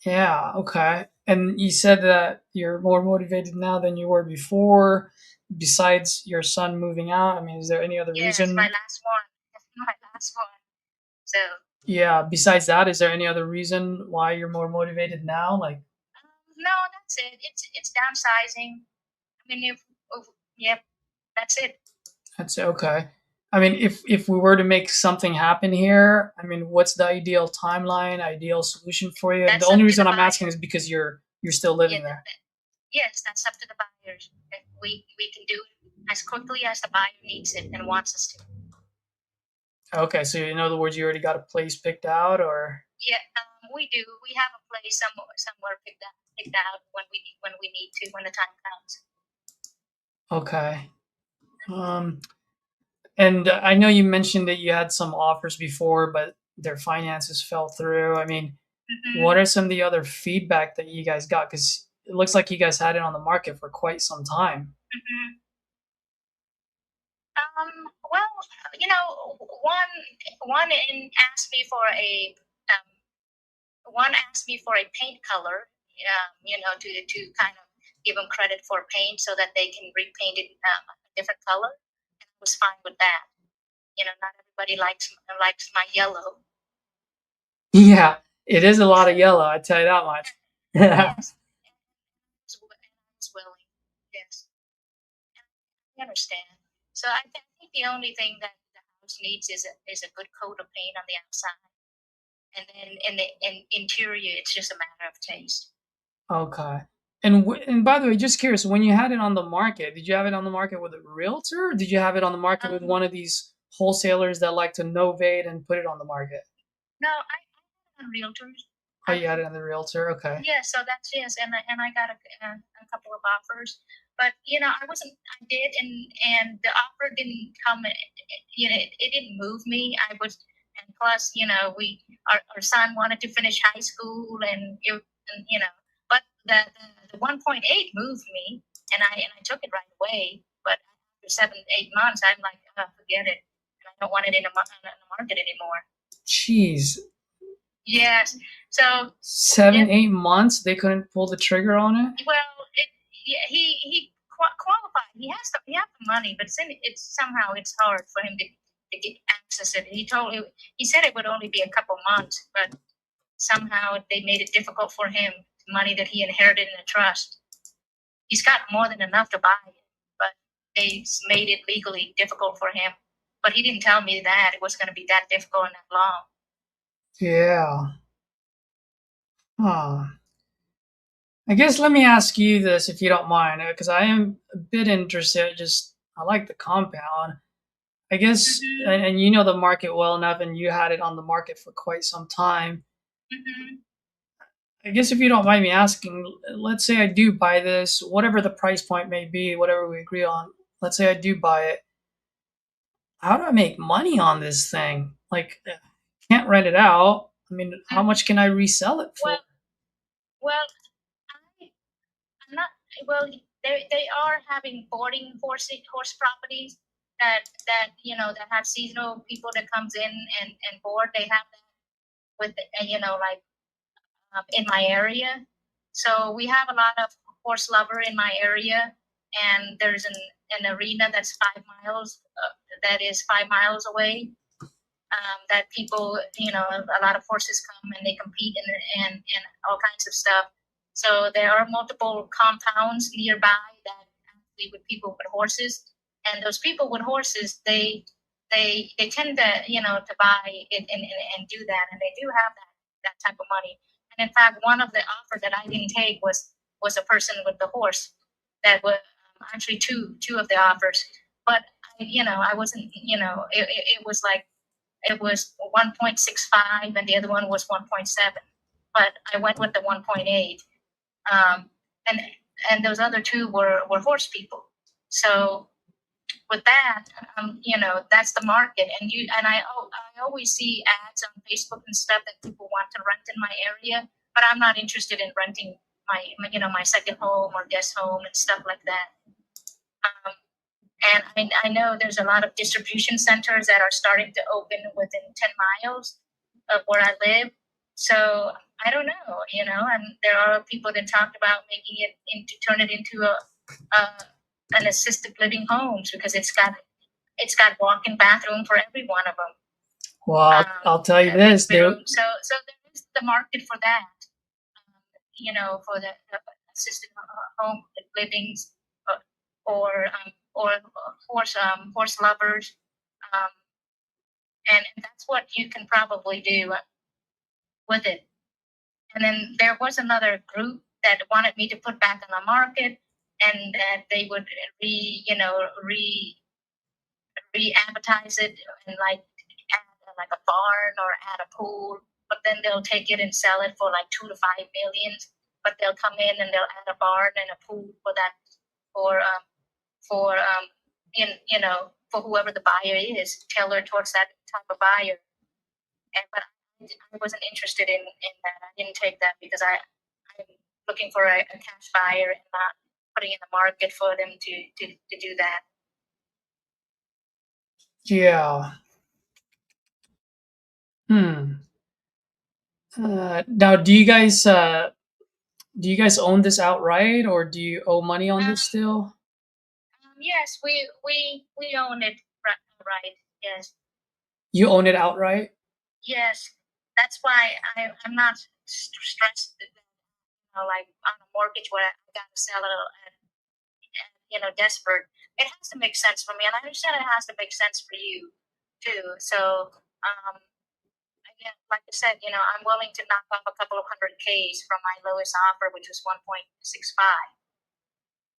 Yeah. Okay. And you said that you're more motivated now than you were before. Besides your son moving out, I mean, is there any other reason? My last one. So. Yeah. Besides that, is there any other reason why you're more motivated now? Like. No, that's it. It's downsizing. I mean, that's it. That's okay. I mean, if we were to make something happen here, I mean, what's the ideal timeline, ideal solution for you? And the only reason I'm asking is because you're still living there. Yes, that's up to the buyers. We can do it as quickly as the buyer needs it and wants us to. Okay, so in other words, you already got a place picked out, or? Yeah, we do. We have a place somewhere picked out when we need to, when the time comes. Okay. And I know you mentioned that you had some offers before, but their finances fell through. I mean, what are some of the other feedback that you guys got? Because it looks like you guys had it on the market for quite some time. Well, one asked me for a paint color, to kind of give them credit for paint so that they can repaint it a different color. And I was fine with that. Not everybody likes my yellow. Yeah, it is a lot of yellow. I tell you that much. Yes, I was willing. Yes, I understand. So I think the only thing that the house needs is a good coat of paint on the outside, and then in the interior, it's just a matter of taste. Okay. And by the way, just curious, when you had it on the market, did you have it on the market with a realtor, or did you have it on the market with one of these wholesalers that like to novate and put it on the market? No, I had it on realtors. Oh, you had it on the realtor? Okay. Yeah, so that's yes, and I got a couple of offers, but I did, and the offer didn't come. It didn't move me. And plus, our son wanted to finish high school, but the 1.8 moved me, and I took it right away. But after 7-8 months, I'm like, forget it. I don't want it in the market anymore. Jeez, Yes. So 7-8 months they couldn't pull the trigger on it. well, he qualified. He has the money, but it's somehow it's hard for him to get access it. He said it would only be a couple months, but somehow they made it difficult for him. Money that he inherited in a trust. He's got more than enough to buy it, but they made it legally difficult for him. But he didn't tell me that it was going to be that difficult and that long. Yeah. Huh. I guess let me ask you this, if you don't mind, because I am a bit interested. I like the compound. I guess, and you know the market well enough, and you had it on the market for quite some time. Mm-hmm. I guess if you don't mind me asking, let's say I do buy this, whatever the price point may be, whatever we agree on. Let's say I do buy it. How do I make money on this thing? Like, can't rent it out. I mean, how much can I resell it for? Well, I'm not. Well, they are having boarding horse properties that that have seasonal people that comes in and board. They have that with like in my area. So we have a lot of horse lover in my area, and there's an arena that's 5 miles. That is 5 miles away. That people, a lot of horses come and they compete and all kinds of stuff. So there are multiple compounds nearby that actually with people with horses, and those people with horses, they tend to to buy it and do that, and they do have that type of money. And in fact, one of the offers that I didn't take was a person with the horse. That was actually two of the offers, but I wasn't, it was like it was 1.65 and the other one was 1.7, but I went with the 1.8. And those other two were horse people. So with that, that's the market. And I always see ads on Facebook and stuff that people want to rent in my area, but I'm not interested in renting my second home or guest home and stuff like that. And I know there's a lot of distribution centers that are starting to open within 10 miles of where I live. So I don't know, and there are people that talked about making it turn it into an assisted living homes because it's got walk-in bathroom for every one of them. Well, I'll tell you this, dude. So there is the market for that, for the assisted home livings or horse lovers, and that's what you can probably do with it. And then there was another group that wanted me to put back on the market, and that they would re-advertise it and like add like a barn or add a pool, but then they'll take it and sell it for like 2 to 5 million. But they'll come in and they'll add a barn and a pool for that for for whoever the buyer is, tailored towards that type of buyer. But I wasn't interested in that. I didn't take that because I'm looking for a cash buyer and not putting in the market for them to do that. Yeah. Now, do you guys own this outright, or do you owe money on this still? Yes, we own it right. Yes. You own it outright? Yes, that's why I'm not stressed. Like on a mortgage where I got to sell it, and desperate. It has to make sense for me, and I understand it has to make sense for you too. So, again, like I said, I'm willing to knock off a couple of hundred Ks from my lowest offer, which was 1.65.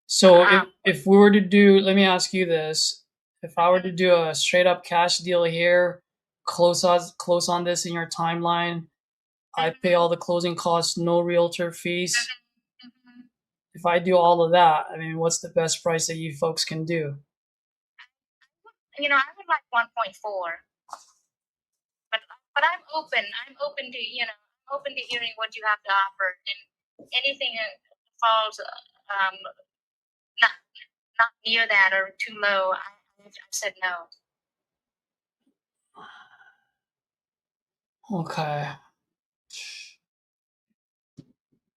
So if we were to do, let me ask you this: if I were to do a straight up cash deal here, close on this in your timeline, I pay all the closing costs, no realtor fees. If I do all of that, I mean, what's the best price that you folks can do? I would like 1.4, but I'm open. I'm open to open to hearing what you have to offer, and anything that falls not near that or too low, I've said no. Okay.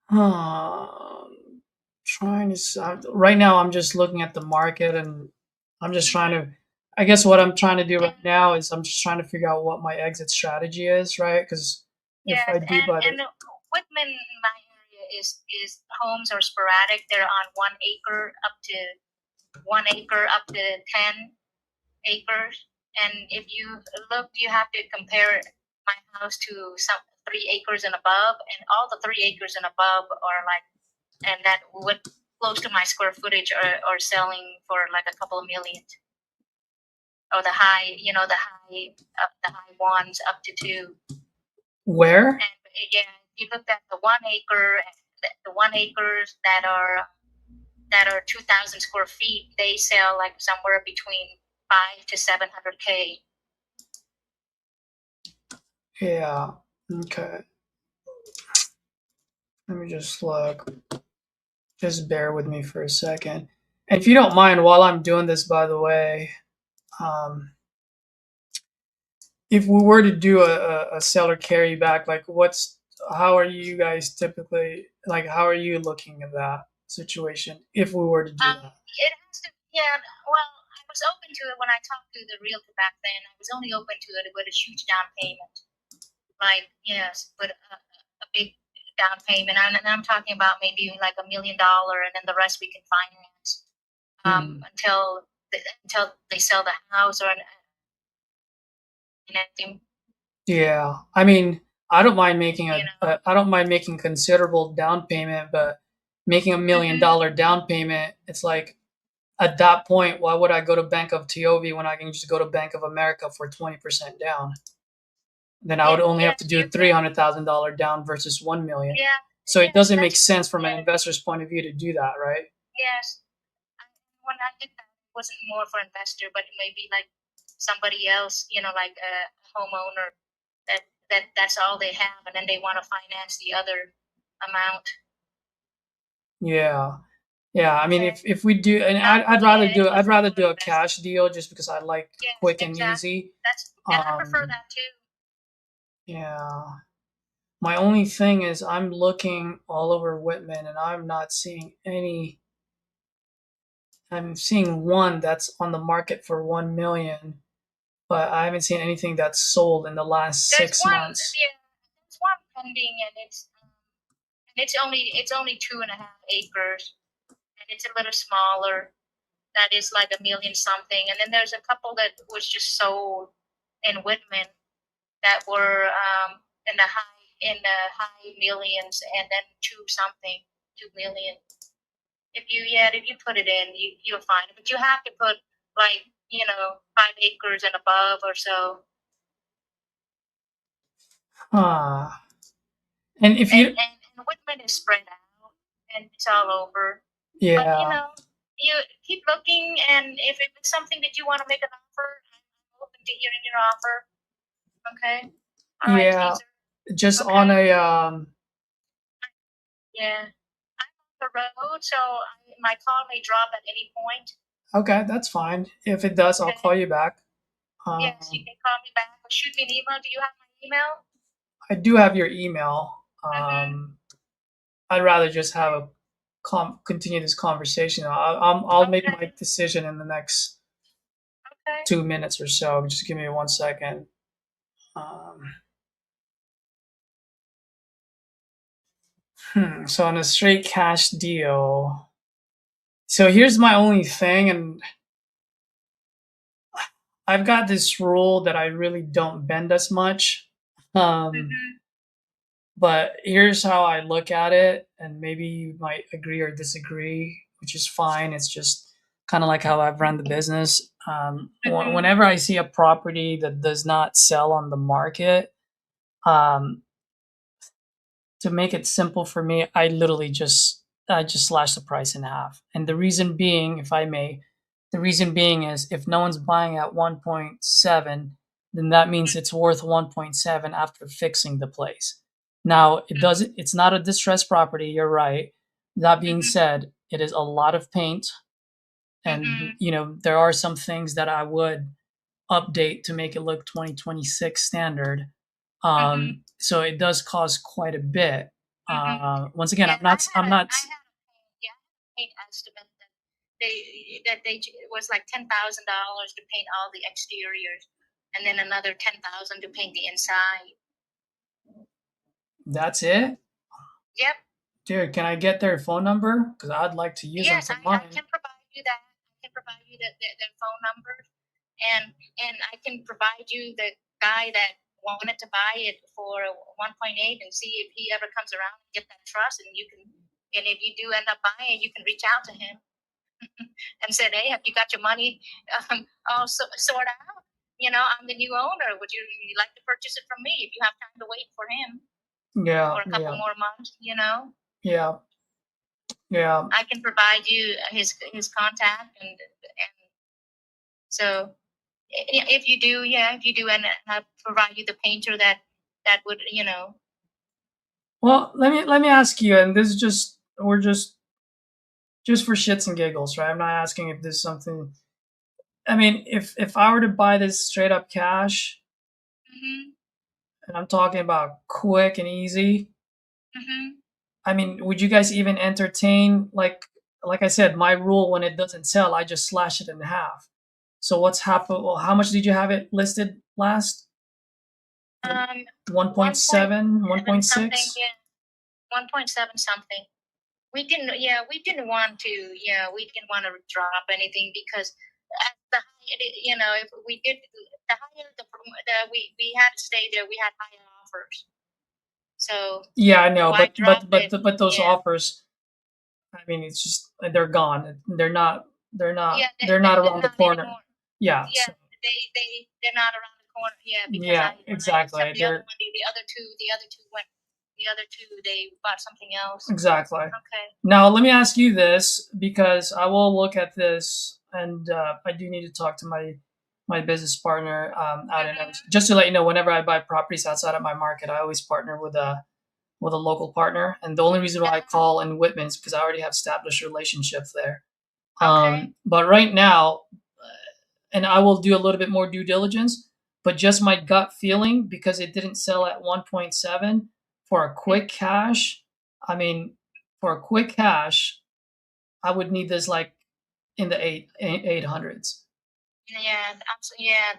Trying to right now. I'm just looking at the market, and I'm just trying to. I guess what I'm trying to do right now is I'm just trying to figure out what my exit strategy is, right? Because if Yes, I do buy and Whitman in my area is homes are sporadic. They're on 1 acre up to 10 acres. And if you look, you have to compare my house to some 3 acres and above, and all the 3 acres and above are like, and that would close to my square footage are selling for like a couple of million, or the high ones up to 2. where? And again, you look at the 1 acre, the 1 acres that are 2,000 square feet, they sell like somewhere between 5 to 700K. Yeah. Okay. Let me just look. Just bear with me for a second. And if you don't mind, while I'm doing this, by the way, if we were to do a seller carryback, like how are you guys typically, like, how are you looking at that situation if we were to do that? It has to, yeah. Well, I was open to it when I talked to the realtor back then. I was only open to it with a huge down payment, like yes, with a big down payment. And I'm talking about maybe like $1 million, and then the rest we can finance until they sell the house or anything. Yeah, I mean, I don't mind making I don't mind making considerable down payment, but making $1 million down payment, it's like at that point, why would I go to Bank of TOV when I can just go to Bank of America for 20% down? Then I would only have to do a $300,000 down versus 1 million. Yeah. So it doesn't make sense from an investor's point of view to do that, right? Yes. When I did that, it wasn't more for investor, but maybe like somebody else, like a homeowner that's all they have, and then they want to finance the other amount. Yeah. Yeah, I mean, if we do, and I'd rather do a cash deal just because I like quick and easy. And I prefer that too. Yeah. My only thing is I'm looking all over Whitman and I'm not seeing any. I'm seeing one that's on the market for 1 million, but I haven't seen anything that's sold in the last 6 months. Yeah, there's one pending, and it's only 2.5 acres, and it's a little smaller. That is like $1 million something, and then there's a couple that was just sold in Whitman that were in the high millions, and then 2 million. If you put it in, you'll find it, but you have to put like 5 acres and above or so. And if you and Whitman is spread out and it's all over. Yeah. But you keep looking, and if it's something that you want to make an offer, I'm open to hearing your offer. Okay. All right, yeah, Caesar. just Okay. on a Yeah, I'm on the road, so my call may drop at any point. Okay, that's fine. If it does, I'll call you back. Yes, you can call me back or shoot me an email. Do you have my email? I do have your email. I'd rather just have a continue this conversation. I'll make my decision in the next 2 minutes or so. Just give me 1 second. So on a straight cash deal. So here's my only thing, and I've got this rule that I really don't bend as much. But here's how I look at it, and maybe you might agree or disagree, which is fine. It's just kind of like how I've run the business. Whenever I see a property that does not sell on the market, to make it simple for me, I literally just slash the price in half. And the reason being, if I may, is if no one's buying at 1.7, then that means it's worth 1.7 after fixing the place. Now, it's not a distressed property, you're right. That being said, it is a lot of paint, and there are some things that I would update to make it look 2026 standard. So it does cost quite a bit. Once again, Yeah, I'm not. I'm not. I had a paint estimate that they it was like $10,000 to paint all the exteriors, and then another 10,000 to paint the inside. That's it, Yep. dude. Can I get their phone number? Because I'd like to use Yes, them for I mine. can provide you that. I can provide you their phone numbers, and I can provide you the guy that wanted to buy it for 1.8 and see if he ever comes around and get that trust, and you can. And if you do end up buying, you can reach out to him and said, "Hey, have you got your money all sorted out? You know, I'm the new owner. Would you like to purchase it from me if you have time to wait for him Yeah, for a couple more months? You know, yeah. I can provide you his contact, and so if you do, and I provide you the painter that would, you know." Well, let me ask you, and this is we're just for shits and giggles, right? I'm not asking if this is something. I mean, if I were to buy this straight up cash, Mhm. and I'm talking about quick and easy, Mhm. I mean, would you guys even entertain like I said, my rule when it doesn't sell, I just slash it in half. So what's happened? Well, how much did you have it listed last? 1.7, 1.6? Yeah, 1.7 something. We didn't want to drop anything because at the if we did the higher we had to stay there, we had higher offers. So Yeah, I know, why drop it? but those Yeah. offers, I mean, it's just they're gone. They're not Yeah, they're not around the not corner. anymore. Yeah. Yeah, So, they're not around the corner. Yeah, because yeah, when exactly. I accept the other one, the other two they bought something else. Exactly. Okay. Now, let me ask you this because I will look at this, and I do need to talk to my business partner out in just to let you know. Whenever I buy properties outside of my market, I always partner with a local partner, and the only reason why I call in Whitman is because I already have established relationships there. Okay. But right now, and I will do a little bit more due diligence, but just my gut feeling because it didn't sell at 1.7 for a quick cash. I mean, for a quick cash, I would need this like in the 800s. Yeah, absolutely. Yeah,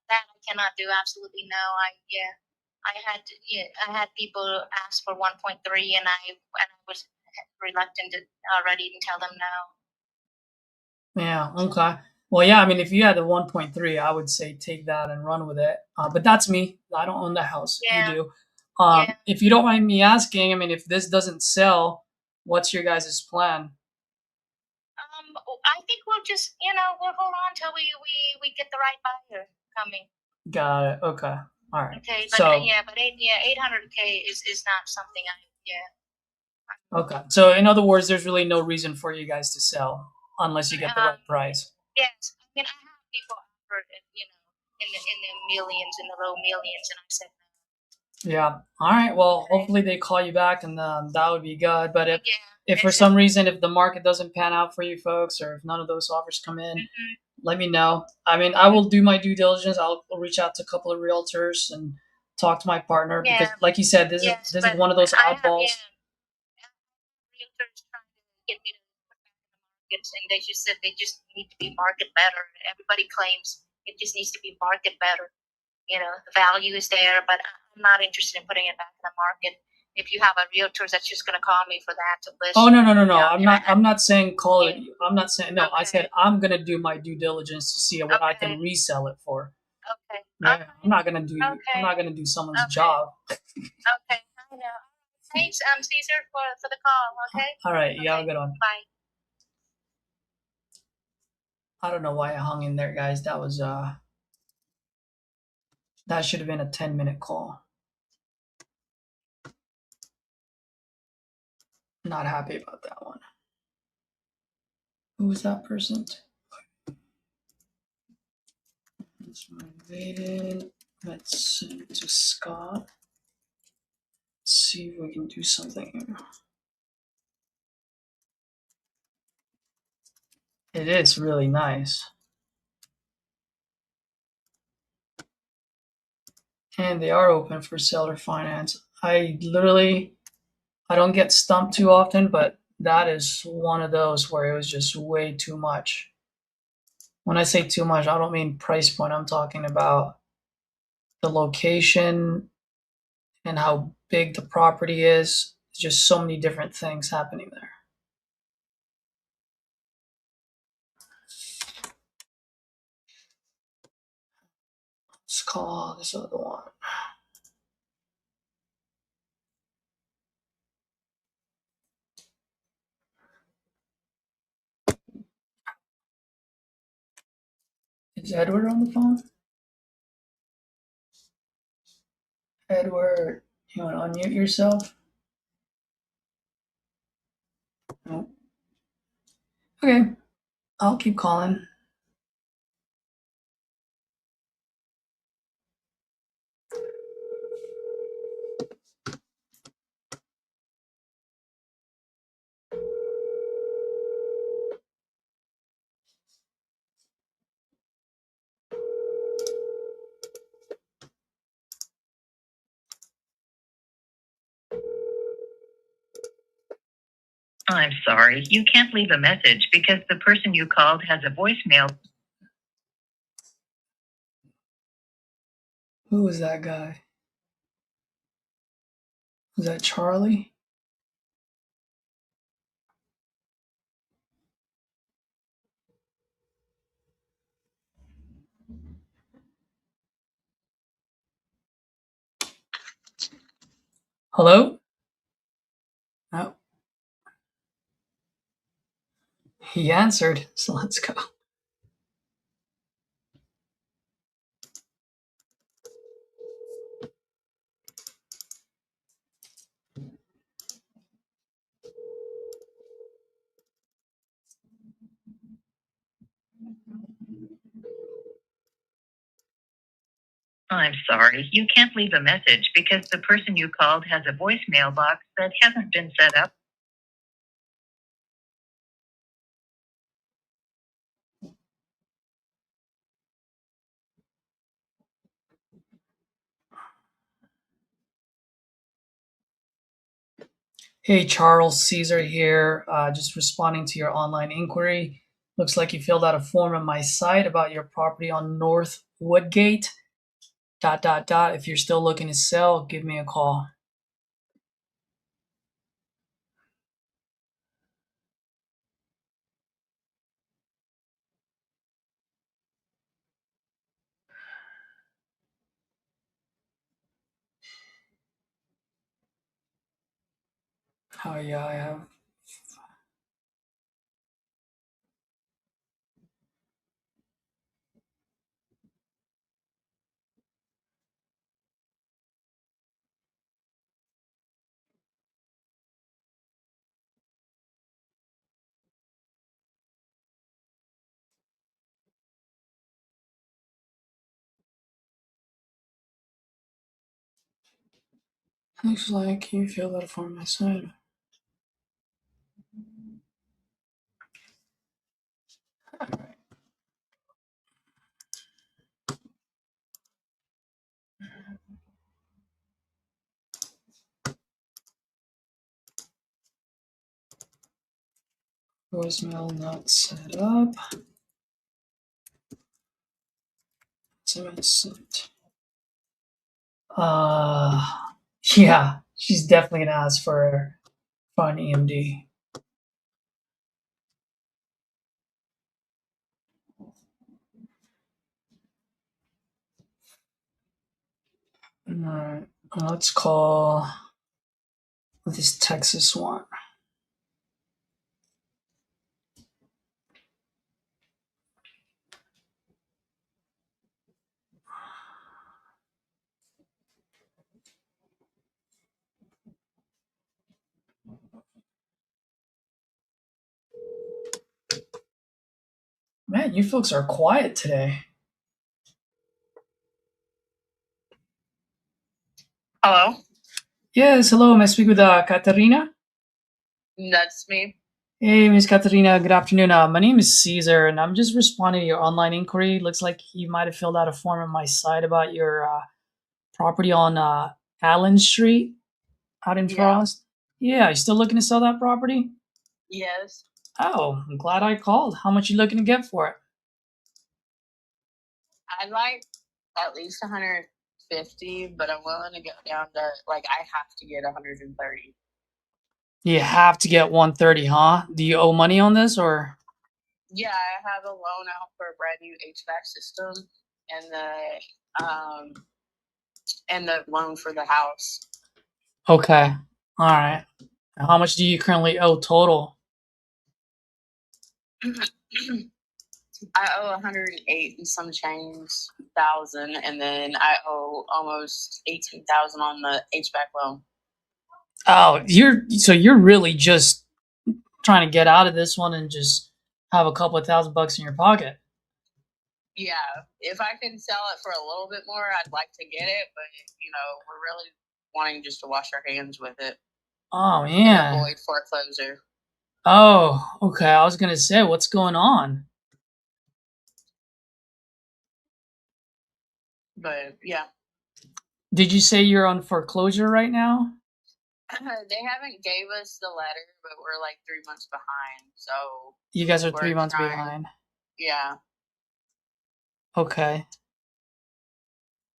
that I cannot do. Absolutely no. I had people ask for 1.3, and I was reluctant to already to tell them no. Yeah. Okay. Well, yeah. I mean, if you had the 1.3, I would say take that and run with it. But that's me. I don't own the house. Yeah. You do. Yeah. If you don't mind me asking, I mean, if this doesn't sell, what's your guys' plan? I think we'll just we'll hold on till we get the right buyer coming. Got it. Okay. All right. Okay, but So 800K is not something okay. So in other words, there's really no reason for you guys to sell unless you get the right price. Yes, I mean I have people offered in the millions, in the low millions, and I said no. Yeah. All right. Well, hopefully they call you back, and that would be good. But if Yeah, for some reason if the market doesn't pan out for you folks, or if none of those offers come in, let me know. I mean, I will do my due diligence. I'll reach out to a couple of realtors and talk to my partner because, like you said, this is one of those oddballs. Realtors trying to get me to put back in the markets, and they just said they just need to be market better. Everybody claims it just needs to be market better. You know, the value is there, but I'm not interested in putting it back in the market. If you have a realtor that's just going to call me for that to list. Oh no. I'm not saying call it. I'm not saying no. I said I'm gonna do my due diligence to see what I can resell it for. Okay. Yeah, I'm not gonna do. I'm not gonna do someone's job. Okay, I know. Thanks, Caesar, for the call. Okay. All right, you have a good one. Bye. I don't know why I hung in there, guys. That was that should have been a 10-minute call. Not happy about that one. Who was that person? Let's send it to Scott. Let's see if we can do something here. It is really nice. And they are open for seller finance. I literally I don't get stumped too often, but that is one of those where it was just way too much. When I say too much, I don't mean price point. I'm talking about the location and how big the property is. There's just so many different things happening there. Let's call this other one. Is Edward on the phone? Edward, you want to unmute yourself? No. Okay, I'll keep calling. I'm sorry, you can't leave a message because the person you called has a voicemail. Who was that guy? Was that Charlie? Hello? No. He answered, so let's go. I'm sorry, you can't leave a message because the person you called has a voicemail box that hasn't been set up. Hey, Charles Caesar here. Just responding to your online inquiry. Looks like you filled out a form on my site about your property on North Woodgate. ... If you're still looking to sell, give me a call. Oh yeah, I have. Looks like you filled out a form on my site. Voicemail not set up. SMS sent. Yeah, she's definitely gonna ask for an EMD. Alright, let's call this Texas one. Man, you folks are quiet today. Hello, Yes, hello. May I speak with Katarina? that's me. Hey, Miss Katarina. Good afternoon. My name is Caesar, and I'm just responding to your online inquiry. Looks like you might have filled out a form on my site about your property on Allen Street out in Yeah. Frost. Yeah, you still looking to sell that property? Yes. Oh, I'm glad I called. How much you looking to get for it? I'd like at least 150, but I'm willing to go down to like I have to get 130. You have to get 130, huh? Do you owe money on this or? Yeah, I have a loan out for a brand new HVAC system and the loan for the house. Okay. All right. How much do you currently owe total? I owe 108 and some change thousand, and then I owe almost 18,000 on the HVAC loan. Oh, you're really just trying to get out of this one and just have a couple of $1,000 in your pocket. Yeah, if I can sell it for a little bit more, I'd like to get it, but we're really wanting just to wash our hands with it Oh and man. avoid foreclosure. Oh, okay. I was gonna say, what's going on? But yeah, Did you say you're on foreclosure right now? they haven't gave us the letter, but we're like 3 months behind. So You guys are we're 3 months trying. behind. Yeah. Okay.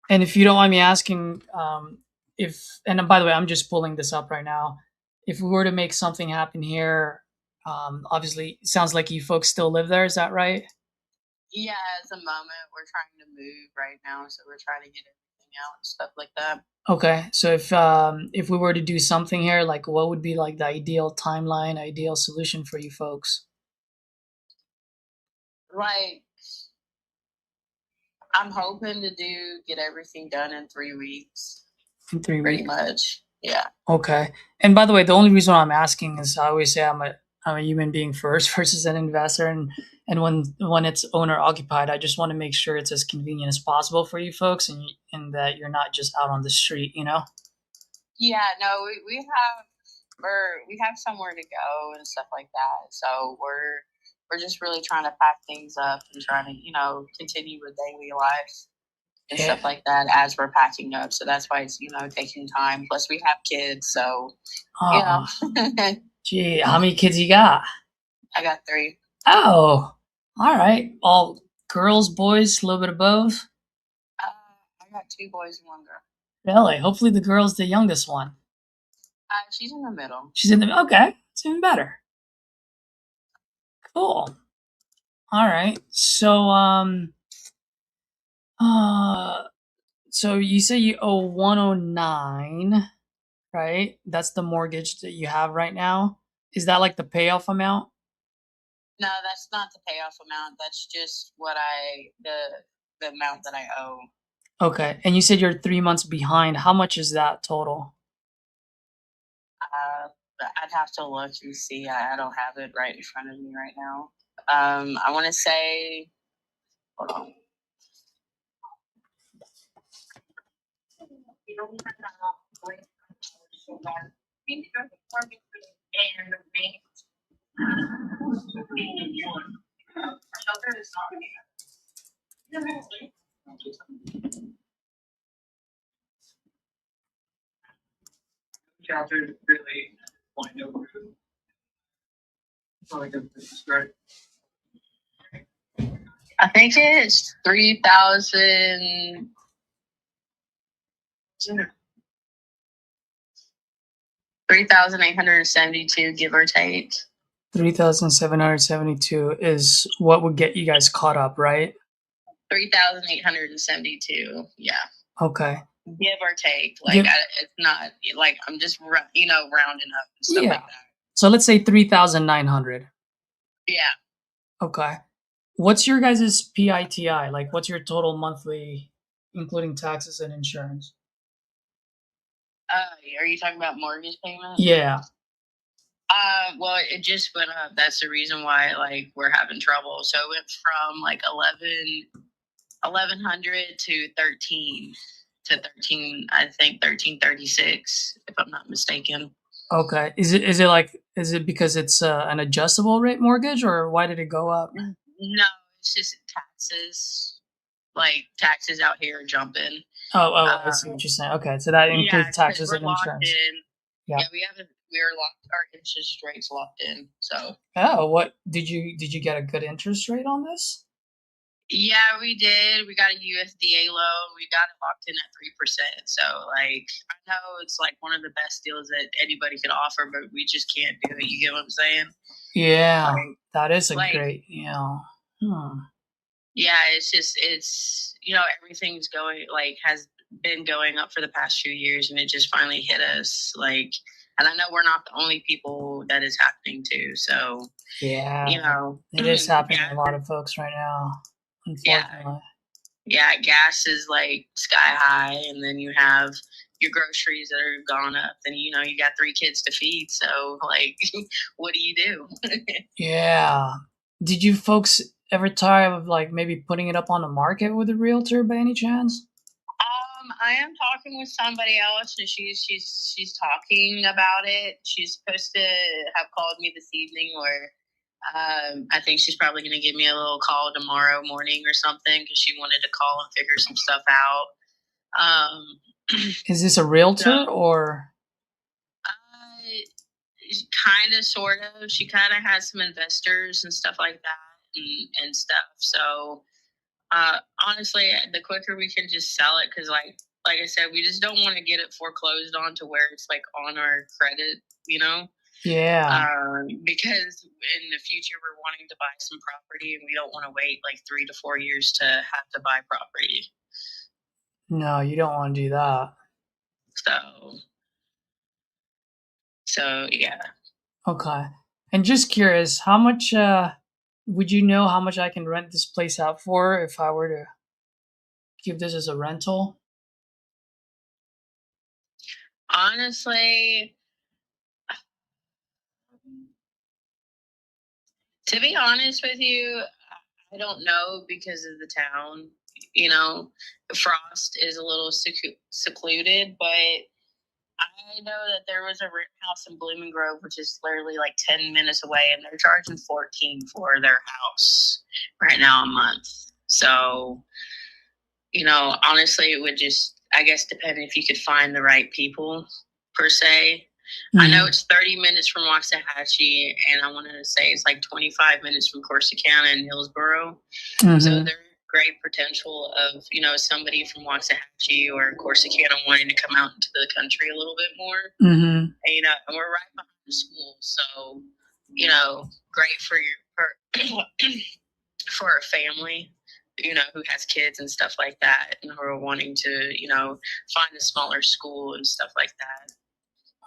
And if you don't mind me asking, and by the way, I'm just pulling this up right now. If we were to make something happen here, obviously, it sounds like you folks still live there. Is that right? Yeah, at the moment we're trying to move right now, so we're trying to get everything out and stuff like that. Okay. So if we were to do something here, like what would be like the ideal timeline, ideal solution for you folks? Like, I'm hoping to get everything done in 3 weeks. In 3 Pretty weeks. much. Yeah. Okay. And by the way, the only reason why I'm asking is I always say I'm a human being first versus an investor, and when it's owner occupied, I just want to make sure it's as convenient as possible for you folks, and that you're not just out on the street, you know. Yeah, no, we have somewhere to go and stuff like that. So we're just really trying to pack things up and trying to, continue with daily life and stuff like that as we're packing up. So that's why it's, taking time. Plus we have kids, so Gee, how many kids you got? I got 3. Oh, all right. All girls, boys, a little bit of both. I got 2 boys and 1 girl. Really? Hopefully the girl's the youngest one. She's in the middle. She's in the okay. It's even better. Cool. All right. So you say you owe 109, right? That's the mortgage that you have right now. Is that like the payoff amount? No, that's not the payoff amount. That's just the amount that I owe. Okay. And you said you're 3 months behind. How much is that total? I'd have to look and see. I don't have it right in front of me right now. I want to say, hold on. I think it's 3,000. 3,872, give or take. 3,772 is what would get you guys caught up, right? 3,872. Yeah. Okay. Give or take. Like, it's not like I'm just, rounding up and stuff like that. So let's say 3,900. Yeah. Okay. What's your guys' PITI? Like, what's your total monthly, including taxes and insurance? Are you talking about mortgage payment? Yeah. Well, it just went up. That's the reason why, like, we're having trouble. So it went from like 1,100 to 13 to 13. I think 1336, if I'm not mistaken. Okay. Is it because it's an adjustable rate mortgage, or why did it go up? No, it's just taxes. Like, taxes out here are jumping. I see what you're saying. Okay, so that includes taxes and insurance. Yeah, we we're locked. Our interest rates locked in. So Oh, what did you get a good interest rate on this? yeah, we did. We got a USDA loan. We got it locked in at 3%. So like, I know it's like one of the best deals that anybody can offer, but we just can't do it. You get what I'm saying? Yeah, Like, that is a like- great, yeah, it's everything's going has been going up for the past few years, and it just finally hit us. Like, and I know we're not the only people that is happening to. So Yeah, it is happening yeah, to a lot of folks right now, unfortunately. yeah, gas is like sky high, and then you have your groceries that are gone up, and you got 3 kids to feed. So like, what do you do? Yeah. Did you folks ever tire of like maybe putting it up on the market with a realtor by any chance? I am talking with somebody else, and she's talking about it. She's supposed to have called me this evening, or I think she's probably going to give me a little call tomorrow morning or something, because she wanted to call and figure some stuff out. Is this a realtor or? Kind of, sort of. She kind of has some investors and stuff like that, and stuff. So honestly, the quicker we can just sell it, because like I said, we just don't want to get it foreclosed on to where it's like on our credit, Yeah. because in the future we're wanting to buy some property, and we don't want to wait like 3 to 4 years to have to buy property. No, you don't want to do that. So yeah. Okay. And just curious, how much would you know how much I can rent this place out for if I were to give this as a rental? Honestly, to be honest with you, I don't know, because of the town. Frost is a little secluded, but I know that there was a rent house in Blooming Grove, which is literally like 10 minutes away, and they're charging $14 for their house right now a month. So, honestly, it would just, I guess, depend if you could find the right people, per se. Mm-hmm. I know it's 30 minutes from Waxahachie, and I wanted to say it's like 25 minutes from Corsicana and Hillsboro. Mm-hmm. So there's great potential of, somebody from Waxahachie or Corsicana wanting to come out into the country a little bit more. Mm-hmm. And, and we're right behind the school. So, great for for a family, who has kids and stuff like that, and who are wanting to, find a smaller school and stuff like that.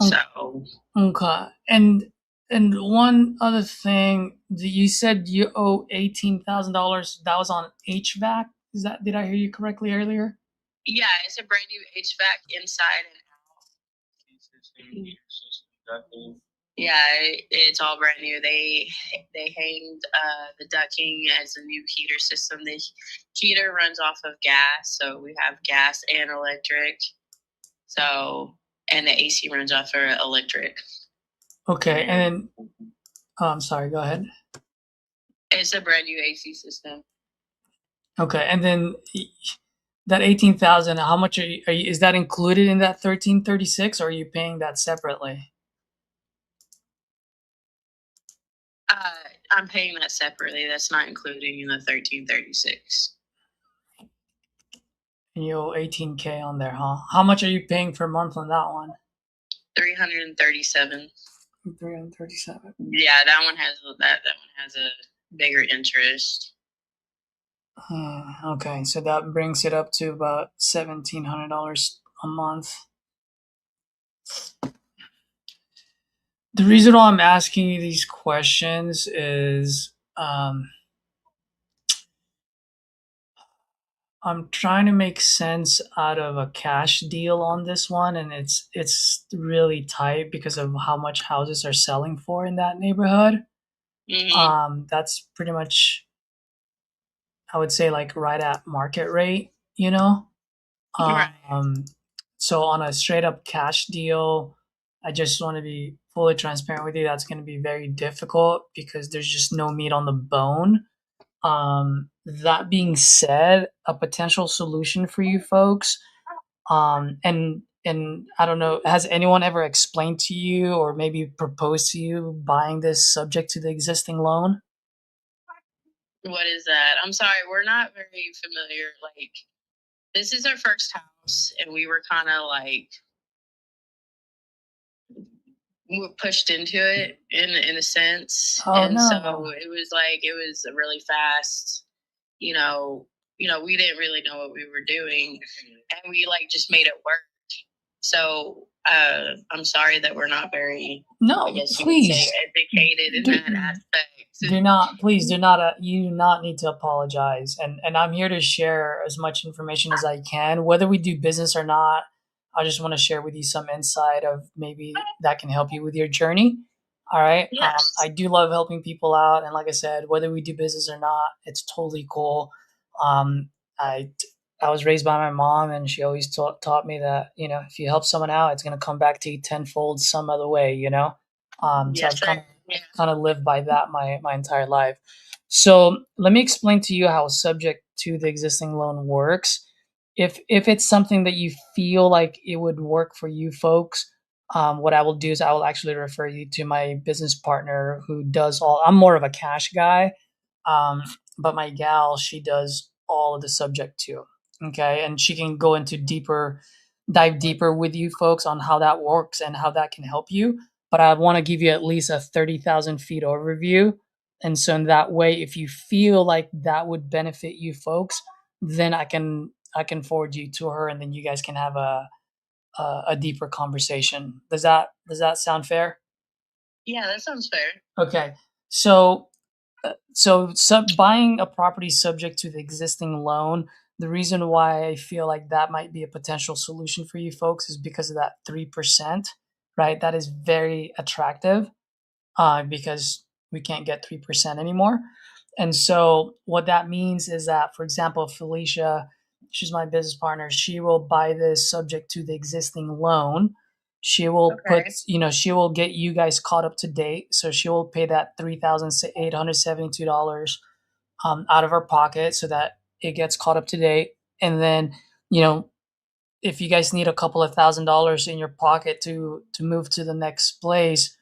So. Okay. And one other thing, you said you owe $18,000. That was on HVAC. Did I hear you correctly earlier? Yeah, it's a brand new HVAC inside and out. Yeah, it's all brand new. They hanged the ducting as a new heater system. The heater runs off of gas, so we have gas and electric. So, and the AC runs off of electric. Okay, and I'm sorry, go ahead. It's a brand new AC system. Okay, and then that $18,000, how much is that included in that $1,336, or are you paying that separately? I'm paying that separately. That's not including in the $1,336. And you owe $18K on there, huh? How much are you paying per month on that one? $337. $337. Yeah, that one has a bigger interest. Okay, so that brings it up to about $1,700 a month. The reason why I'm asking you these questions is I'm trying to make sense out of a cash deal on this one, and it's really tight because of how much houses are selling for in that neighborhood. Mm-hmm. That's pretty much, I would say, like right at market rate, Right. So on a straight up cash deal, I just want to be fully transparent with you. That's going to be very difficult because there's just no meat on the bone. That being said, a potential solution for you folks, and And I don't know, has anyone ever explained to you or maybe proposed to you buying this subject to the existing loan? What is that? I'm sorry, we're not very familiar. Like, this is our first house, and we were kind of like we were pushed into it in a sense, Oh and so no. it was a really fast. You know, we didn't really know what we were doing, and we like just made it work. So I'm sorry that we're not very, I No, guess you could say, please. educated in that aspect. Please do not, you do not need to apologize. And I'm here to share as much information as I can, whether we do business or not. I just want to share with you some insight of maybe that can help you with your journey. All right. Yes. I do love helping people out. And like I said, whether we do business or not, it's totally cool. Um, I, I was raised by my mom, and she always taught me that, if you help someone out, it's going to come back to you tenfold some other way, So Yes, I've sir. Yeah. kind of lived by that my entire life. So let me explain to you how subject to the existing loan works. If it's something that you feel like it would work for you folks, what I will do is I will actually refer you to my business partner who does all. I'm more of a cash guy, um, but my gal, she does all of the subject too. Okay, and she can go into dive deeper with you folks on how that works and how that can help you. But I want to give you at least a 30,000 feet overview. And so in that way, if you feel like that would benefit you folks, then I can forward you to her, and then you guys can have a deeper conversation. Does that sound fair? Yeah, that sounds fair. Okay. Buying a property subject to the existing loan, the reason why I feel like that might be a potential solution for you folks is because of that 3%, right? That is very attractive, because we can't get 3% anymore. And so what that means is that, for example, Felicia, she's my business partner, she will buy this subject to the existing loan. She will she will get you guys caught up to date. So she will pay that $3,872 out of her pocket so that it gets caught up to date. And then, you know, if you guys need a couple of $1,000s in your pocket to move to the next place,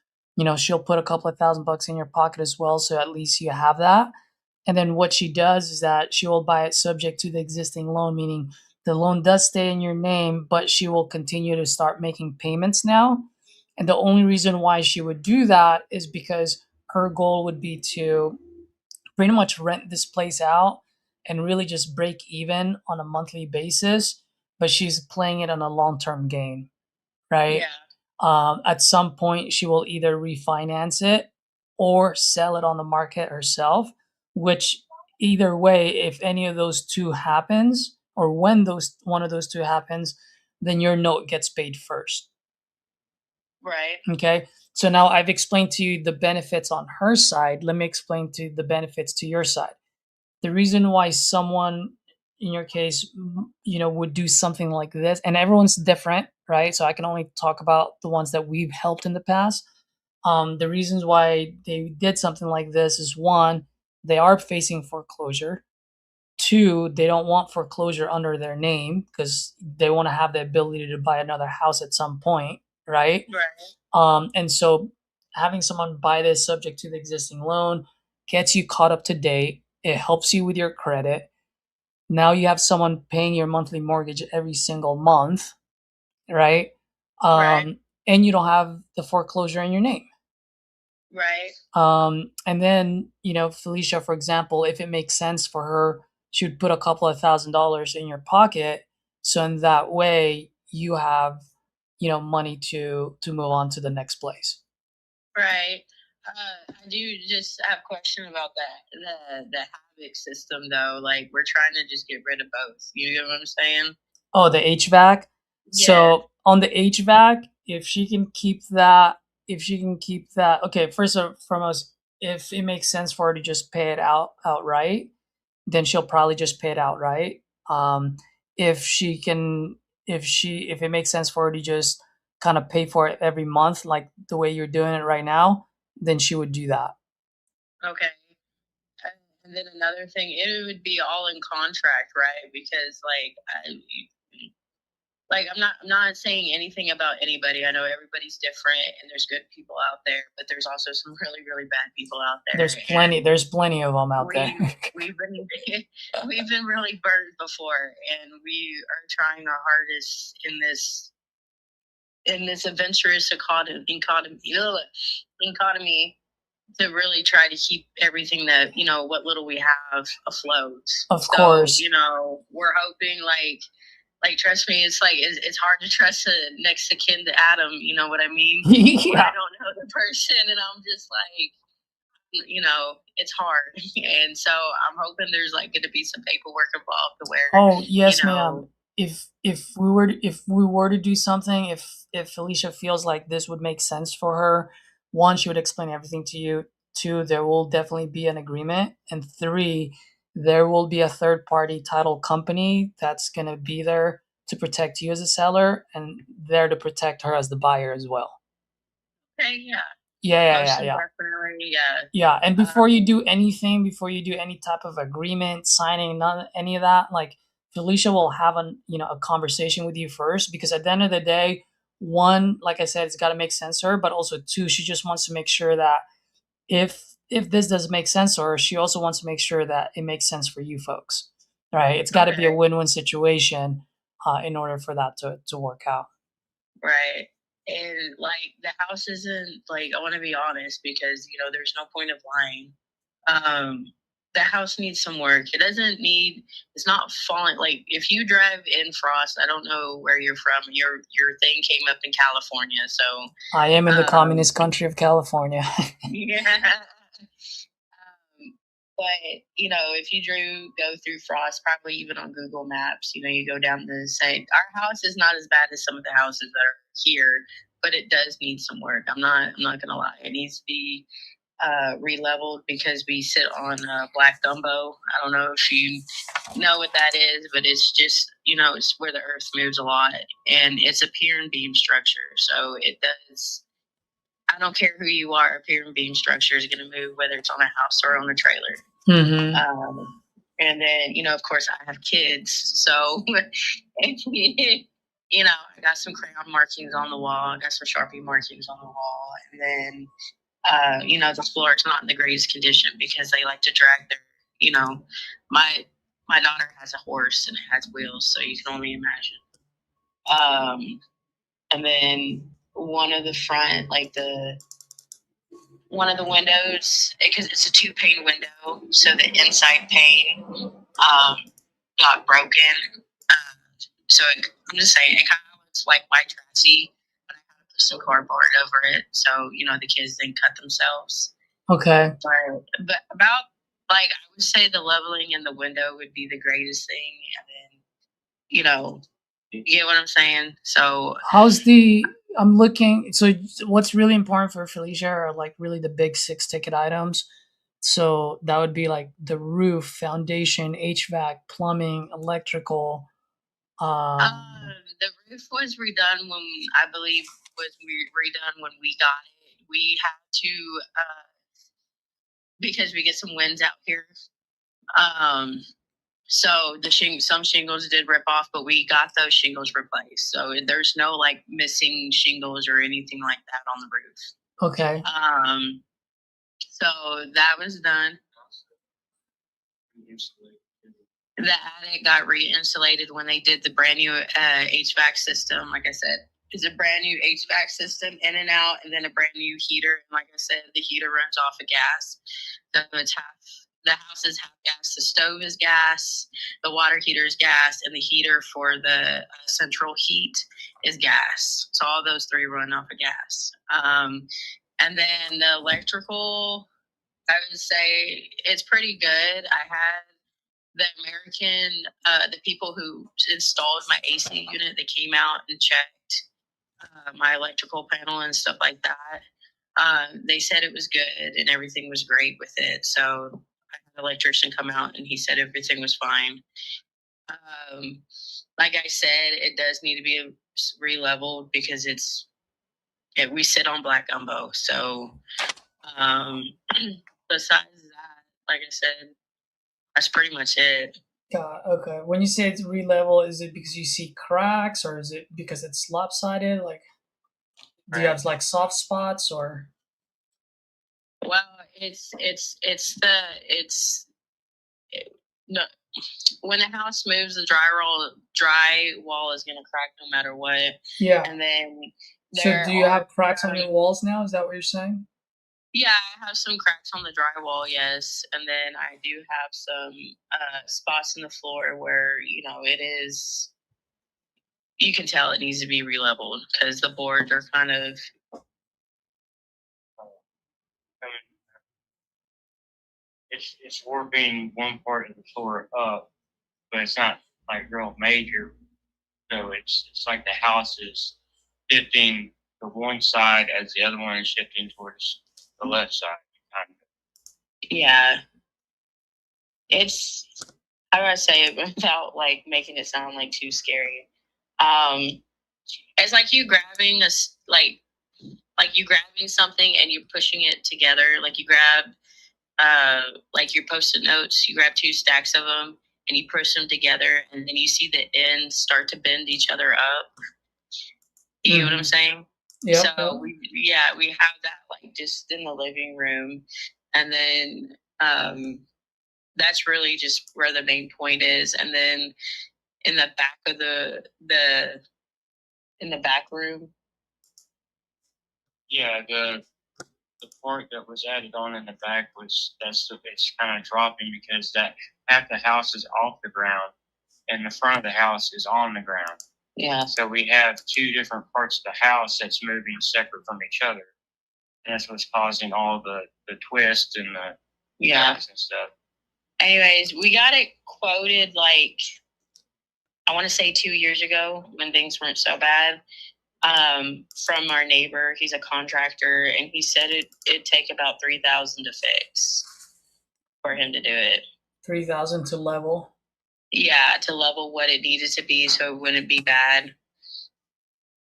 she'll put a couple of $1,000 in your pocket as well, so at least you have that. And then what she does is that she will buy it subject to the existing loan, meaning the loan does stay in your name, but she will continue to start making payments now. And the only reason why she would do that is because her goal would be to pretty much rent this place out and really just break even on a monthly basis, but she's playing it on a long-term game, right? Yeah. At some point, she will either refinance it or sell it on the market herself, which either way, if any of those two happens, or when one of those two happens, then your note gets paid first. Right. Okay. So now I've explained to you the benefits on her side. Let me explain to the benefits to your side. The reason why someone in your case, would do something like this, and everyone's different, right? So I can only talk about the ones that we've helped in the past. The reasons why they did something like this is, one, they are facing foreclosure. Two, they don't want foreclosure under their name because they want to have the ability to buy another house at some point, right? Right. And so having someone buy this subject to the existing loan gets you caught up to date. It helps you with your credit. Now you have someone paying your monthly mortgage every single month, right? Right. And you don't have the foreclosure in your name. Right. And then, Felicia, for example, if it makes sense for her, she would put a couple of $1,000s in your pocket. So in that way, you have, money to move on to the next place. Right. I do just have a question about that. The havoc system, though. Like, we're trying to just get rid of both. You get what I'm saying? Oh, the HVAC. Yeah. So on the HVAC, if she can keep that, okay, first and foremost, if it makes sense for her to just pay it outright, then she'll probably just pay it outright. If it makes sense for her to just kind of pay for it every month, like the way you're doing it right now, then she would do that. Okay. And then another thing, it would be all in contract, right? Because, like, like I'm not saying anything about anybody. I know everybody's different and there's good people out there, but there's also some really, really bad people out there. There's plenty of them out there. We've been really burned before, and we are trying our hardest in this adventurous economy to really try to keep everything that, you know, what little we have afloat. Of course. You know, we're hoping like trust me, it's like it's hard to trust a next of kin to Adam, you know what I mean? Yeah. I don't know the person, and I'm just like, you know, it's hard. And so I'm hoping there's like going to be some paperwork involved to where, Oh yes, you know, ma'am. If we were to do something, if Felicia feels like this would make sense for her, one, she would explain everything to you. Two, there will definitely be an agreement, and three, there will be a third party title company that's gonna be there to protect you as a seller and there to protect her as the buyer as well. okay, yeah. Yeah. Definitely, yeah. Yeah, and before you do anything, before you do any type of agreement, signing, none, any of that, like Felicia will have a conversation with you first, because at the end of the day, one, like I said, it's got to make sense to her, but also two, she just wants to make sure that if this does make sense to her, she also wants to make sure that it makes sense for you folks, right? It's got to be a win-win situation in order for that to work out. Right. And like the house isn't like, I want to be honest, because you know there's no point of lying. The house needs some work. It's not falling. Like if you drive in frost, I don't know where you're from. Your thing came up in California, so I am in the communist country of California. yeah. But you know, if you go through frost, probably even on Google Maps, you know, you go down the site. Our house is not as bad as some of the houses that are here, but it does need some work. I'm not gonna lie. It needs to be re-leveled because we sit on black gumbo. I don't know if you know what that is, but it's just, you know, it's where the earth moves a lot, and it's a pier and beam structure, so it does. I don't care who you are, a pier and beam structure is going to move whether it's on a house or on a trailer. Mm-hmm. And then, you know, of course, I have kids, so you know, I got some crayon markings on the wall, I got some Sharpie markings on the wall, and then, you know, the floor is not in the greatest condition because they like to drag their, you know, my daughter has a horse and it has wheels, so you can only imagine. And then one of the front, like one of the windows, because it's a 2-pane window, so the inside pane got broken. So I'm just saying, it kind of looks like white trashy, but I had to put some cardboard over it, so you know the kids didn't cut themselves. Okay. But about, like, I would say the leveling in the window would be the greatest thing, and then, you know, you get what I'm saying? So I'm looking, so what's really important for Felicia are like really the big 6-ticket items. So that would be like the roof, foundation, HVAC, plumbing, electrical. The roof was redone when we got it. We had to, because we get some winds out here. So some shingles did rip off, but we got those shingles replaced. So there's no like missing shingles or anything like that on the roof. Okay. So that was done. The attic got re-insulated when they did the brand new HVAC system. Like I said, it's a brand new HVAC system in and out, and then a brand new heater. And like I said, the heater runs off of gas. So it's the house is half gas. The stove is gas. The water heater is gas, and the heater for the central heat is gas. So all those three run off of gas. And then the electrical, I would say it's pretty good. I had the the people who installed my AC unit, they came out and checked my electrical panel and stuff like that. They said it was good and everything was great with it. So I had an electrician come out and he said everything was fine. Like I said, it does need to be re-leveled because we sit on black gumbo. So besides that, like I said, that's pretty much it. God, okay. When you say it's re-level, is it because you see cracks, or is it because it's lopsided? Like, do you have like soft spots, or? Well, it's no, when the house moves, the dry wall is gonna crack no matter what. Yeah. And then So there do you are have cracks on your walls now? Is that what you're saying? yeah, I have some cracks on the drywall, yes, and then I do have some spots in the floor where it is. You can tell it needs to be re-leveled because the boards are kind of. It's warping one part of the floor up, but it's not like real major. So it's like the house is shifting to one side as the other one is shifting towards the left side. Kind of. Yeah, it's. How do I say it without like making it sound like too scary? It's like you grabbing like you grabbing something and you're pushing it together. Like you grab like your post-it notes, you grab 2 stacks of them and you push them together, and then you see the ends start to bend each other up. You know what I'm saying? Yeah. So we have that like just in the living room, and then that's really just where the main point is. And then in the back of the in the back room. Yeah, the part that was added on in the back it's kind of dropping because that half the house is off the ground and the front of the house is on the ground. Yeah. So we have 2 different parts of the house that's moving separate from each other. And that's what's causing all the twists and the cracks and stuff. Anyways, we got it quoted like I want to say 2 years ago when things weren't so bad. From our neighbor, he's a contractor, and he said it'd take about $3,000 to fix for him to do it. 3,000 to level. Yeah, to level what it needed to be so it wouldn't be bad.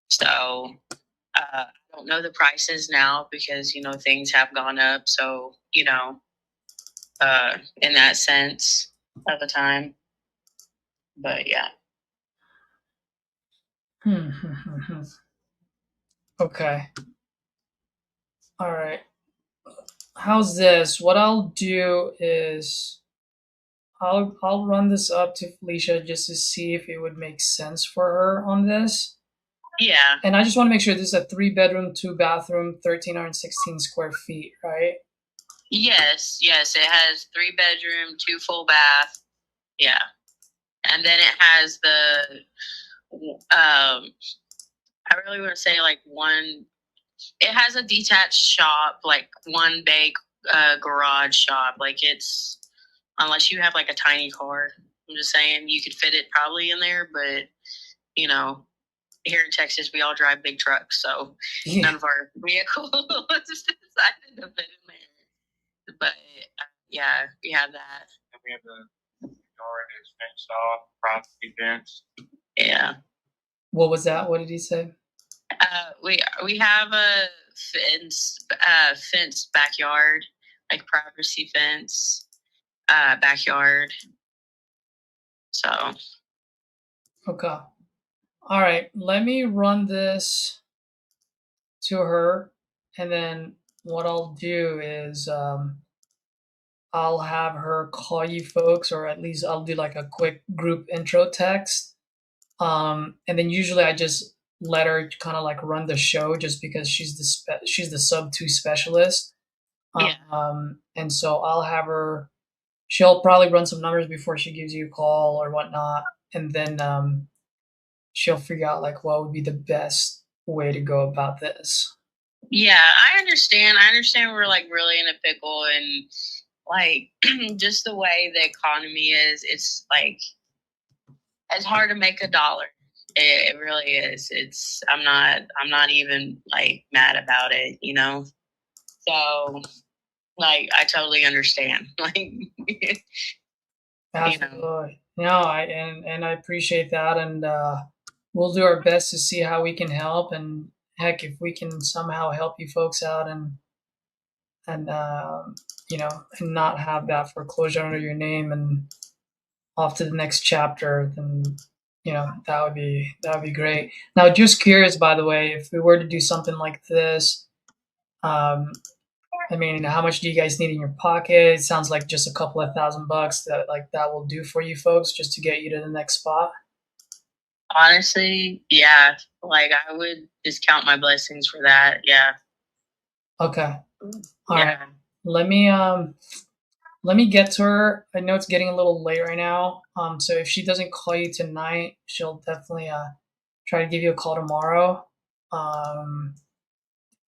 So I don't know the prices now because things have gone up. So in that sense of the time, but yeah. Okay. All right. How's this? What I'll do is I'll run this up to Felicia just to see if it would make sense for her on this. Yeah. And I just want to make sure this is a 3-bedroom, 2-bathroom, 1,316 square feet, right? Yes, it has 3 bedroom, 2 full bath. Yeah. And then it has I really want to say like it has a detached shop, like one big garage shop. Like it's, unless you have like a tiny car, I'm just saying you could fit it probably in there, but here in Texas, we all drive big trucks, so none of our vehicles decided to fit in there. But yeah, we have that. And we have the yard is fenced off, privacy fence. Yeah. What was that? What did he say? We have a fenced backyard, like privacy fence, backyard. So. Okay. All right. Let me run this to her, and then what I'll do is I'll have her call you folks, or at least I'll do like a quick group intro text. And then usually I just let her kind of like run the show just because she's the sub 2 specialist. And so I'll have her, she'll probably run some numbers before she gives you a call or whatnot. And then she'll figure out like what would be the best way to go about this. Yeah, I understand. We're like really in a pickle, and like just the way the economy is, it's like it's hard to make a dollar. It really is. I'm not even like mad about it, So like I totally understand. Like Absolutely. No, I appreciate that, and we'll do our best to see how we can help, and heck, if we can somehow help you folks out and and not have that foreclosure under your name, and off to the next chapter, then that would be great. Now, just curious, by the way, if we were to do something like this, I mean, how much do you guys need in your pocket? It sounds like just a couple of $1,000 that will do for you folks just to get you to the next spot. Honestly, yeah. Like I would just count my blessings for that. Yeah. Okay. All right. Let me get to her. I know it's getting a little late right now. So if she doesn't call you tonight, she'll definitely try to give you a call tomorrow. And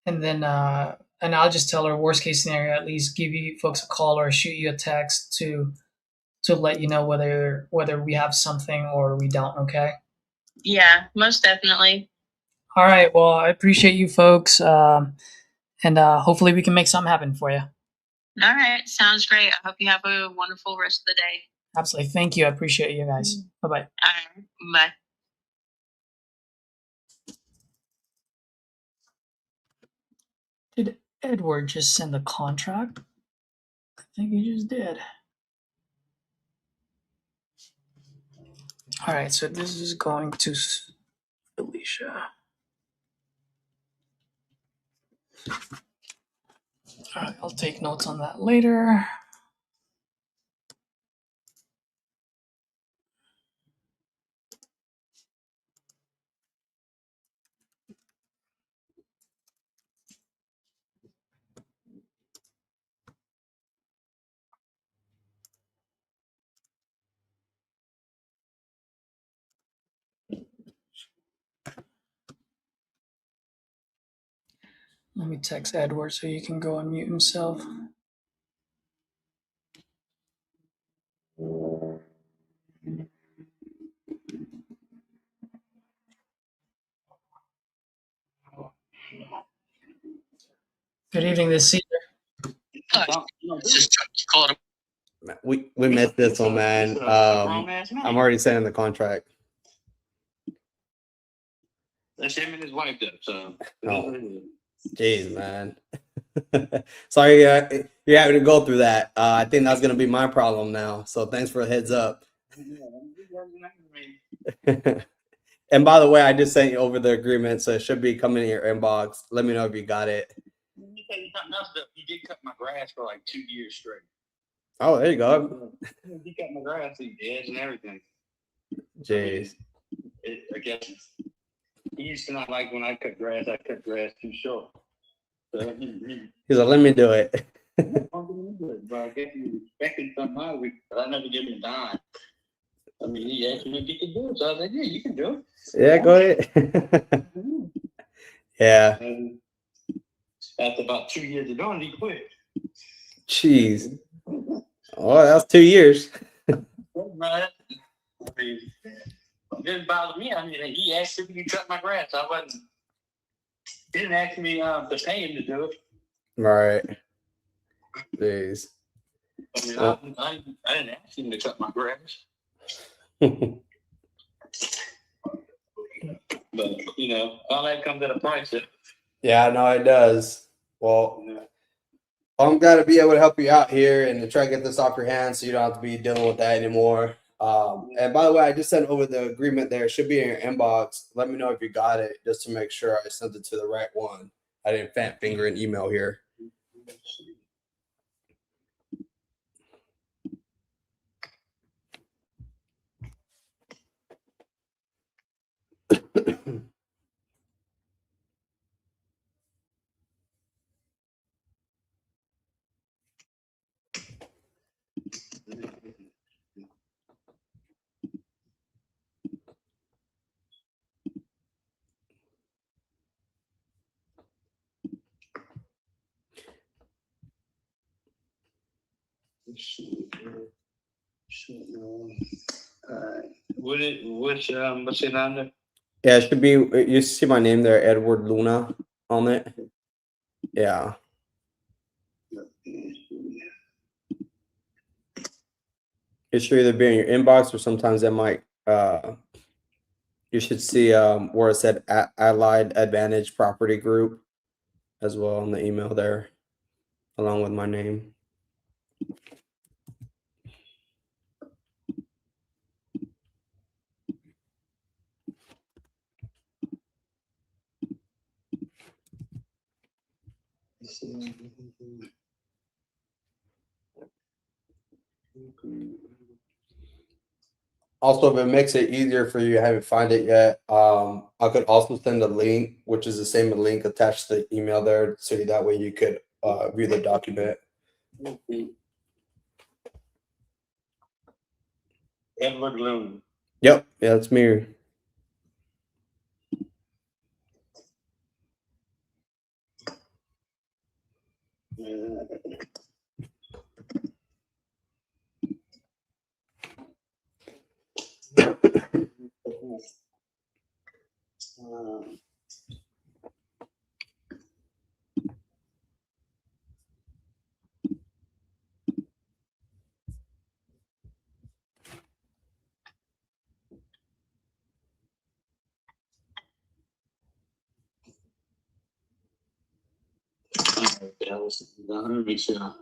then and I'll just tell her worst case scenario, at least give you folks a call or shoot you a text to let you know whether we have something or we don't. Okay. Yeah, most definitely. All right. Well, I appreciate you folks, and hopefully we can make something happen for you. All right, sounds great. I hope you have a wonderful rest of the day. Absolutely. Thank you. I appreciate you guys. Bye bye. All right, bye. Did Edward just send the contract? I think he just did. All right, so this is going to Alicia. All right, I'll take notes on that later. Let me text Edward so he can go and mute himself. Good evening, this is Caesar. We missed this one, man. I'm already sending the contract. That's him and his wife, though. So, Jeez, man. Sorry, you're having to go through that. I think that's gonna be my problem now. So thanks for a heads up. And by the way, I just sent you over the agreement, so it should be coming in your inbox. Let me know if you got it. Let me tell you something else, though. He did cut my grass for like 2 years straight. Oh, there you go. He cut my grass, the edge and everything. Jeez. I guess he used to not like when I cut grass. I cut grass too short. So He's like, let me do it. But I guess he was expecting something out of it, but I never gave him a dime. I mean, he asked me if he could do it, so I was like, yeah, you can do it. Yeah, go ahead. Yeah. And after about 2 years of doing it, he quit. Jeez. Oh, that was 2 years. Right. I mean, it didn't bother me. I mean, he asked if he could cut my grass. He didn't ask me to pay him to do it. Right. Jeez. I mean, I didn't ask him to cut my grass. But, all that comes at a price. Yeah, no, it does. Well, I'm glad to be able to help you out here and to try to get this off your hands so you don't have to be dealing with that anymore. And by the way, I just sent over the agreement there. It should be in your inbox. Let me know if you got it just to make sure I sent it to the right one. I didn't fat finger an email here. What's it under? Yeah, it should be. You see my name there, Edward Luna, on it. Yeah. It should either be in your inbox or sometimes it might. You should see where it said Allied Advantage Property Group as well in the email there, along with my name. Also, if it makes it easier for you, haven't find it yet, I could also send a link, which is the same link attached to the email there, so that way you could view the document. Edward Loon. Yep, yeah, that's me. Let me make sure I'm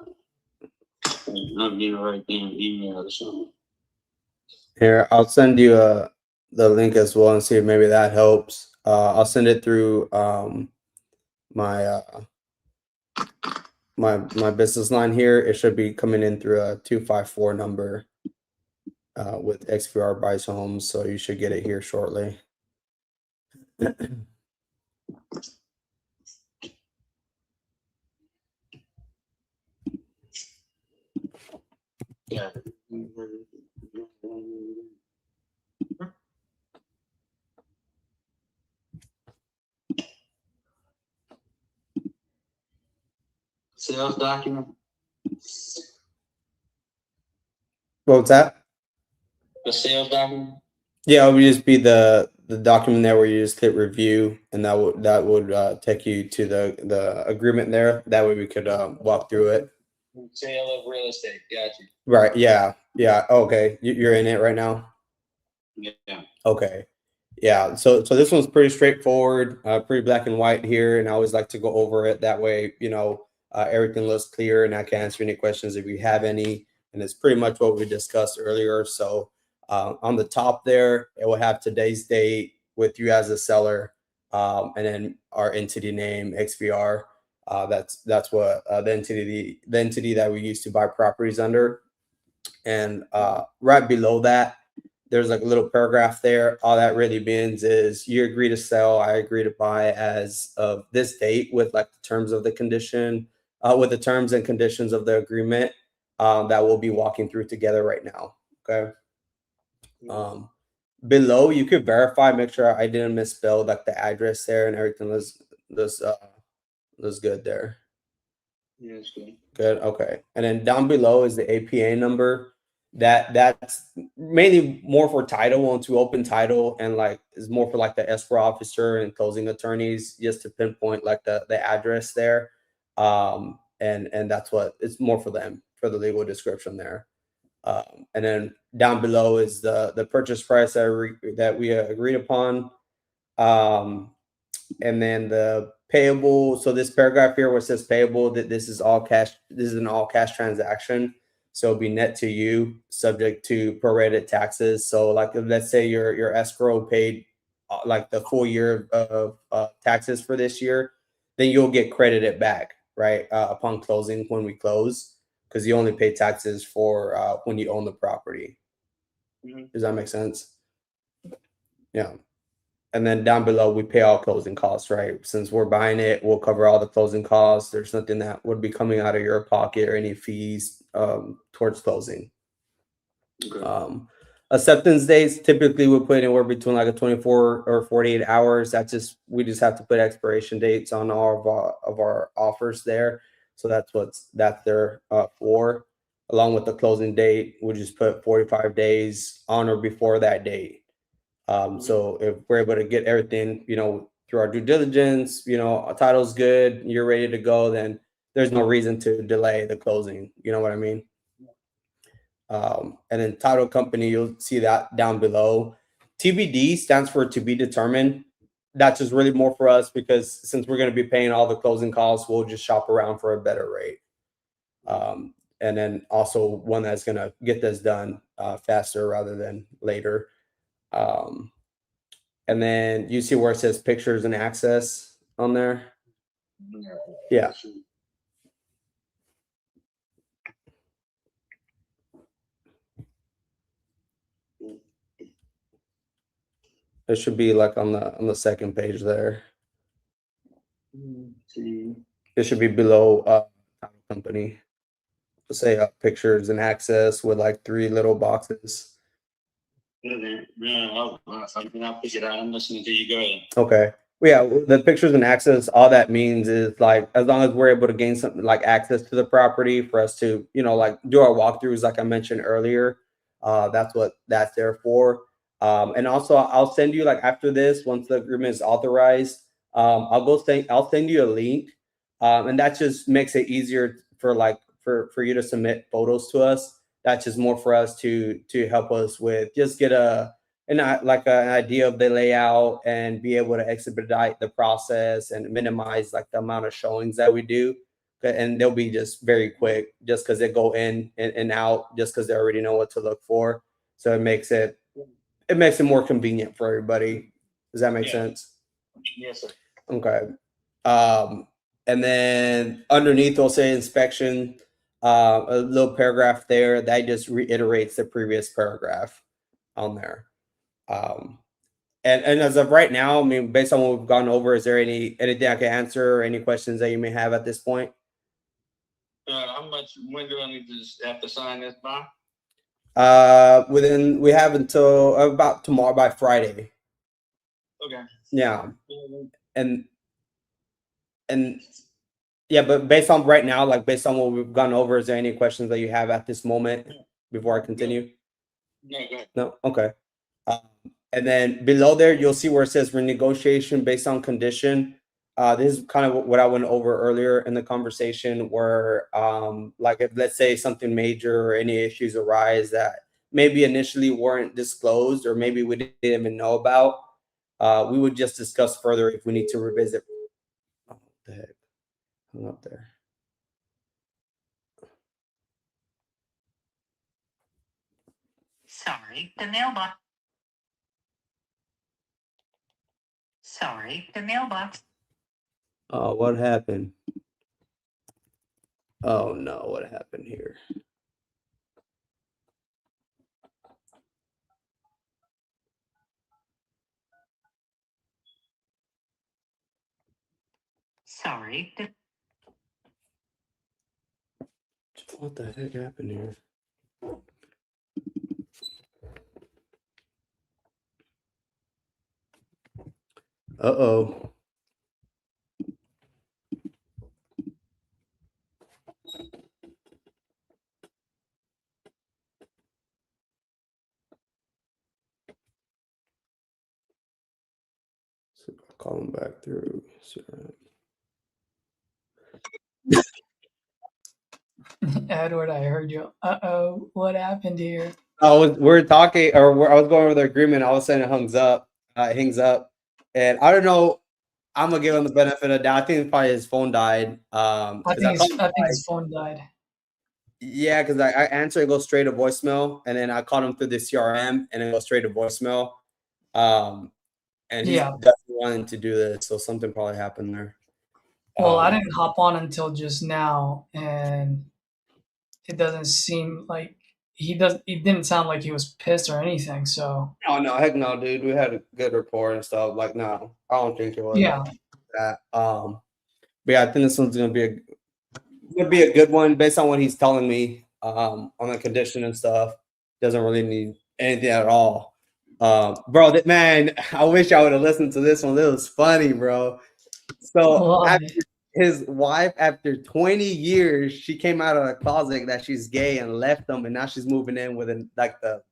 getting the right damn email or something. Here, I'll send you the link as well and see if maybe that helps. I'll send it through my my business line here. It should be coming in through a 254 number with XVR Buys Homes, so you should get it here shortly. Yeah. Sales document. What's that? The sales document. Yeah, it would just be the document there where you just hit review, and that would take you to the agreement there. That way we could walk through it. Sale of real estate. Gotcha. Right. Yeah. Yeah. Okay. You're in it right now. Yeah. Okay. Yeah. So this one's pretty straightforward, pretty black and white here, and I always like to go over it that way. Everything looks clear, and I can answer any questions if you have any. And it's pretty much what we discussed earlier. So on the top there, it will have today's date with you as a seller, and then our entity name XVR. That's what the entity that we use to buy properties under. And right below that, there's like a little paragraph there. All that really means is you agree to sell, I agree to buy as of this date with like the terms of the condition, with the terms and conditions of the agreement that we'll be walking through together right now. Okay. Below, you could verify, make sure I didn't misspell like the address there and everything was good there. Yeah, it's good. Good. Okay. And then down below is the APA number. That's mainly more for title. Once you open title, and like is more for like the escrow officer and closing attorneys, just to pinpoint like the address there. And that's what it's more for them, for the legal description there. And then down below is the purchase price that we agreed upon. And then the payable. So this paragraph here where it says payable, that this is all cash. This is an all cash transaction. So it'll be net to you, subject to prorated taxes. So like, let's say your escrow paid like the full year of taxes for this year, then you'll get credited back, right? Upon closing, when we close, because you only pay taxes for when you own the property. Mm-hmm. Does that make sense? Yeah. And then down below, we pay all closing costs, right? Since we're buying it, we'll cover all the closing costs. There's nothing that would be coming out of your pocket or any fees towards closing. Okay. Acceptance dates, typically we put anywhere between like a 24 or 48 hours. We just have to put expiration dates on all of our offers there. So that's there for. Along with the closing date, we just put 45 days on or before that date. So if we're able to get everything, through our due diligence, a title's good, you're ready to go, then there's no reason to delay the closing. You know what I mean? And then title company, you'll see that down below. TBD stands for to be determined. That's just really more for us because since we're going to be paying all the closing costs, we'll just shop around for a better rate. And then also one that's going to get this done faster rather than later. And then you see where it says pictures and access on there. Yeah. It should be like on the second page there. See. It should be below title company. Let's say pictures and access with like 3 little boxes. Okay. Yeah, I'll pick it out. I'm listening to you. Go ahead. Okay. Well, yeah, the pictures and access, all that means is like as long as we're able to gain something like access to the property for us to, like do our walkthroughs, like I mentioned earlier. That's what that's there for. And also I'll send you, like, after this, once the agreement is authorized, I'll send you a link. And that just makes it easier for you to submit photos to us. That's just more for us to help us with just get an idea of the layout and be able to expedite the process and minimize like the amount of showings that we do. And they'll be just very quick, just because they go in and out, just because they already know what to look for. So it makes it more convenient for everybody. Does that make sense? Yes, sir. Okay. And then underneath we'll say inspection, a little paragraph there that just reiterates the previous paragraph on there. And as of right now, I mean, based on what we've gone over, is there anything I can answer or any questions that you may have at this point? When do I need to have to sign this by? We have until about tomorrow, by Friday. Okay. Yeah. And yeah, but based on right now, like based on what we've gone over, is there any questions that you have at this moment before I continue? No, go ahead. No? Okay. And then below there, you'll see where it says renegotiation based on condition. This is kind of what I went over earlier in the conversation, where like if, let's say, something major or any issues arise that maybe initially weren't disclosed or maybe we didn't even know about, we would just discuss further if we need to revisit. Oh, what the heck? Hung up there. Sorry, the mailbox. Sorry, the mailbox. Oh, what happened? Oh no, what happened here? Sorry, the What the heck happened here? Uh-oh. So I'll call him back through CRM. Edward, I heard you. Uh-oh, what happened here? We're talking, or I was going over the agreement. All of a sudden, it hangs up. And I don't know. I'm gonna give him the benefit of the doubt. I think probably his phone died. I think his phone died. Yeah, because I answer, it goes straight to voicemail, and then I called him through the CRM, and it goes straight to voicemail. And he's definitely wanting to do this, so something probably happened there. Well, I didn't hop on until just now, and it doesn't seem like he didn't sound like he was pissed or anything. So no, heck no, dude. We had a good rapport and stuff. Like, no, I don't think it was that. But yeah, I think this one's gonna be a good one based on what he's telling me on the condition and stuff. Doesn't really need anything at all. Bro, man, I wish I would have listened to this one. It was funny, bro. So his wife, after 20 years, she came out of the closet that she's gay and left him, and now she's moving in with the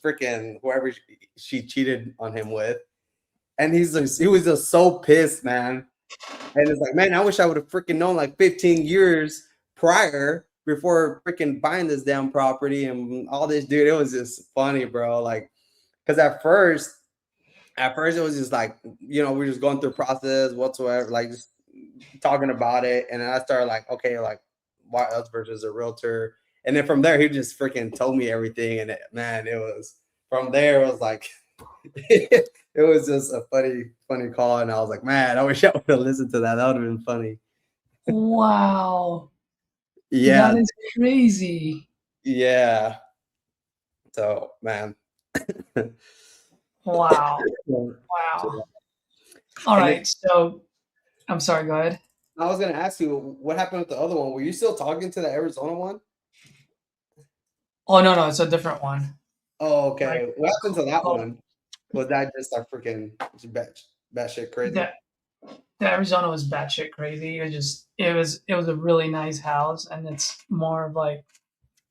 freaking whoever she cheated on him with. And he was just so pissed, man. And it's like, man, I wish I would have freaking known like 15 years prior before freaking buying this damn property and all this, dude. It was just funny, bro. Like, because at first it was just like, we're just going through process whatsoever, like just talking about it. And then I started like, okay, like, why us versus a realtor? And then from there, he just freaking told me everything. And it was from there, it was like, it was just a funny call. And I was like, man, I wish I would have listened to that. That would have been funny. Wow. Yeah. That is crazy. Yeah. So, man. Wow. So, Wow. All and right. So I'm sorry. Go ahead. I was gonna ask you what happened with the other one. Were you still talking to the Arizona one? Oh no, it's a different one. Oh, Like okay. What happened to that called one? Was that just a freaking batshit crazy? the Arizona was batshit crazy. It was a really nice house, and it's more of like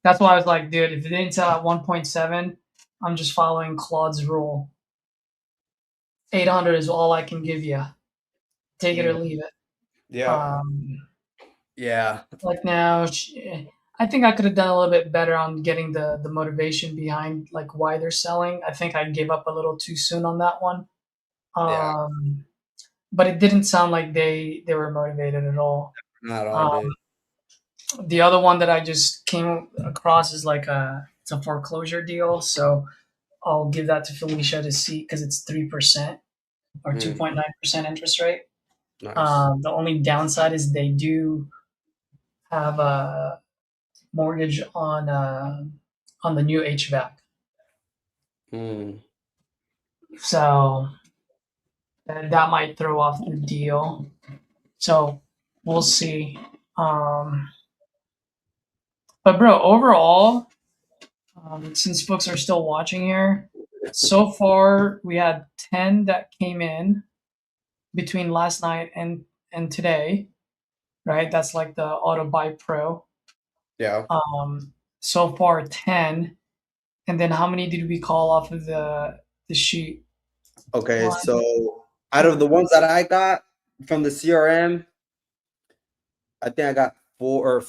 that's why I was like, dude, if it didn't sell at 1.7, I'm just following Claude's rule. 800 is all I can give you. Take it or leave it. Yeah. Um, Yeah. like now, I think I could have done a little bit better on getting the motivation behind like why they're selling. I think I gave up a little too soon on that one. Yeah. But it didn't sound like they were motivated at all. Not all, dude. The other one that I just came across is like it's a foreclosure deal, so I'll give that to Felicia to see because it's 3% or 2.9% interest rate. Nice. The only downside is they do have a mortgage on the new HVAC, so that might throw off the deal. So we'll see. But bro, overall, since folks are still watching here, so far we had 10 that came in between last night and today, right? That's like the Auto Buy Pro. Yeah. So far 10, and then how many did we call off of the sheet? Okay, so out of the ones that I got from the CRM, I think I got four,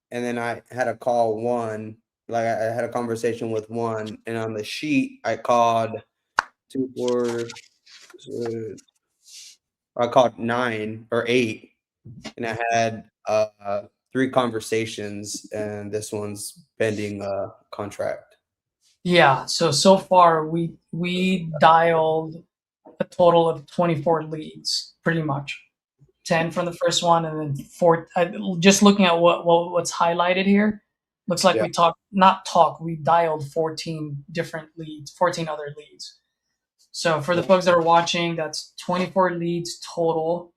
and then I had a call one. Like I had a conversation with one, and on the sheet I called 2, 4. I called 9 or 8, and I had 3 conversations, and this one's pending contract. Yeah, so far we dialed a total of 24 leads, pretty much. 10 from the first one, and then 4. Just looking at what's highlighted here, looks like we dialed 14 different leads, 14 other leads. So for the folks that are watching, that's 24 leads total.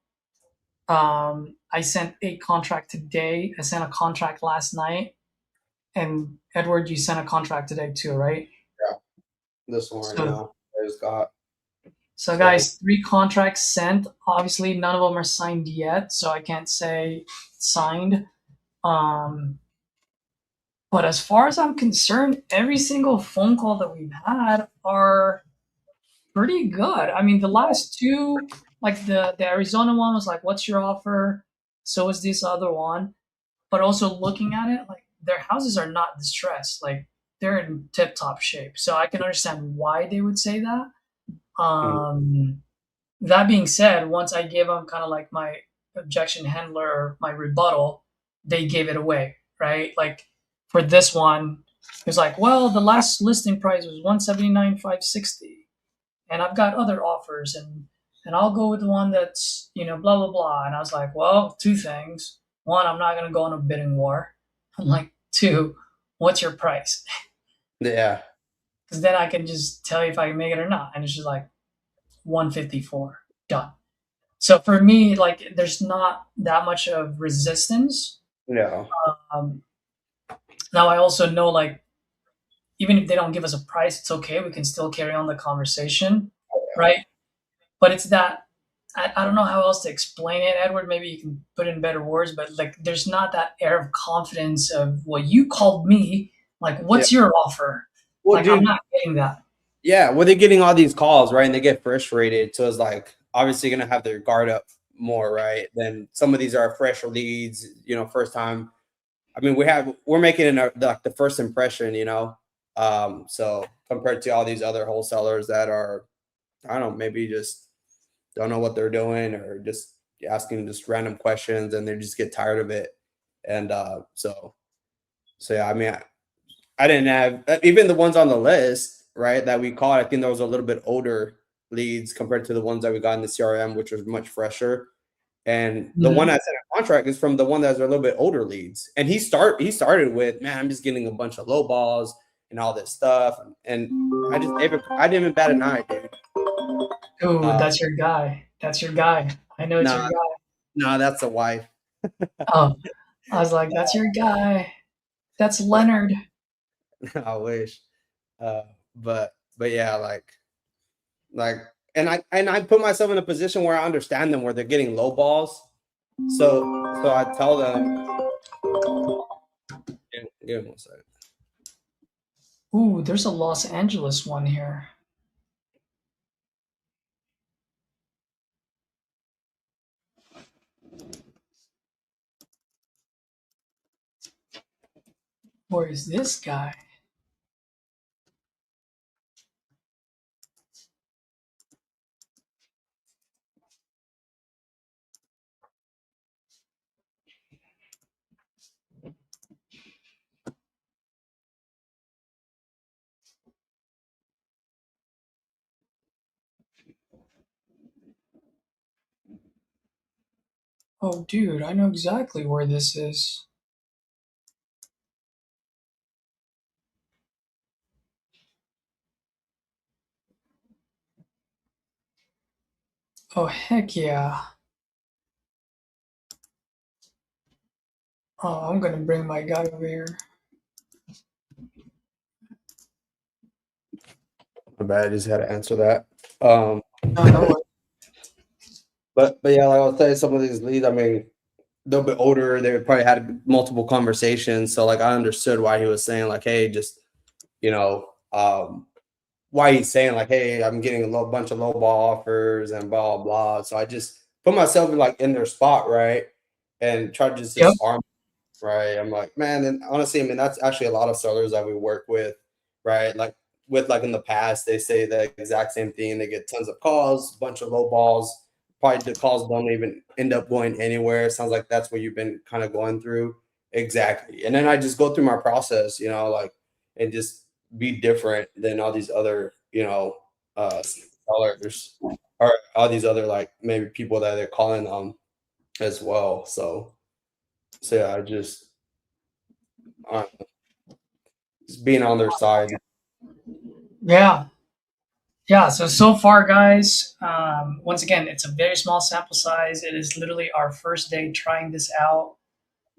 I sent a contract today. I sent a contract last night, and Edward, you sent a contract today too, right? Yeah, this one right now. I just got. So guys, 3 contracts sent. Obviously, none of them are signed yet, so I can't say signed. But as far as I'm concerned, every single phone call that we've had are pretty good. I mean, the last 2, like the Arizona one was like, "What's your offer?" So is this other one. But also looking at it, like their houses are not distressed. Like they're in tip-top shape. So I can understand why they would say that. That being said, once I gave them kind of like my objection handler or my rebuttal, they gave it away, right? Like for this one, it was like, well, the last listing price was 179,560, and I've got other offers, and I'll go with the one that's blah blah blah. And I was like, well, 2 things. 1, I'm not gonna go on a bidding war. I'm like, 2, what's your price? Yeah. Because then I can just tell you if I can make it or not. And it's just like 154, done. So for me, like, there's not that much of resistance. Yeah. Now I also know, like, even if they don't give us a price, it's okay. We can still carry on the conversation, right? But it's that I don't know how else to explain it, Edward. Maybe you can put it in better words, but like, there's not that air of confidence of, well, you called me. Like, what's your offer? Well, like, dude, I'm not getting that. Yeah, well, they're getting all these calls, right? And they get frustrated. So it's like obviously gonna have their guard up more, right? Then some of these are fresh leads, first time. I mean, we're making like the first impression, So compared to all these other wholesalers that are, I don't know, maybe just don't know what they're doing or just asking just random questions and they just get tired of it. And so yeah, I mean, I didn't have even the ones on the list, right, that we caught. I think there was a little bit older leads compared to the ones that we got in the CRM, which was much fresher. And the one that's in a contract is from the one that's a little bit older leads. And he started with, man, I'm just getting a bunch of low balls and all this stuff. And I didn't even bat an eye, dude. Ooh, that's your guy. That's your guy. I know it's your guy. No, that's a wife. Oh, I was like, that's your guy. That's Leonard. I wish. But yeah, like, and I put myself in a position where I understand them, where they're getting low balls. So I tell them, give me one second. Ooh, there's a Los Angeles one here. Where is this guy? Oh, dude, I know exactly where this is. Oh, heck yeah. Oh, I'm gonna bring my guy over here. My bad, I just had to answer that. No, no worries. But yeah, like I was saying, some of these leads, I mean, they're a bit older. They probably had multiple conversations, so like I understood why he was saying like, hey, just why he's saying like, hey, I'm getting a bunch of low ball offers and blah blah blah. So I just put myself like in their spot, right, and try to just Yep. disarm, right. I'm like, man, and honestly, I mean, that's actually a lot of sellers that we work with, right? Like in the past, they say the exact same thing. They get tons of calls, bunch of low balls. Probably the calls don't even end up going anywhere. It sounds like that's what you've been kind of going through. Exactly. And then I just go through my process, like, and just be different than all these other, sellers or all these other like maybe people that they're calling on as well. So yeah, I just being on their side. Yeah. Yeah, so far, guys, once again, it's a very small sample size. It is literally our first day trying this out.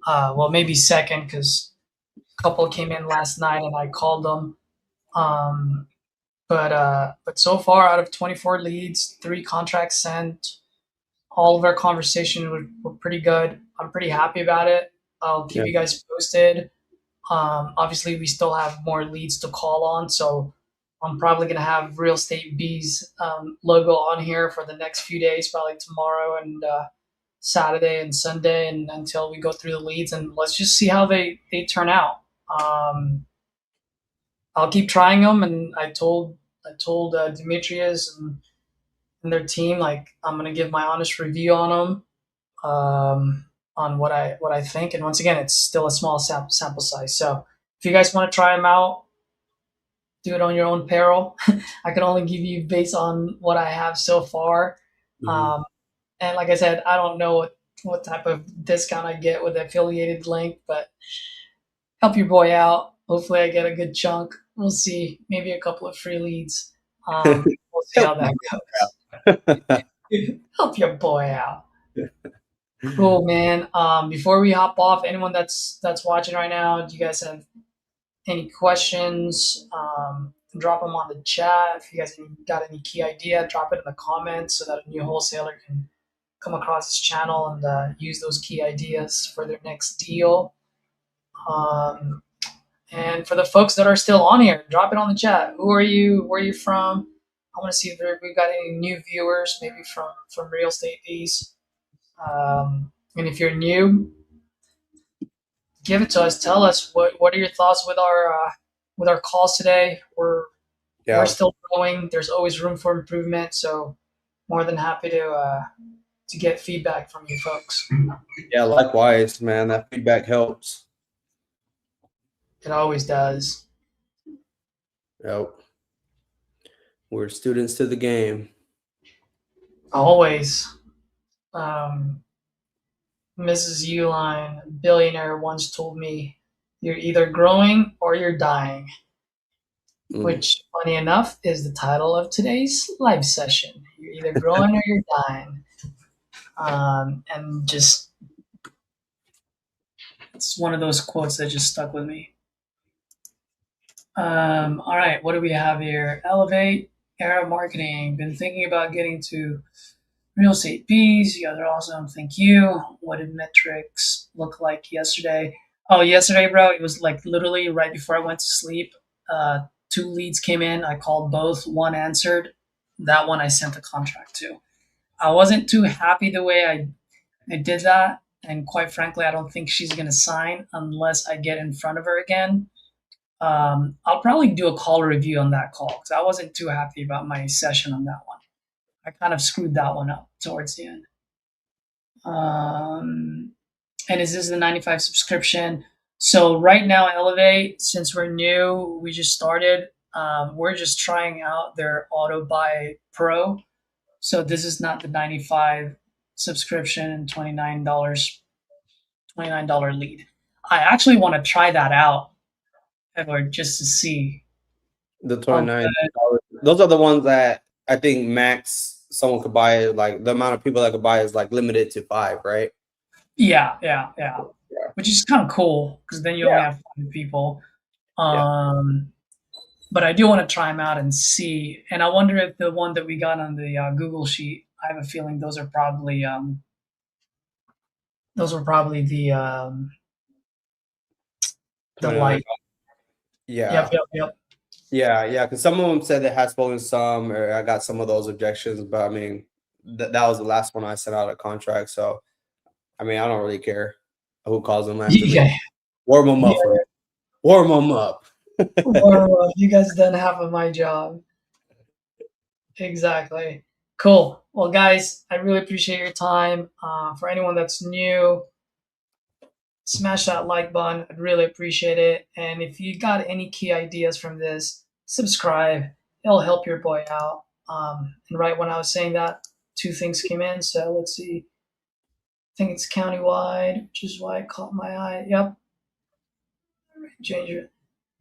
Well, maybe second, because a couple came in last night and I called them. But so far, out of 24 leads, 3 contracts sent. All of our conversations were pretty good. I'm pretty happy about it. I'll keep you guys posted. Obviously, we still have more leads to call on, so I'm probably going to have Real Estate B's logo on here for the next few days, probably tomorrow and Saturday and Sunday, and until we go through the leads, and let's just see how they turn out. I'll keep trying them, and I told Demetrius and their team, like, I'm going to give my honest review on them. On what I think. And once again, it's still a small sample size. So if you guys want to try them out, do it on your own peril. I can only give you based on what I have so far. Mhm. And like I said, I don't know what type of discount I get with the affiliated link, but help your boy out. Hopefully I get a good chunk. We'll see. Maybe a couple of free leads. We'll see how that goes. Help your boy out. Cool, man. Before we hop off, anyone that's watching right now, do you guys have any questions? Drop them on the chat. If you guys got any key idea, drop it in the comments so that a new wholesaler can come across this channel and use those key ideas for their next deal. And for the folks that are still on here, drop it on the chat. Who are you? Where are you from? I want to see if we've got any new viewers, maybe from Real Estate Fees. And if you're new, give it to us. Tell us what are your thoughts with our calls today. We're still growing. There's always room for improvement. So more than happy to get feedback from you folks. Yeah, likewise, man. That feedback helps. It always does. Yep. We're students to the game. Always. Mrs. Uline, billionaire, once told me, "You're either growing or you're dying." which, funny enough, is the title of today's live session. You're either growing or you're dying. And just, it's one of those quotes that just stuck with me. All right, what do we have here? Elevate, era marketing. Been thinking about getting to real estate Bs. You guys are awesome. Thank you. What did metrics look like yesterday? Oh, yesterday, bro, it was like literally right before I went to sleep. 2 leads came in. I called both. 1 answered. That one I sent a contract to. I wasn't too happy the way I did that. And quite frankly, I don't think she's going to sign unless I get in front of her again. I'll probably do a call review on that call because I wasn't too happy about my session on that one. I kind of screwed that one up towards the end. And is this the 95 subscription? So right now, Elevate, since we're new, we just started. We're just trying out their Auto Buy Pro. So this is not the 95 subscription and $29 lead. I actually want to try that out, Edward, just to see. The $29. Those are the ones that I think max someone could buy. Like the amount of people that could buy is like limited to 5, right? Yeah. Which is kind of cool because then you only have 5 people. But I do want to try them out and see. And I wonder if the one that we got on the Google sheet, I have a feeling those are probably the light. Yeah. Yep. Yeah, because some of them said they had spoken some, or I got some of those objections, but I mean, that was the last one I sent out a contract. So, I mean, I don't really care who calls them after me. Warm them up. Warm them up. You guys done half of my job. Exactly. Cool. Well, guys, I really appreciate your time. For anyone that's new, smash that like button. I'd really appreciate it. And if you got any key ideas from this, subscribe. It'll help your boy out. And right when I was saying that, 2 things came in. So let's see. I think it's countywide, which is why it caught my eye. Yep. Change it.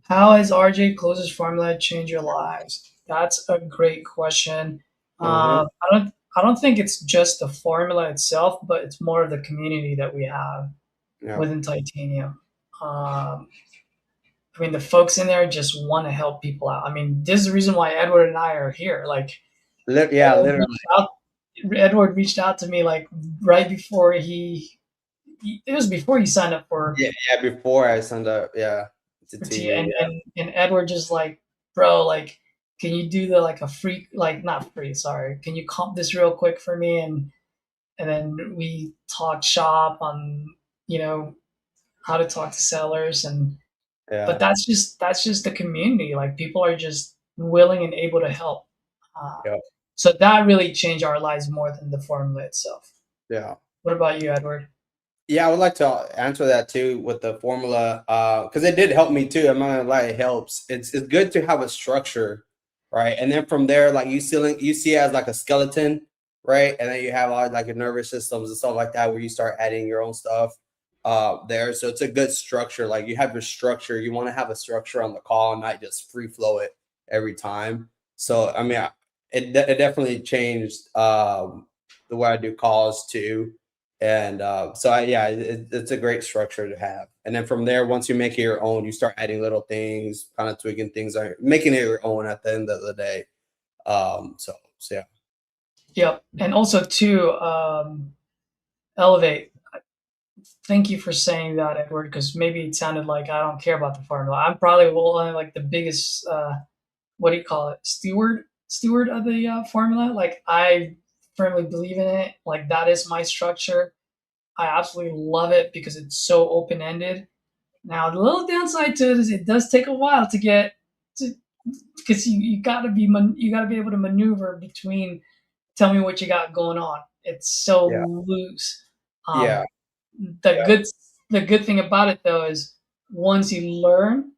How has RJ Close's formula changed your lives? That's a great question. I don't think it's just the formula itself, but it's more of the community that we have within Titanium. I mean, the folks in there just want to help people out. I mean, this is the reason why Edward and I are here. Like, literally. Edward reached out to me like right before it was before he signed up for. Yeah, before I signed up. Yeah. And Edward just like, bro, like, can you do a free, like, not free, sorry. Can you comp this real quick for me? And then we talked shop on, how to talk to sellers but that's just the community. Like, people are just willing and able to help. So that really changed our lives more than the formula itself. Yeah. What about you, Edward? Yeah, I would like to answer that too with the formula, because it did help me too. I'm not gonna lie, it helps. It's good to have a structure, right? And then from there, like you see it as like a skeleton, right? And then you have all like your nervous systems and stuff like that, where you start adding your own stuff there. So it's a good structure. Like you have your structure. You want to have a structure on the call and not just free flow it every time. So I mean, it definitely changed the way I do calls too. And it's a great structure to have. And then from there, once you make it your own, you start adding little things, kind of tweaking things, making it your own at the end of the day. So yeah. Yep. And also too, Elevate. Thank you for saying that, Edward, because maybe it sounded like I don't care about the formula. I'm probably like the biggest, what do you call it? Steward of the formula. Like, I firmly believe in it. Like, that is my structure. I absolutely love it because it's so open-ended. Now, the little downside to it is it does take a while to get to, because you gotta be able to maneuver between. Tell me what you got going on. It's so loose. The good thing about it though is once you learn,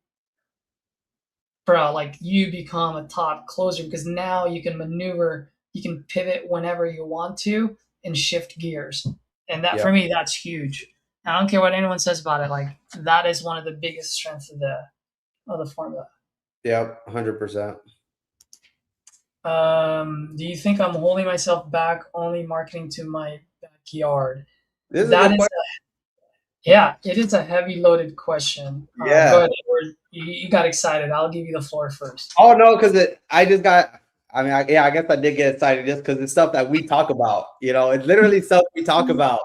bro, like, you become a top closer because now you can maneuver, you can pivot whenever you want to and shift gears. And that for me, that's huge. I don't care what anyone says about it. Like, that is one of the biggest strengths of the formula. Yep, 100%. Do you think I'm holding myself back only marketing to my backyard? This is a That good is, question. yeah, it is a heavy loaded question. Go Yeah. ahead, Edward. You got excited. I'll give you the floor first. Oh no, because I just got. I mean, I guess I did get excited just because it's stuff that we talk about. It's literally stuff we talk about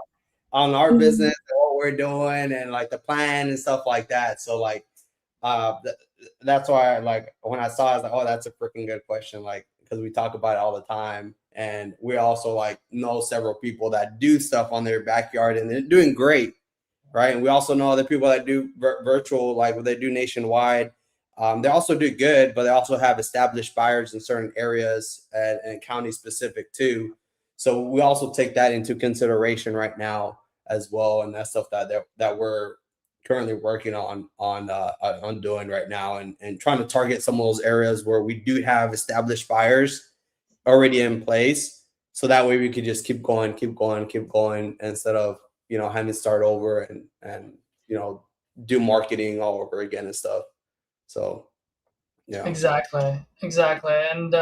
on our business and what we're doing and like the plan and stuff like that. So like, that's why like when I saw it, I was like, oh, that's a freaking good question. Like, because we talk about it all the time, and we also like know several people that do stuff on their backyard and they're doing great, right? And we also know other people that do virtual, like they do nationwide. They also do good, but they also have established buyers in certain areas and county specific too. So we also take that into consideration right now as well, and that's stuff that we're currently working on doing right now, and trying to target some of those areas where we do have established buyers already in place, so that way we could just keep going instead of having to start over and do marketing all over again and stuff. So yeah. Exactly. And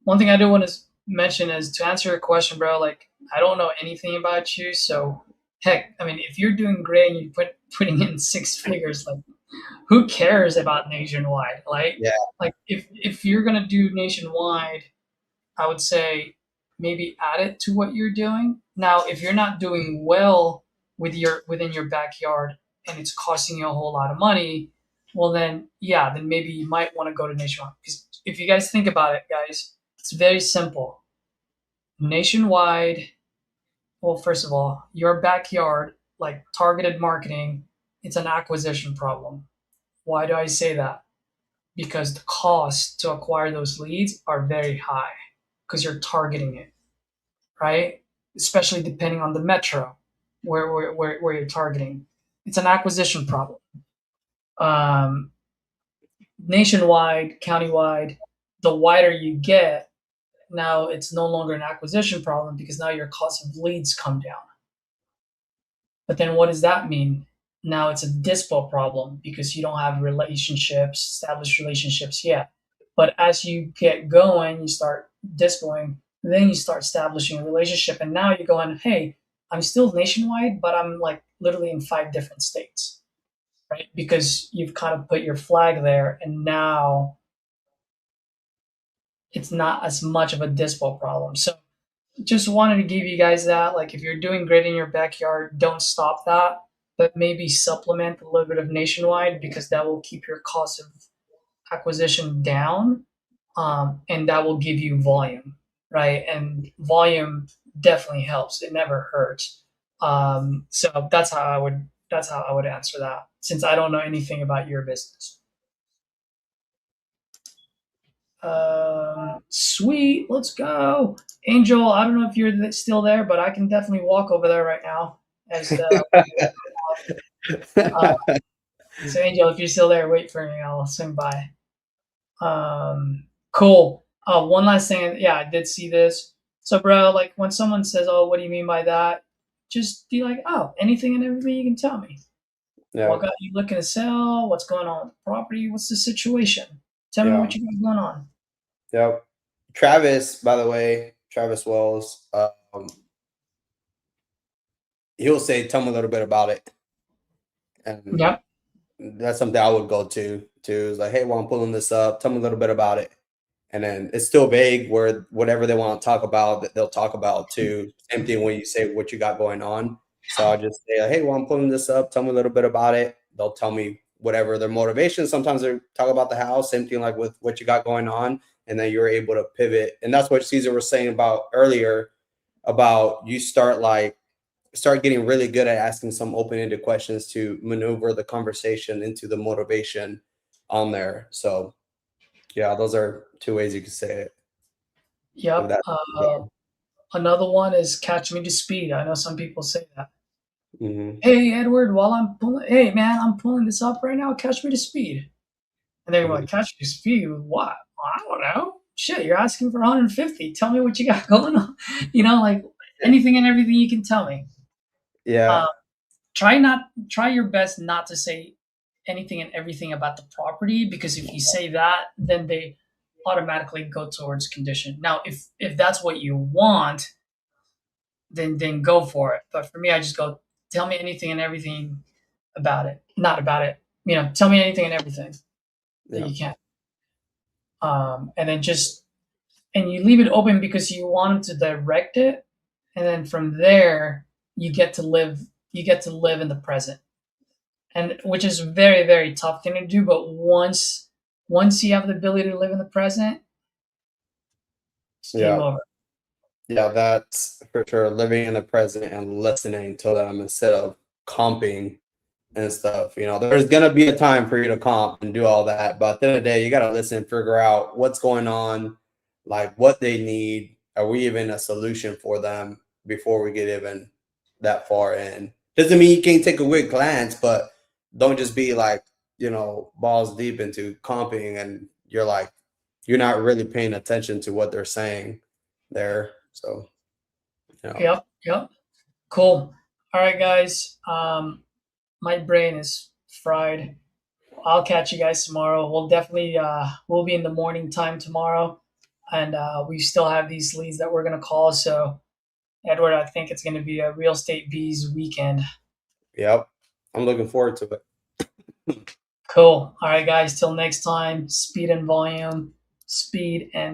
one thing I do want to mention is to answer your question, bro. Like, I don't know anything about you, so heck, I mean, if you're doing great and you're putting in six figures, like, who cares about nationwide? Like, Yeah. like if you're gonna do nationwide, I would say maybe add it to what you're doing. Now, if you're not doing well within your backyard and it's costing you a whole lot of money, well then then maybe you might want to go to nationwide. Because if you guys think about it, guys, it's very simple. Nationwide, well, first of all, your backyard, like targeted marketing, it's an acquisition problem. Why do I say that? Because the costs to acquire those leads are very high because you're targeting it, right? Especially depending on the metro where you're targeting. It's an acquisition problem. Um, Nationwide, countywide, the wider you get, now it's no longer an acquisition problem because now your cost of leads come down. But then what does that mean? Now it's a dispo problem because you don't have established relationships yet. But as you get going, you start dispoing, then you start establishing a relationship. And now you're going, hey, I'm still nationwide, but I'm like literally in 5 different states, right? Because you've kind of put your flag there, and now it's not as much of a dispo problem. So just wanted to give you guys that. Like, if you're doing great in your backyard, don't stop that, but maybe supplement a little bit of nationwide because that will keep your cost of acquisition down, and that will give you volume, right? And volume definitely helps. It never hurts. So that's how I would answer that, since I don't know anything about your business. Sweet, let's go. Angel, I don't know if you're still there, but I can definitely walk over there right now. So Angel, if you're still there, wait for me. I'll swing by. Cool. One last thing. Yeah, I did see this. So, bro, like when someone says, "Oh, what do you mean by that?" Just be like, "Oh, anything and everything you can tell me. Yeah. What got you looking to sell? What's going on with the property? What's the situation? Tell me what you got going on." Yep. Travis, by the way, Travis Wells, he'll say, "Tell me a little bit about it." And Yep. that's something I would go to. Is like, hey, well, I'm pulling this up. Tell me a little bit about it. And then it's still vague where whatever they want to talk about, they'll talk about too. Same thing when you say what you got going on. So I'll just say, hey, well, I'm pulling this up. Tell me a little bit about it. They'll tell me whatever their motivation. Sometimes they talk about the house. Same thing like with what you got going on. And then you're able to pivot. And that's what Caesar was saying about earlier, about you start getting really good at asking some open-ended questions to maneuver the conversation into the motivation on there. So yeah, those are 2 ways you can say it. Yep. Another one is catch me to speed. I know some people say that. Mm-hmm. Hey, Edward, hey, man, I'm pulling this up right now. Catch me to speed. And they're like, catch me to speed with what? I don't know. Shit, you're asking for 150. Tell me what you got going on. Like anything and everything you can tell me. Yeah. Try your best not to say anything and everything about the property, because if you say that, then they automatically go towards condition. Now, if that's what you want, then go for it. But for me, I just go, tell me anything and everything about it. Not about it. Tell me anything and everything that you can. And then and you leave it open because you want to direct it, and then from there you get to live in the present, and which is very, very tough thing to do. But once you have the ability to live in the present, it's game over. Yeah, that's for sure. Living in the present and listening to them instead of comping and stuff. There's gonna be a time for you to comp and do all that, but at the end of the day, you gotta listen, figure out what's going on, like what they need. Are we even a solution for them before we get even that far in? Doesn't mean you can't take a quick glance, but don't just be like, balls deep into comping and you're not really paying attention to what they're saying there. So Yep. Cool. All right, guys. My brain is fried. I'll catch you guys tomorrow. We'll definitely we'll be in the morning time tomorrow, and we still have these leads that we're gonna call. So, Edward, I think it's gonna be a real estate bees weekend. Yep, I'm looking forward to it. Cool. All right, guys. Till next time. Speed and volume. Speed and